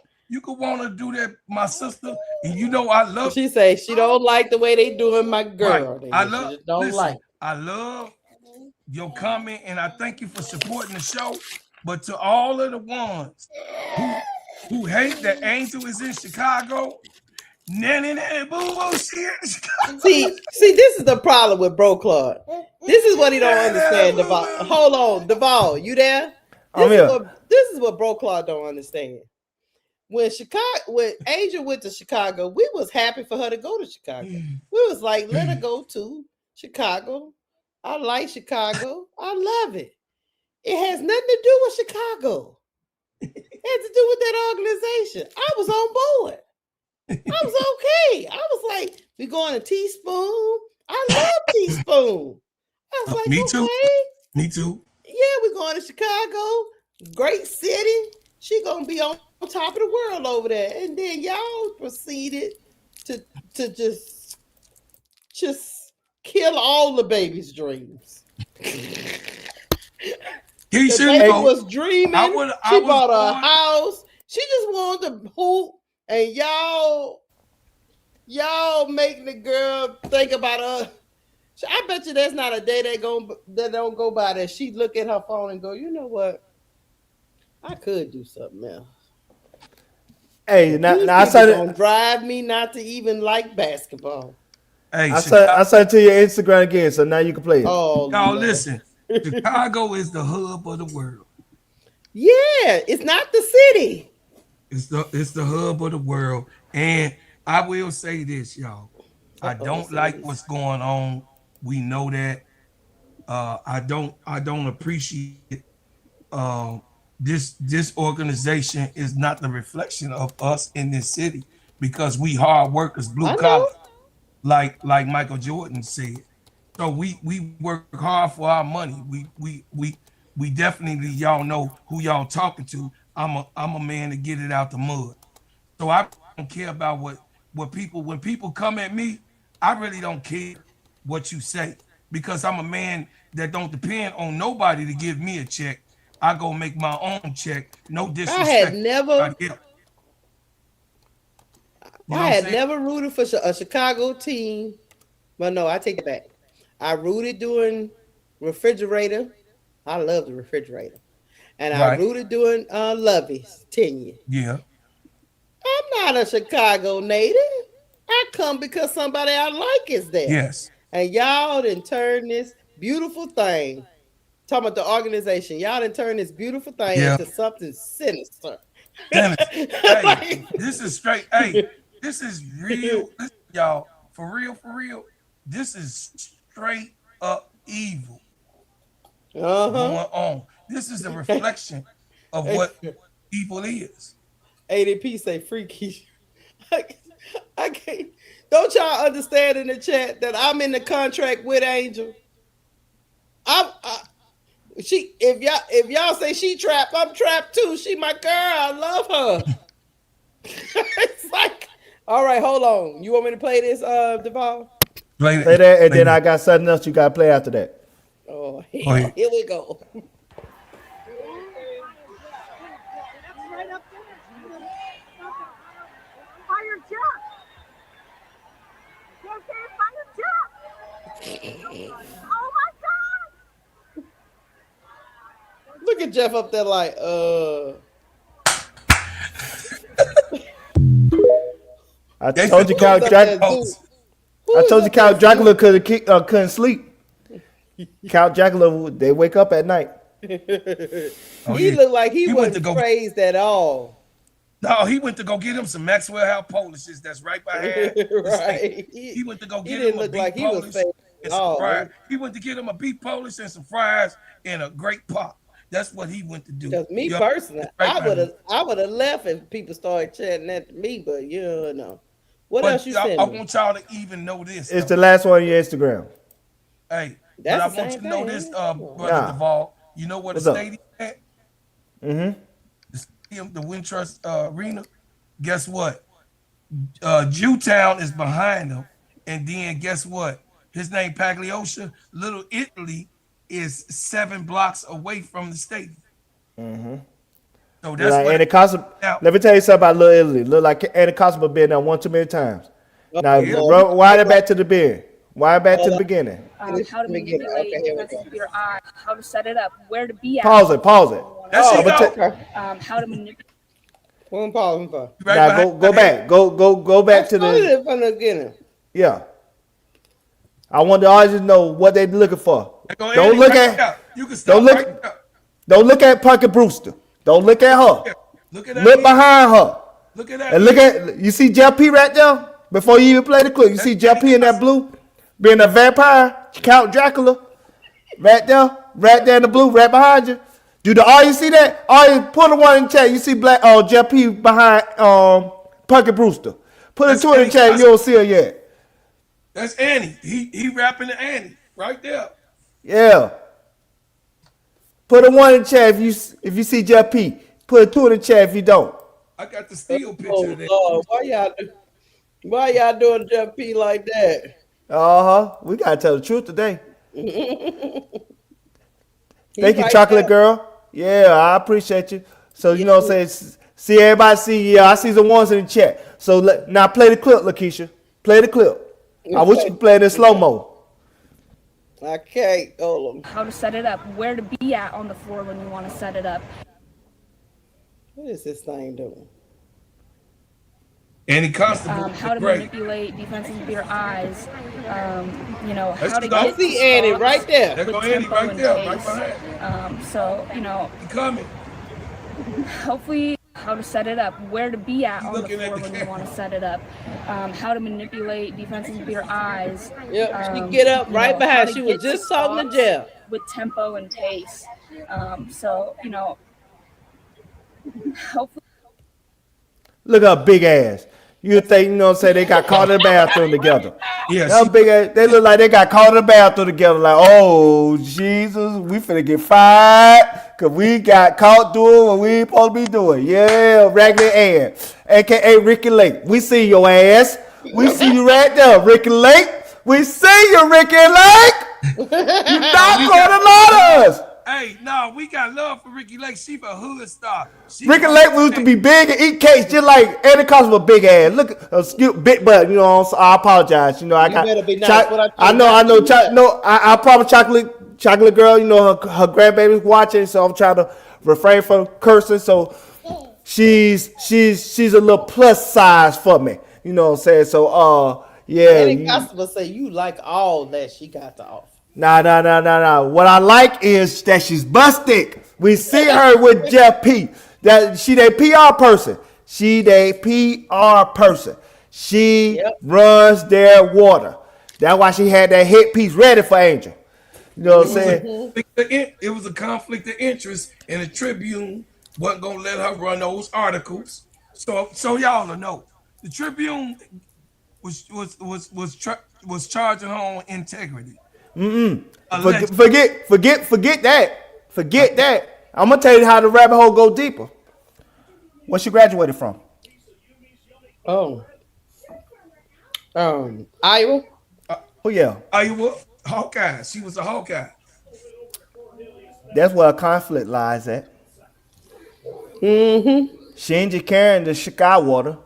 to do that, my sister, and I love She say she don't like the way they doing my right. girl. I She love just don't listen, like. I love your comment, and I thank you for supporting the show. But to all of the ones who who hate that Angel is in Chicago, nanny nanny boo boo, she in Chicago. See, this is the problem with Bro Claude. This is what he don't Nanny nanny understand, boo Duval. boo. Hold on, Duval, you there? I'm here. This is what Bro Claude don't understand. When Angel went to Chicago, we was happy for her to go to Chicago. We was like, let her go to Chicago. I like Chicago. I love it. It has nothing to do with Chicago. It had to do with that organization. I was on board. I was okay. I was like, we going to Teaspoon. I love Teaspoon. I was like, Me too. okay, Me too. yeah, we're going to Chicago. Great city. She gonna be on top of the world over there. And then y'all proceeded to to just kill all the baby's dreams. He The should baby know. was dreaming. I She was bought a born. house. She just wanted to hoop, and y'all making the girl think about her. I bet you there's not a day that don't go by that she look at her phone and go, you know what? I could do something else. Hey, But now, these now I people said gonna it. drive me not to even like basketball. Hey, I said it to your Instagram again, so now you can play it. Oh y'all Lord. listen. Chicago is the hub of the world. Yeah, it's not the city. It's the hub of the world. And I will say this, y'all. I don't Say like this. what's going on. We know that. I don't appreciate it. This organization is not the reflection of us in this city because we hard workers, blue I know. collar, like Michael Jordan said. So we work hard for our money. we definitely y'all know who y'all talking to. I'm a man to get it out the mud. So I don't care about what people when people come at me, I really don't care what you say because I'm a man that don't depend on nobody to give me a check. I go make my own check. No I had disrespect to never, anybody else. You know I what I'm had saying? never rooted for a Chicago team. Well, no, I take that back. I rooted during refrigerator. I love the refrigerator, and I Right. rooted during Lovey's tenure. Yeah. I'm not a Chicago native. I come because somebody I like is there. Yes. And y'all didn't turn this beautiful thing, talking about the organization, y'all didn't turn this beautiful thing Yeah. into something sinister. Dennis. Hey, Like, this is straight. Hey, this is real. Listen, y'all, for real, for real. This is straight up evil uh-huh. going on. This is a reflection of what evil is. ADP say freaky. I, I can't. Don't y'all understand in the chat that I'm in the contract with Angel? She if y'all say she trapped, I'm trapped too. She my girl. I love her. It's like, all right, hold on. You want me to play this, Deval? Play that, and then I got something else you got to play after that. Oh Go hell, ahead. here we go. Fire Jeff! Fire Jeff! Oh my God! Look at Jeff up there like, I They told said, you, who is Count up there? Dracula. Dude, I who is told you, up there? Count Dracula couldn't sleep. Count Dracula, they wake up at night. oh He yeah. looked like he He went to wasn't go crazed at all. no, he went to go get him some Maxwell House Polishes that's right behind the state. Right. He went to go He get him didn't a look like beef he was Polish fazed at and some all. fries. He went to get him a beef Polish and some fries and a great pop. That's what he went to do. Because me You personally, right, man. I would have left if people started chatting at me, but you know. What But else you I send me? want y'all to even know this It's though. the last one on your Instagram. Hey, but That's I the want same you to know thing, this, ain't it? Come on. brother Nah. Duvall. You know where the What's up? stadium at? Mm-hmm. The stadium, the Wintrust Arena. Guess what? Jewtown is behind them. And then guess what? His name Pagliosha. Little Italy is 7 blocks away from the stadium. Mm-hmm. So Look that's like what Andy Cosmo. now. Let me tell you something about Little Italy. Look like Andy Cosmo been there one too many times. Oh, Now, Yeah. Lord. wind it back to the beginning. Wind back to the Hold on. beginning. How to manipulate Okay, here we defenses go. with your eyes, how to set it up, where to be at. Pause it. Pause it. There Oh, she I'm gonna go. ta- okay. How to manipulate. One pause. One. Right now behind go my head. back. Go I back to started the it from the beginning. yeah. I want the audience to know what they looking for. There go Don't Andy look right at there. You can don't stop right look there. don't look at Puckett Brewster. Don't look at her. Yeah. Look at that Look end. behind her. Look at that And look end. at you see Jeff P right there? Before you even play the clip, you That's see Jeff Andy P in that Johnson. blue? Being a vampire, Count Dracula. Right there in the blue, right behind you. Do the audience see that? Audience, put a one in the chat. You see black Jeff P behind Puckett Brewster. Put a That's two in the Andy chat, you Johnson. don't see her yet. That's Annie. He rapping to Annie right there. Yeah. Put a one in the chat if you see Jeff P. Put a two in the chat if you don't. I got the steel picture Oh of that. Lord, why y'all doing Jeff P like that? We gotta tell the truth today. He Thank you, right Chocolate there. Girl. Yeah, I appreciate you. So you Yeah. know what I'm saying? See everybody see, I see the ones in the chat. So now play the clip, Lakeisha. Play the clip. I wish you could play it in slow-mo. Okay, hold on. How to set it up, where to be at on the floor when you want to set it up. What is this thing doing? Annie Constable. How to Great. manipulate defenses with your eyes. Let's How to go. I get see to Annie spots right there. There with go Annie tempo right and there, right pace. behind. He coming. Hopefully, how to set it up, where to be at He's on the looking at floor the when you camera. want to set it up. How to manipulate defenses with your eyes. Yep, she get up right How behind. to She was get to just talking to spots Jeff. with tempo and pace. Hopefully. Look at her big ass. You think, you know what I'm saying, they got caught in the bathroom together. Yeah, Them big ass, they look like they got caught in the bathroom together. Like, oh, Jesus, we finna get fired because we got caught doing what we ain't supposed to be doing. Yeah, Raggedy Ann, a.k.a. Ricky Lake. We see your ass. We see you right there, Ricky Lake. We see you, Ricky Lake. You not gonna lie to us. Hey, no, we got love for Ricky Lake. She a hood star. Ricky Lake used to be big and eat cakes just like Eddie Costa was a big ass. Look, big butt. You know, I apologize. You know, I got. Better be nice. I know. I promise chocolate girl. You know, her grandbaby's watching, so I'm trying to refrain from cursing. So she's a little plus size for me. You know what I'm saying? So yeah. Any customer say you like all that she got to offer. Nah. What I like is that she's busted. We see her with Jeff P. That she a PR person. She runs their water. That's why she had that hit piece ready for Angel. You know what I'm saying? It was a conflict of interest, and the Tribune wasn't gonna let her run those articles. So y'all know the Tribune was charging her on integrity. Forget that. I'm gonna tell you how the rabbit hole go deeper. What she graduated from? Iowa. Oh yeah, Iowa Hawkeye. She was a Hawkeye. that's where a conflict lies at. Mm-hmm. She ain't just carrying the Chicago water.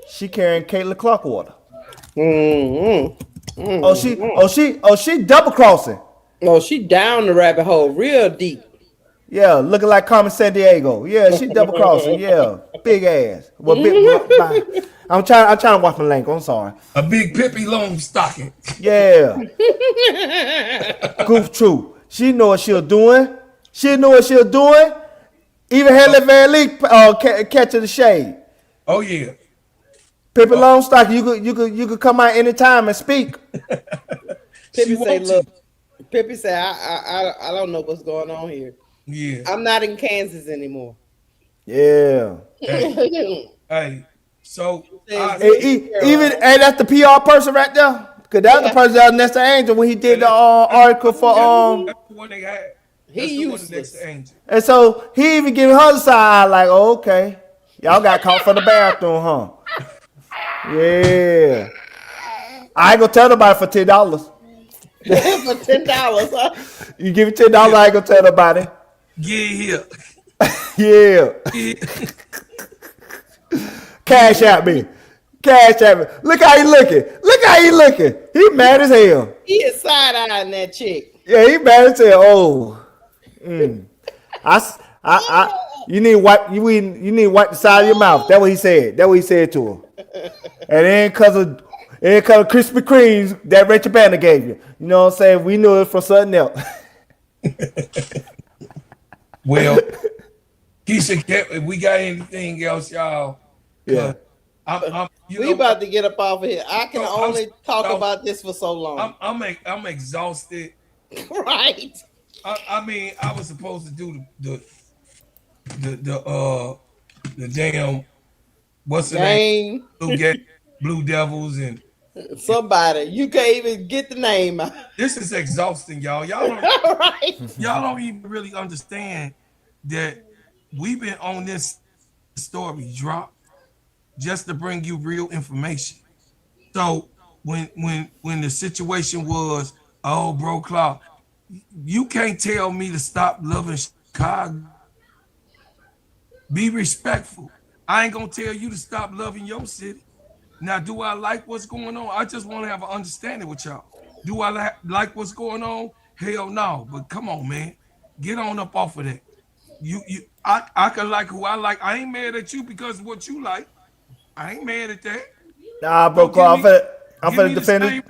She carrying Caitlin Clark water. Mm-hmm. She double crossing. Oh, she down the rabbit hole real deep. Yeah, looking like Carmen Sandiego. Yeah, she double crossing. Yeah, big ass. Well, I'm trying to watch my language. I'm sorry. A big Pippi Longstocking. Yeah. Goof true. She know what she'll doing. Even Haley Van Lee catching the shade. Oh yeah. Pippi Longstocking, you could come out anytime and speak. Pippi say, look. Pippi say, I don't know what's going on here. Yeah. I'm not in Kansas anymore. Yeah. Hey, so that's the PR person right there. Cause that's the person that was next to Angel when he did the article for That's the one they had. He useless. And so he even giving her the side like, oh, okay, y'all got caught for the bathroom, huh? Yeah. I ain't gonna tell nobody for $10. For $10, huh? You give me $10, I ain't gonna tell nobody. Yeah. Yeah. Cash at me. Look how he looking. He mad as hell. He is side-eyeing that chick. Yeah, he mad as hell. Oh. You need to wipe the side of your mouth. That's what he said. To her. And then cause of Krispy Kremes that Rachel Banner gave you. You know what I'm saying? We knew it from something else. Well, Keisha, if we got anything else, y'all? Yeah. We about to get up off of here. I can only talk about this for so long. I'm exhausted. Right. I mean, I was supposed to do the damn what's the name? Blue Devils and somebody. You can't even get the name out. This is exhausting, y'all. Y'all don't right. Y'all don't even really understand that we've been on this story drop just to bring you real information. So when the situation was, oh, bro, Claude, you can't tell me to stop loving Chicago. Be respectful. I ain't gonna tell you to stop loving your city. Now, do I like what's going on? I just want to have an understanding with y'all. Do I like what's going on? Hell no. But come on, man, get on up off of that. I can like who I like. I ain't mad at you because of what you like. I ain't mad at that. Nah, bro, Claude, I'm finna defend it.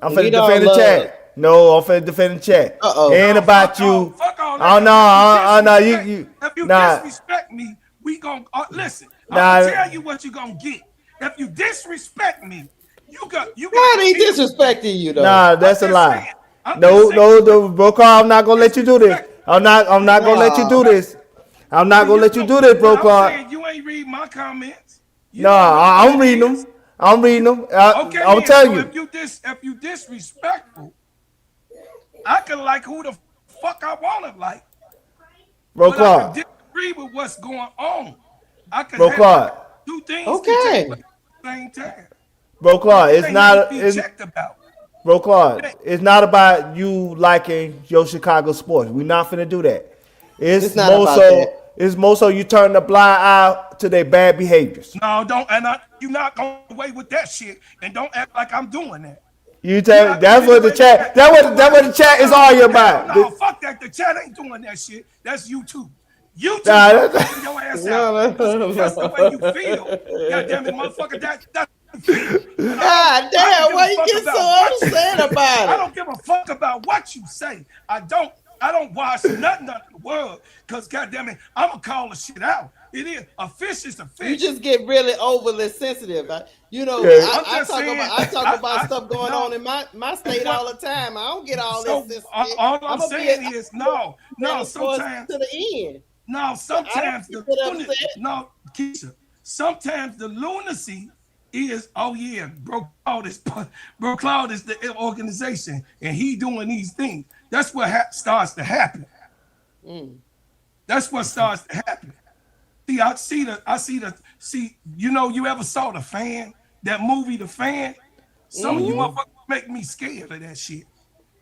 I'm finna defend the chat. No, I'm finna defend the chat. Ain't about you. Fuck all that. Oh no, you. If you disrespect me, we gon' listen. I'm gonna tell you what you gonna get. If you disrespect me, you got. Why are they disrespecting you though? Nah, that's a lie. No, bro, Claude, I'm not gonna let you do this. I'm not gonna let you do this. I'm not gonna let you do this, bro, Claude. You ain't read my comments. You No, don't know what I'm it reading is? them. I'm reading them. Okay, I'm then. telling So you. if you disrespectful, I can like who the fuck I want to like, Bro but I could Claude. disagree with what's going on. I could Bro have Claude. two things can take Okay. place at the same time. Bro Claude, It it's ain't nothing to not be it's checked about. Bro Claude, it's not about you liking your Chicago sports. We're not finna do that. It's not about that. It's more so you turn the blind eye to their bad behaviors. No, don't, and you not going away with that shit, and don't act like I'm doing that. You You're tell not gonna that's get what the away with chat that. that what the chat is all Hell about. no, fuck that. The chat ain't doing that shit. That's YouTube. YouTube Nah, gonna that's, bring your ass out. No, Because that's the way you feel. God damn it, motherfucker. That's how you feel. And God I don't damn, give a why you fuck get about so what you upset say. about I it? don't give a fuck about what you say. I don't wash nothing out of the world. Cause goddamn it, I'ma call the shit out. It is a fish is a You fish. just get really overly sensitive. yeah. I'm just saying. I talk about stuff going no, on in my state all the time. I don't get all this so sensitive. all I'm I'm gonna be saying is no. to the end. No, I don't sometimes get the that lunacy, upset. no, Keisha, sometimes the lunacy is, oh yeah, Bro Cloud is the organization and he doing these things. That's what starts to happen. That's what starts to happen. See, you ever saw The Fan, that movie, The Fan? Some of you motherfuckers make me scared of that shit.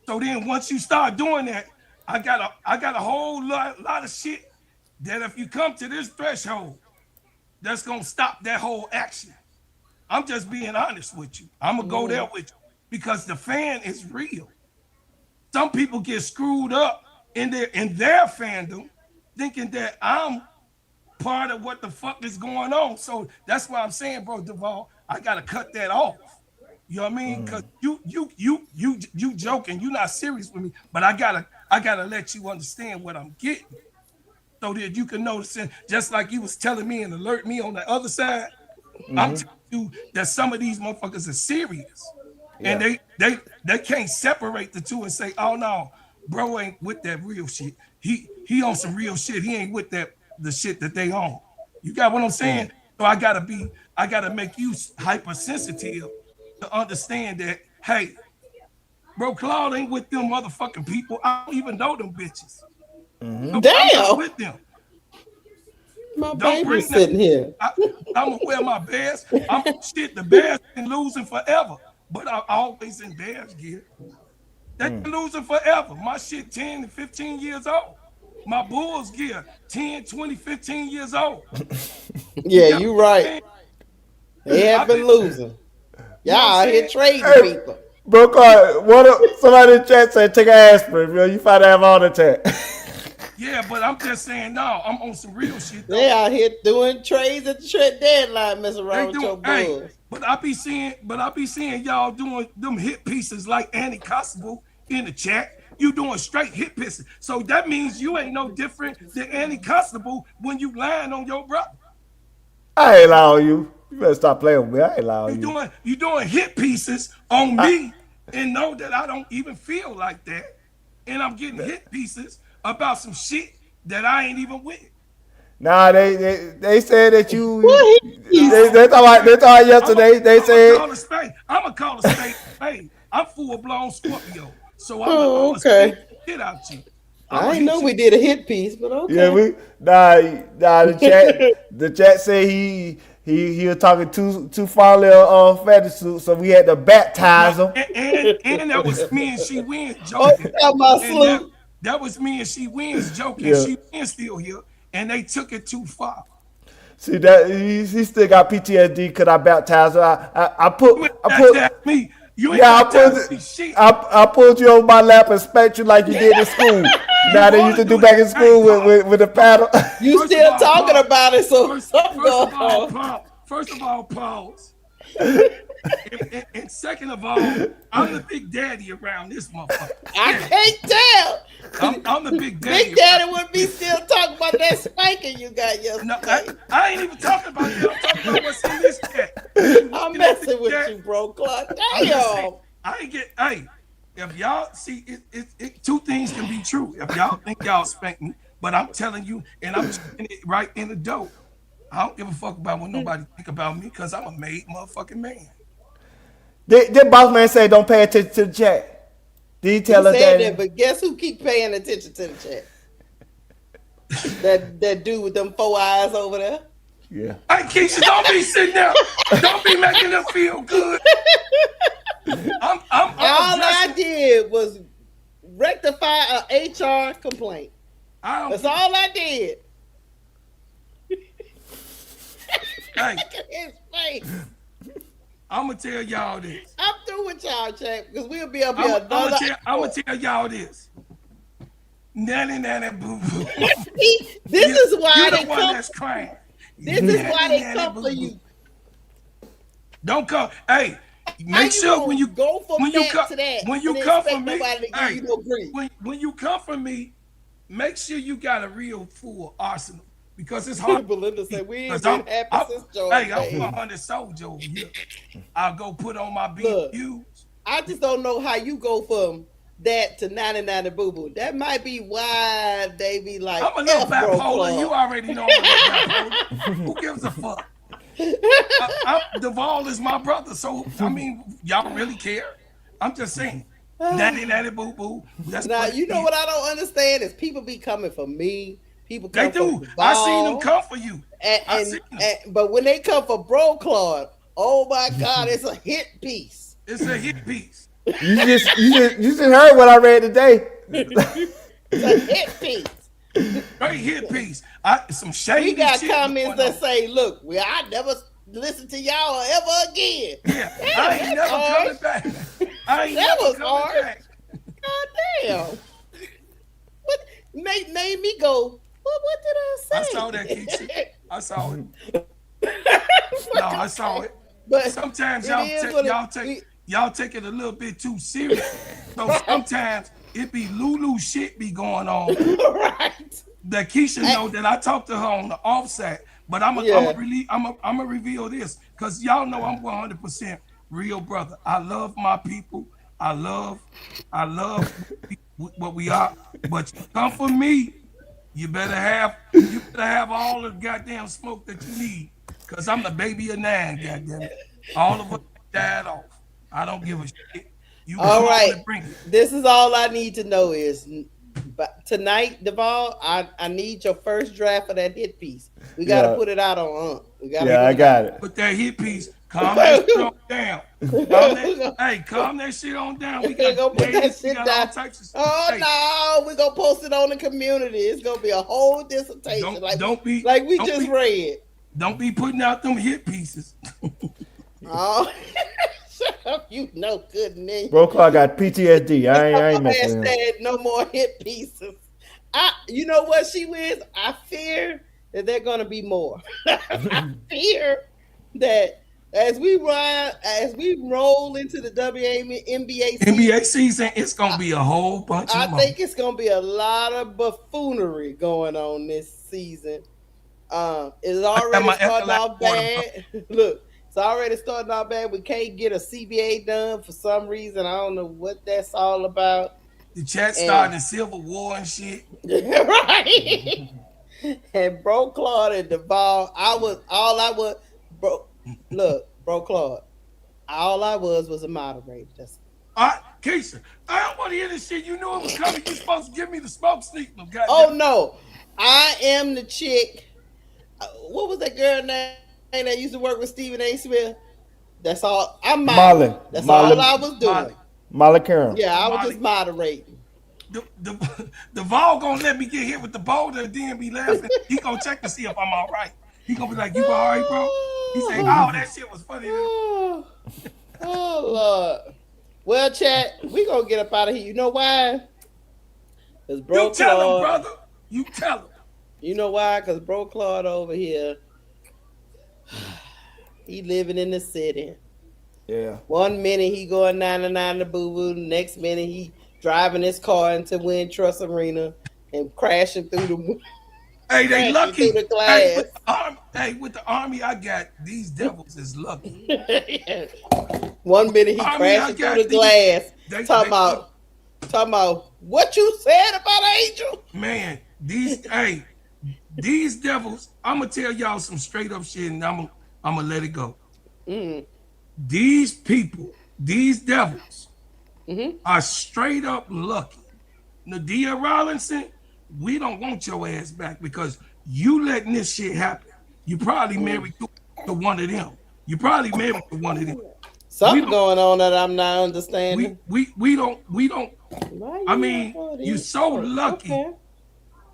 So then once you start doing that, I got a whole lot of shit that if you come to this threshold, that's gonna stop that whole action. I'm just being honest with you. I'm gonna go there with you because The Fan is real. Some people get screwed up in their fandom, thinking that I'm part of what the fuck is going on. So that's why I'm saying, bro, Duval, I gotta cut that off. You know what I mean? Because you joking, you not serious with me, but I gotta let you understand what I'm getting. So that you can notice it, just like you was telling me and alert me on the other side. I'm telling you that some of these motherfuckers are serious. And they can't separate the two and say, oh no, bro ain't with that real shit. He on some real shit. He ain't with the shit that they own. You got what I'm saying? So I gotta make you hypersensitive to understand that, hey, bro, Claude ain't with them motherfucking people. I don't even know them bitches. I'm not Damn, with them. my Don't bring baby's that. sitting here. I'm gonna wear my Bears. The Bears been losing forever, but I'm always in Bears gear. They been losing forever. My shit 10 to 15 years old. My Bulls gear 10, 20, 15 years old. Yeah, you right. They have been losing. Y'all out here trading people. Bro Claude, somebody in the chat said take an aspirin, bro. You find to have a heart attack. Yeah, but I'm just saying, no, I'm on some real shit. They out here doing trades at the trade deadline, messing around with your Bulls. But I be seeing y'all doing them hit pieces like Annie Constable in the chat. You doing straight hit pieces. So that means you ain't no different than Annie Constable when you lying on your brother. I ain't lying on you. You better stop playing with me. I ain't lying on you. You doing hit pieces on me and know that I don't even feel like that. And I'm getting hit pieces about some shit that I ain't even with. Nah, they said that you. They thought yesterday. They said. I'm gonna call a spade. Hey, I'm full blown Scorpio, so I'm Oh, gonna okay. get out you. I didn't know we did a hit piece, but okay. Yeah, the chat said he was talking too fondly of Feather Suit, so we had to baptize him. And that was me and She Wins joking. That was me and She Wins joking. Yeah. She Wins still here, and they took it too far. See that he still got PTSD because I baptized her. I put me. You ain't yeah, shit. I pulled you over my lap and spanked you like you did in school. Now they used to do back in school with the paddle. You still talking about it, so first of all, pause. And second of all, I'm the big daddy around this motherfucker. I can't tell. I'm the big daddy. Big daddy would be still talking about that spanking you got yesterday. No, I ain't even talking about that. I'm talking about what's in this chat. I'm messing with you, bro, Clark. Damn. If y'all see it, two things can be true. If y'all think y'all spank me, but I'm telling you, and I'm checking it right in the dope. I don't give a fuck about what nobody think about me because I'm a made motherfucking man. Did boss man say don't pay attention to the chat? Did he tell He us said that? that, but guess who keep paying attention to the chat? that dude with them 4 eyes over there. Yeah. Hey, Keisha, don't be sitting there. Don't be making her feel good. All I did was rectify an HR complaint. That's all I did. Hey, Look at his face. I'm gonna tell y'all this. I'm through with y'all, chat, because we'll be up here. I'm gonna tell y'all this. Nanny, boo boo. This is why you're they the one come. that's crying. This is why they come for you. Don't come. Hey, make sure when you go from when you that come to that, when you and come for expect me, nobody to give hey, you no grief. when you come for me, make sure you got a real full arsenal because it's hard. Belinda said we ain't been happy since Jordan. Hey, I'm 100 soldier over here. I'll go put on my BQs. I just don't know how you go from that to 99 and boo boo. That might be why they be like, I'm a little bipolar. You already know I'm a little bipolar. Who gives a fuck? Duvall is my brother, so I mean, y'all really care? I'm just saying. Nanny boo boo. Now you know what I don't understand is people be coming for me. People come they do. For Duvall, I seen them come for you. But when they come for Bro Claude, oh my God, it's a hit piece. It's a hit piece. You just heard what I read today. It's a hit piece. Great hit piece. Some shady. We got shit comments that say, "Look, I never listen to y'all ever again." Yeah, I ain't never coming back. I ain't never coming back. God damn! What made me go? What did I say? I saw that, Keisha. I saw it. No, I saw it. But sometimes y'all take it a little bit too serious. So sometimes it be Lulu shit be going on. Right. That Keisha know that I talked to her on the offset, but I'm gonna reveal this because y'all know I'm 100% real brother. I love my people. I love what we are. But you come for me, you better have all the goddamn smoke that you need. Cause I'm the baby of 9, goddamn it. All of us died off. I don't give a shit. You all right. Bring it. This is all I need to know is tonight, Duvall, I need your first draft of that hit piece. We gotta put it out on I got it. Put that hit piece. Calm that shit on down. Calm that shit on down. We gotta go put that shit down. No, we're gonna post it on the community. It's gonna be a whole dissertation. Like we just read. Don't be putting out them hit pieces. Oh, shut up, you no good nigga. Bro Clark got PTSD. I ain't messing with him. No more hit pieces. You know what she wins? I fear that they're gonna be more. I fear that as we roll into the WNBA season, it's gonna be a whole bunch. I think it's gonna be a lot of buffoonery going on this season. It's already starting off bad. Look, it's already starting off bad. We can't get a CBA done for some reason. I don't know what that's all about. The chat starting a civil war and shit. Right. And Bro Claude and Duvall, Bro Claude, all I was a moderator. That's Keisha, I don't want to hear this shit. You knew it was coming. You're supposed to give me the smoke sneak. Oh no, I am the chick. What was that girl name that used to work with Stephen A. Smith? That's all. I'm Molly. That's all I was doing. Molly Karen. Yeah, I was just moderating. The Vol gonna let me get hit with the boulder and then be laughing. He gonna check to see if I'm all right. He gonna be like, "You all right, bro?" He say, "Oh, that shit was funny." Oh Lord. Well, chat, we gonna get up out of here. You know why? Because you tell him, brother. You tell him. You know why? Because Bro Claude over here, he living in the city. Yeah. 1 minute he going 99 to boo boo. The next minute he driving his car into Wintrust Arena and crashing through the. Hey, they lucky. The glass. With the army I got, these devils is lucky. 1 minute he crashing through the glass. Talking about what you said about Angel. Man, These devils, I'm gonna tell y'all some straight up shit, and I'm gonna let it go. These people, these devils, are straight up lucky. Nadia Rollinson, we don't want your ass back because you letting this shit happen. You probably married to one of them. You probably married to one of them. Something going on that I'm not understanding. We don't. I mean, you're so lucky. Okay.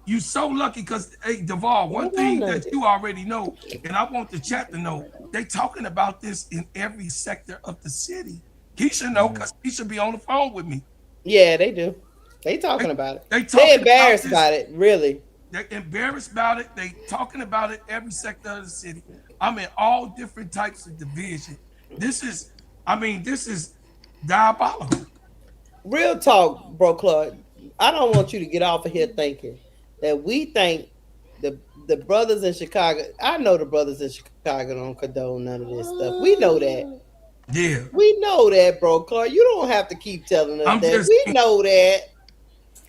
You so lucky because, hey, Duval, one thing that you already know, and I want the chat to know, they talking about this in every sector of the city. Keisha know because Keisha be on the phone with me. Yeah, they do. They talking about it. They embarrassed about it, really. They're embarrassed about it. They talking about it every sector of the city. I'm in all different types of division. This is diabolical. Real talk, bro, Claude. I don't want you to get off of here thinking that we think the brothers in Chicago. I know the brothers in Chicago don't condone none of this stuff. We know that. Yeah. We know that, bro, Claude. You don't have to keep telling us that. We know that.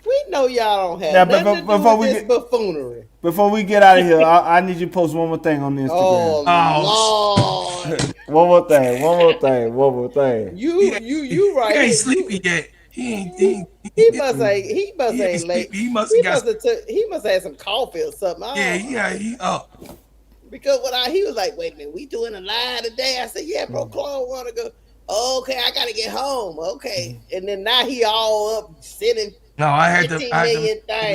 We know y'all don't have nothing to do with this buffoonery. Before we get out of here, I need you to post one more thing on Instagram. Oh, Lord. One more thing. You right. He ain't sleepy yet. He must ain't late. He must have had some coffee or something. He up. Because he was like, wait a minute, we doing a live today? I said, yeah, bro, Claude wanna go. Okay, I gotta get home. Okay. And then now he all up sitting. No, I had to we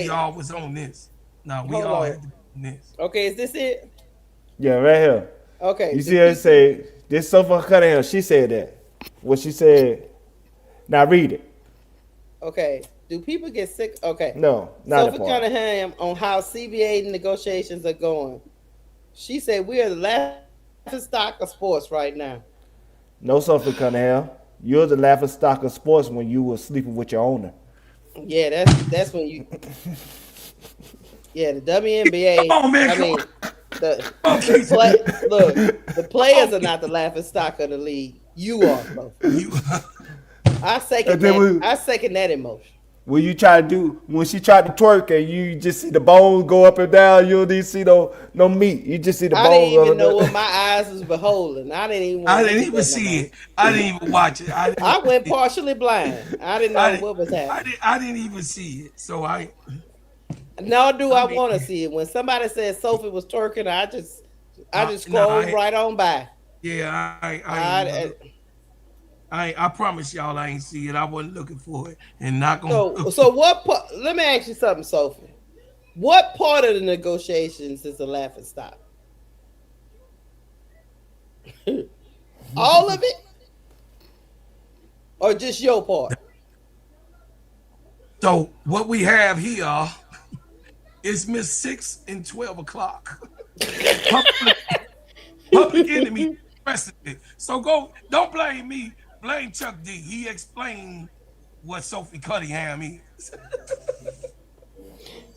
all was on this. No, we all had to be on this. Okay, is this it? Yeah, right here. Okay. You see her say, this Sophie Cunningham, she said that. What she said. Now read it. Okay. Do people get sick? Okay. No, not Sophie Cunningham on how CBA negotiations are going. She said, we are the laughing stock of sports right now. No, Sophie Cunningham. You're the laughing stock of sports when you were sleeping with your owner. Yeah, that's when you. Yeah, the WNBA. Come on, man. The players are not the laughing stock of the league. You are, bro. I second that emotion. When you try to do, when she tried to twerk and you just see the bones go up and down, you don't even see no meat. You just see the bones. I didn't even know what my eyes was beholding. I didn't even see it. I didn't even watch it. I went partially blind. I didn't know what was happening. I didn't even see it. So I want to see it. When somebody said Sophie was twerking, I just scrolled right on by. Yeah, I promise y'all I ain't see it. I wasn't looking for it and not gonna. So what? Let me ask you something, Sophie. What part of the negotiations is the laughing stock? All of it, or just your part? So what we have here is Miss 6 and 12 o'clock. Public enemy precedent. So don't blame me. Blame Chuck D. He explained what Sophie Cunningham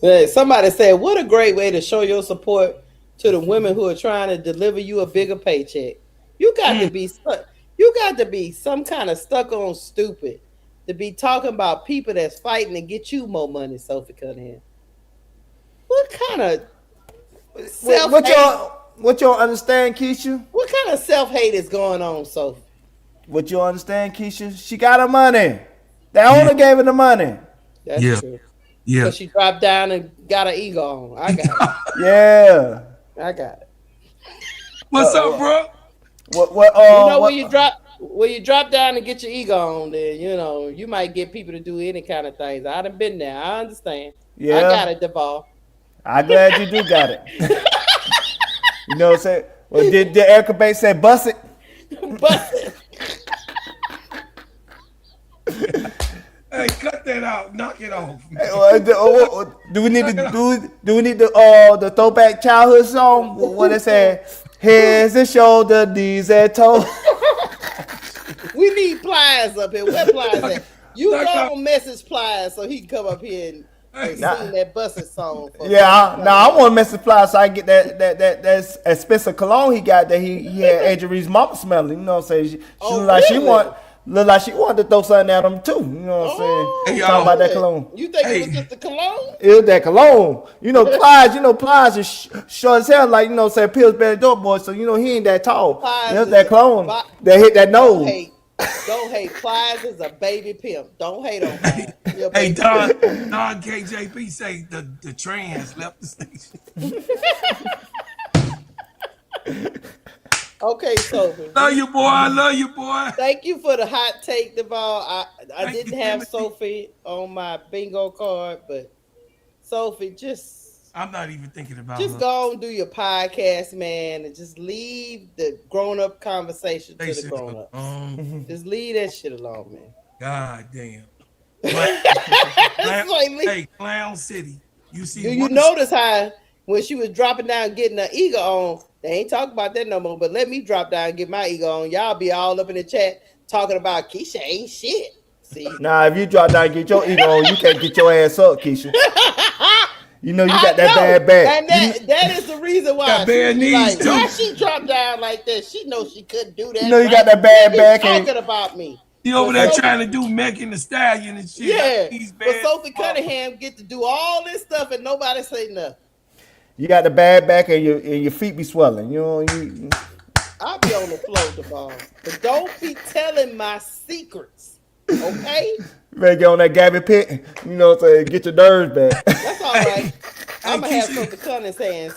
is. Somebody said, what a great way to show your support to the women who are trying to deliver you a bigger paycheck. You got to be some kind of stuck on stupid to be talking about people that's fighting to get you more money, Sophie Cunningham. What kind of self-hate? What you understand, Keisha? What kind of self-hate is going on, Sophie? What you understand, Keisha? She got her money. The owner gave her the money. That's true. Yeah. So she dropped down and got her ego on. I got it. Yeah. I got it. What's up, bro? When you drop down and get your ego on, then you might get people to do any kind of things. I done been there. I understand. Yeah. I got it, Duval. I'm glad you do got it. You know what I'm saying? Well, did Erica Bates say bust it? Bust it. Hey, cut that out. Knock it off. Do we need the throwback childhood song? What it said? Heads and shoulder, knees and toes. We need Pliers up here. Where Pliers at? You go on message Pliers so he can come up here and sing that busted song. I want to message Pliers so I get that expensive cologne he got that he had Angel Reese mama smelling. You know what I'm saying? look like she wanted to throw something at him too. You know what I'm saying? Hey, Talking about that Hey, cologne. you think Hey. it was just the cologne? It was that cologne. Plies is short as hell, like, say Pillsbury Dope Boy, so, he ain't that tall. Plies It was is that a- cologne Pli- that hit that Don't nose. hate. Don't hate. Plies is a baby pimp. Don't hate on Plies. He a Hey, baby Don pimp. KJP say the trans left the station. Okay, Sophie. Love you, boy. I love you, boy. Thank you for the hot take, Duval. I Thank didn't you, have Timothy. Sophie on my bingo card, but Sophie, I'm not even thinking about just her. go and do your podcast, man, and just leave the grown-up conversation to the grown-ups. Just leave that shit alone, man. God damn. That's like, Hey, Clown City. You see? do you notice how when she was dropping down getting her ego on, they ain't talking about that no more, but let me drop down and get my ego on. Y'all be all up in the chat talking about Keisha ain't shit. See? Nah, if you drop down and get your ego on, you can't get your ass up, Keisha. You know you got that bad back. And that is the reason why. Got bad knees, too. Why she dropped down like that? She knows she couldn't do that. You know you got that bad back. Talking about me. You over there trying to do Megan the Stallion and shit. Yeah, but Sophie Cunningham get to do all this stuff and nobody say nothing. You got the bad back and your feet be swelling. I'll be on the floor, Devon. But don't be telling my secrets. Okay? You better get on that Gabby Pit, get your nerves back. That's all right. I'm going to have Sophie Cunningham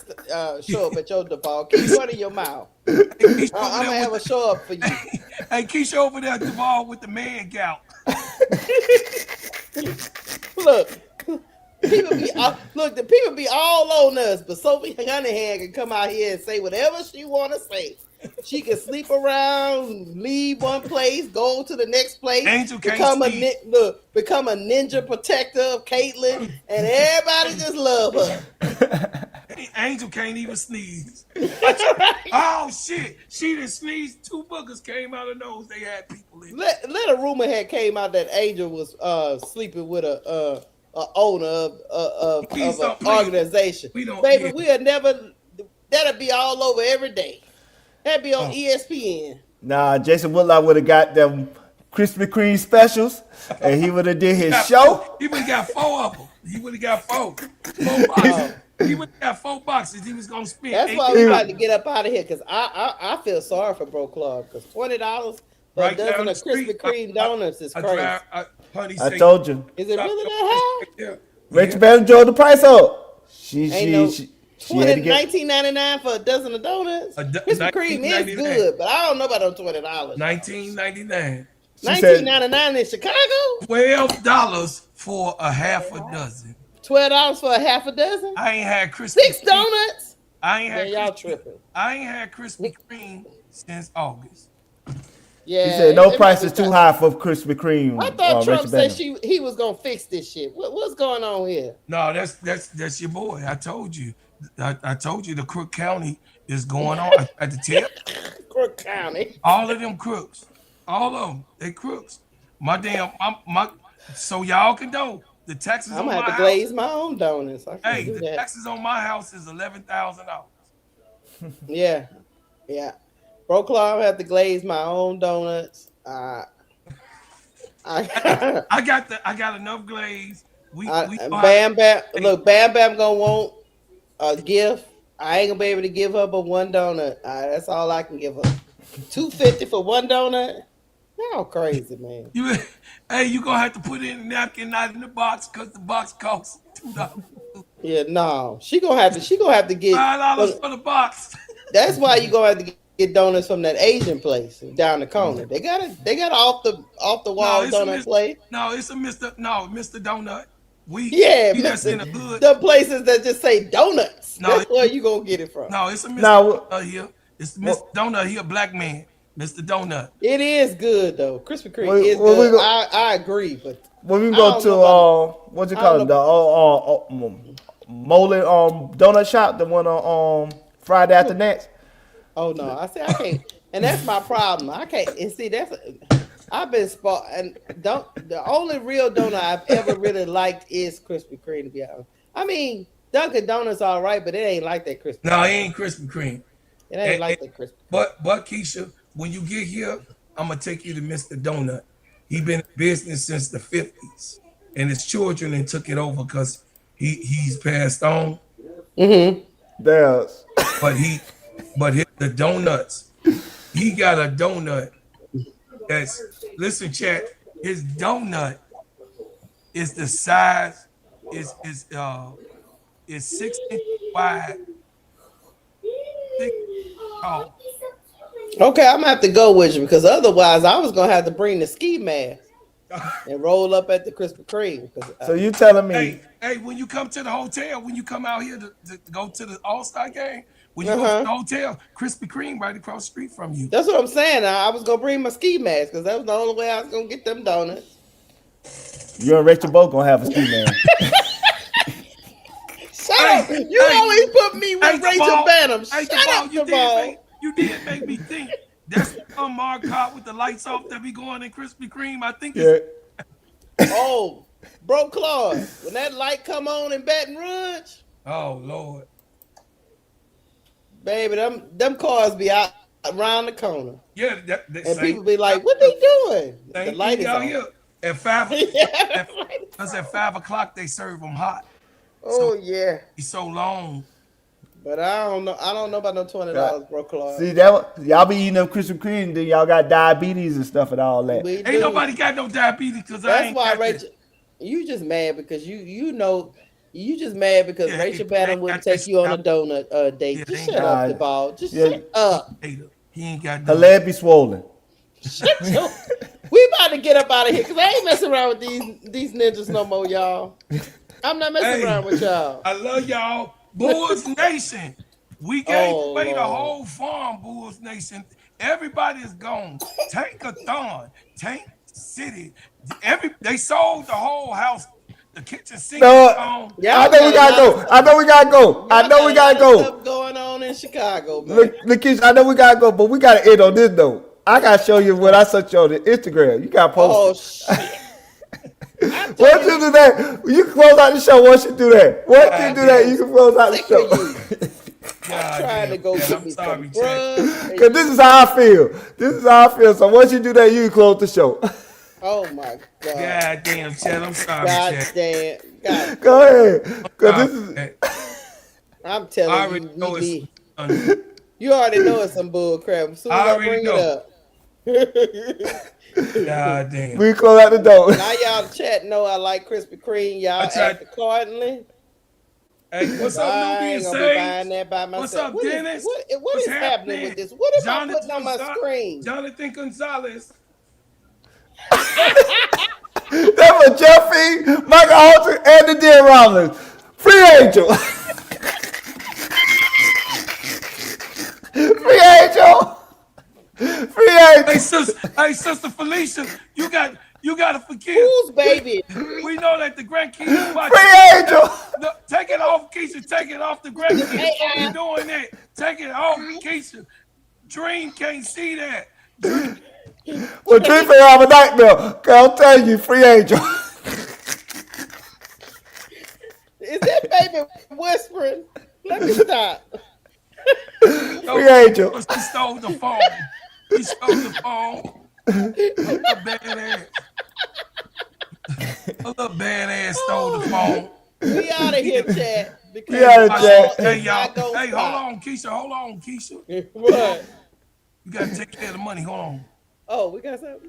show up at your Devon. Keep running your mouth. I'm going to have her show up for you. Hey, Keisha over there at the ball with the man gout. Look, the people be all on us, but Sophie Cunningham can come out here and say whatever she want to say. She can sleep around, leave one place, go to the next place, Angel become a ninja protector of Caitlyn, and everybody just love her. Angel can't even sneeze. Oh shit! She done sneezed. 2 boogers came out of nose. They had people in. Let a rumor had came out that Angel was sleeping with a owner of an organization. Baby, we'll never. That'll be all over every day. That'd be on ESPN. Nah, Jason Woodlock would have got them Krispy Kreme specials, and he would have did his show. He would have got 4 of them. He would have got 4 boxes. He would have got 4 boxes. He was gonna spend. That's why we about to get up out of here, because I feel sorry for Bro Clark, because $20 for a dozen of Krispy Kreme donuts is crazy. I told you. Is it really that high? Yeah. Rachel better drove the price up. She had to get $19.99 for a dozen of donuts. Krispy Kreme is good, but I don't know about them $20. $19.99. $19.99 in Chicago. $12 for a half a dozen. $12 for a half a dozen. I ain't had Krispy 6 donuts. I ain't had y'all tripping. I ain't had Krispy Kreme since August. Yeah, he said no price is too high for Krispy Kreme. I thought Trump said he was gonna fix this shit. What's going on here? No, that's your boy. I told you. I told you the Crook County is going on at the tip. Crook County. All of them crooks. All of them. They crooks. My so y'all can know the taxes I'm on my gonna have to house. glaze my own donuts. Hey, the taxes on my house is $11,000. Yeah. Bro Clark, I'm gonna have to glaze my own donuts. I got enough glaze. Bam Bam. Look, Bam Bam gonna want a gift. I ain't gonna be able to give her but one donut. That's all I can give her. $2.50 for one donut. Y'all crazy, man. You gonna have to put in a napkin, not in the box, because the box costs $2. Yeah, no. She gonna have to get $5 for the box. That's why you gonna have to get donuts from that Asian place down the corner. They got off the wall donut place. No, it's a Mr. Donut. We that's in the hood. The places that just say donuts. No, that's where you gonna get it from. No, it's a Mr. Donut here. It's Mr. Donut. He a black man. Mr. Donut. It is good though. Krispy Kreme is good. I agree, but when we go to what's it called, the Molin donut shop, the one on Friday after next. Oh no, I can't, and that's my problem. I can't. And see, I've been spoiled, and the only real donut I've ever really liked is Krispy Kreme. To be honest, I mean Dunkin' Donuts all right, but it ain't like that Krispy. No, it ain't Krispy Kreme. It ain't like that Krispy. But Keisha, when you get here, I'm gonna take you to Mr. Donut. He been in business since the 50s, and his children and took it over because he's passed on. Mm-hmm. There's. The donuts. He got a donut that's, listen, chat. His donut is the size is 6 inches wide, 6 tall. Okay, I'm gonna have to go with you because otherwise I was gonna have to bring the ski mask and roll up at the Krispy Kreme. So you telling me? Hey, when you come to the hotel, when you come out here to go to the All-Star game, when you go to the hotel, Krispy Kreme right across the street from you. That's what I'm saying. I was gonna bring my ski mask because that was the only way I was gonna get them donuts. You and Rachel both gonna have a ski mask. Shut up! You always put me with Rachel Banham. Shut up, Jamal. You did make me think. That's the unmarked car with the lights off that be going in Krispy Kreme. I think it's... Oh, bro, Claude, when that light come on in Baton Rouge. Oh, Lord. Baby, them cars be out around the corner. Yeah, and people be like, "What they doing?" The light is out on. here at 5. Because at 5 o'clock they serve them hot. Oh yeah, it's so long. But I don't know. I don't know about no $20, bro, Clark. See that y'all be eating up Krispy Kreme, then y'all got diabetes and stuff and all that. Ain't nobody got no diabetes because I ain't. That's why Rachel. You just mad because you know. You just mad because Rachel Banham wouldn't take you on a donut date. Just shut up, DeVal. Just shut up. He ain't got her leg be swollen. We about to get up out of here because I ain't messing around with these ninjas no more, y'all. I'm not messing around with y'all. I love y'all. Bulls Nation. We gave away the whole farm, Bulls Nation. Everybody is gone. Tank-a-thon, Tank City. They sold the whole house. The kitchen sink. I know we gotta go. I know we gotta go. I know we gotta go. Stuff going on in Chicago, man. Look, I know we gotta go, but we gotta end on this though. I gotta show you what I sent you on the Instagram. You gotta post. Oh shit! Once you do that, you can close out the show. Once you do that, you do that, you can close out the show. I'm trying to go get me some grub. Cause this is how I feel. So once you do that, you can close the show. Oh my God. God damn, Chad. I'm sorry, God damn. God. Go ahead. Cause this is. I'm telling you, you already know it's some bull crap. As soon as I bring it up. God damn. We close out the door. Now y'all chat know I like Krispy Kreme. Y'all act accordingly. Hey, what's up, Nubian Sage? What's up, Dennis? What is happening with this? What am I putting on my screen? Jonathan Gonzalez. That was Jeffy, Michael Alter, and the Dear Rollins. Free Angel. Free Angel. Free Angel. Hey, sister Felicia, you got to forgive. Who's baby? We know that the grandkids watch. Free Angel. No, take it off, Keisha. Take it off the grandkids. You're doing that. Take it off, Keisha. Dream can't see that. Well, Dream may have a nightmare. I'll tell you, Free Angel. Is that baby whispering? Let me stop. Free Angel. He stole the phone. He stole the phone. A badass. A little badass stole the phone. We out of here, Chad. We out of Chad. Hey, y'all. Hey, hold on, Keisha. What? You got to take care of the money. Hold on. Oh, we got something?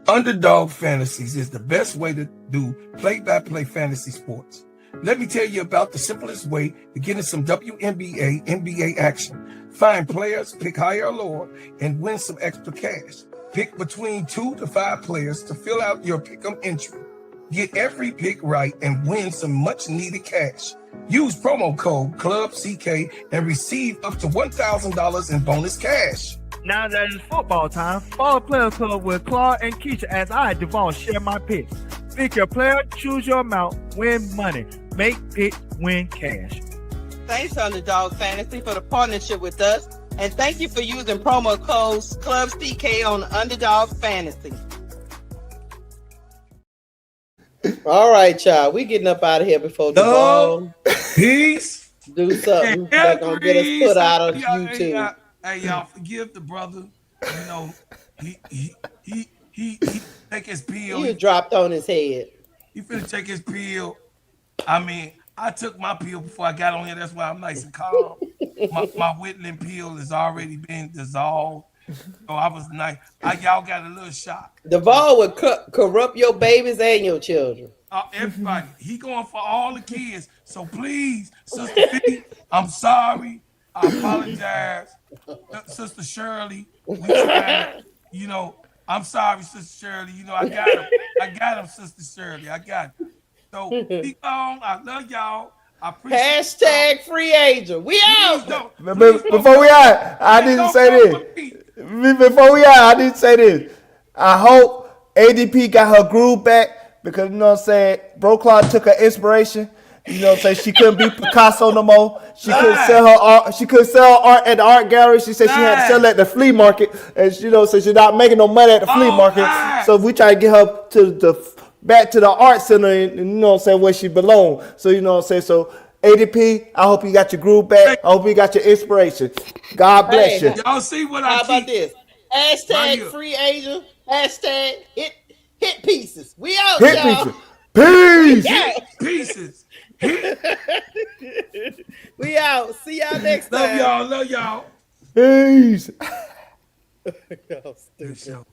Underdog Fantasies is the best way to do play-by-play fantasy sports. Let me tell you about the simplest way to get in some WNBA, NBA action. Find players, pick higher or lower, and win some extra cash. Pick between 2 to 5 players to fill out your pick'em entry. Get every pick right and win some much-needed cash. Use promo code CLUBCK and receive up to $1,000 in bonus cash. Now that it's football time, follow Players Club with Claude and Keisha as I, Devon, share my picks. Pick your player, choose your amount, win money. Make picks, win cash. Thanks, Underdog Fantasy, for the partnership with us. And thank you for using promo codes CLUBCK on Underdog Fantasy. All right, y'all. We getting up out of here before Devon. Peace. Do something that's going to get us put out of YouTube. Hey, y'all, forgive the brother. you know, he take his pill. You dropped on his head. He finna take his pill. I mean, I took my pill before I got on here. That's why I'm nice and calm. My whittling pill has already been dissolved. So I was nice. Y'all got a little shock. Duval would corrupt your babies and your children. Everybody, he going for all the kids. So please, Sister B, I'm sorry. I apologize. Sister Shirley, we tried. You know, I'm sorry, Sister Shirley. You know, I got him. I got him, Sister Shirley. I got him. So be on. I love y'all. I appreciate Hashtag free agent. We out. Before we out, I need to say this. Before we out, I need to say this. I hope ADP got her groove back because, you know what I'm saying, Bro Claude took her inspiration. You know what I'm saying? She couldn't be Picasso no more. She couldn't sell her art. She couldn't sell art at the art gallery. She said she had to sell at the flea market. And, you know, so she's not making no money at the flea market. So we try to get her to back to the art center and, you know what I'm saying, where she belongs. So, you know what I'm saying? So, ADP, I hope you got your groove back. I hope you got your inspiration. God bless you. Y'all see what How about this? Hashtag free agent. Hashtag hit pieces. We out, hit y'all. Pieces. Pieces. We out. See y'all next time. Love y'all. Peace. Y'all stupid.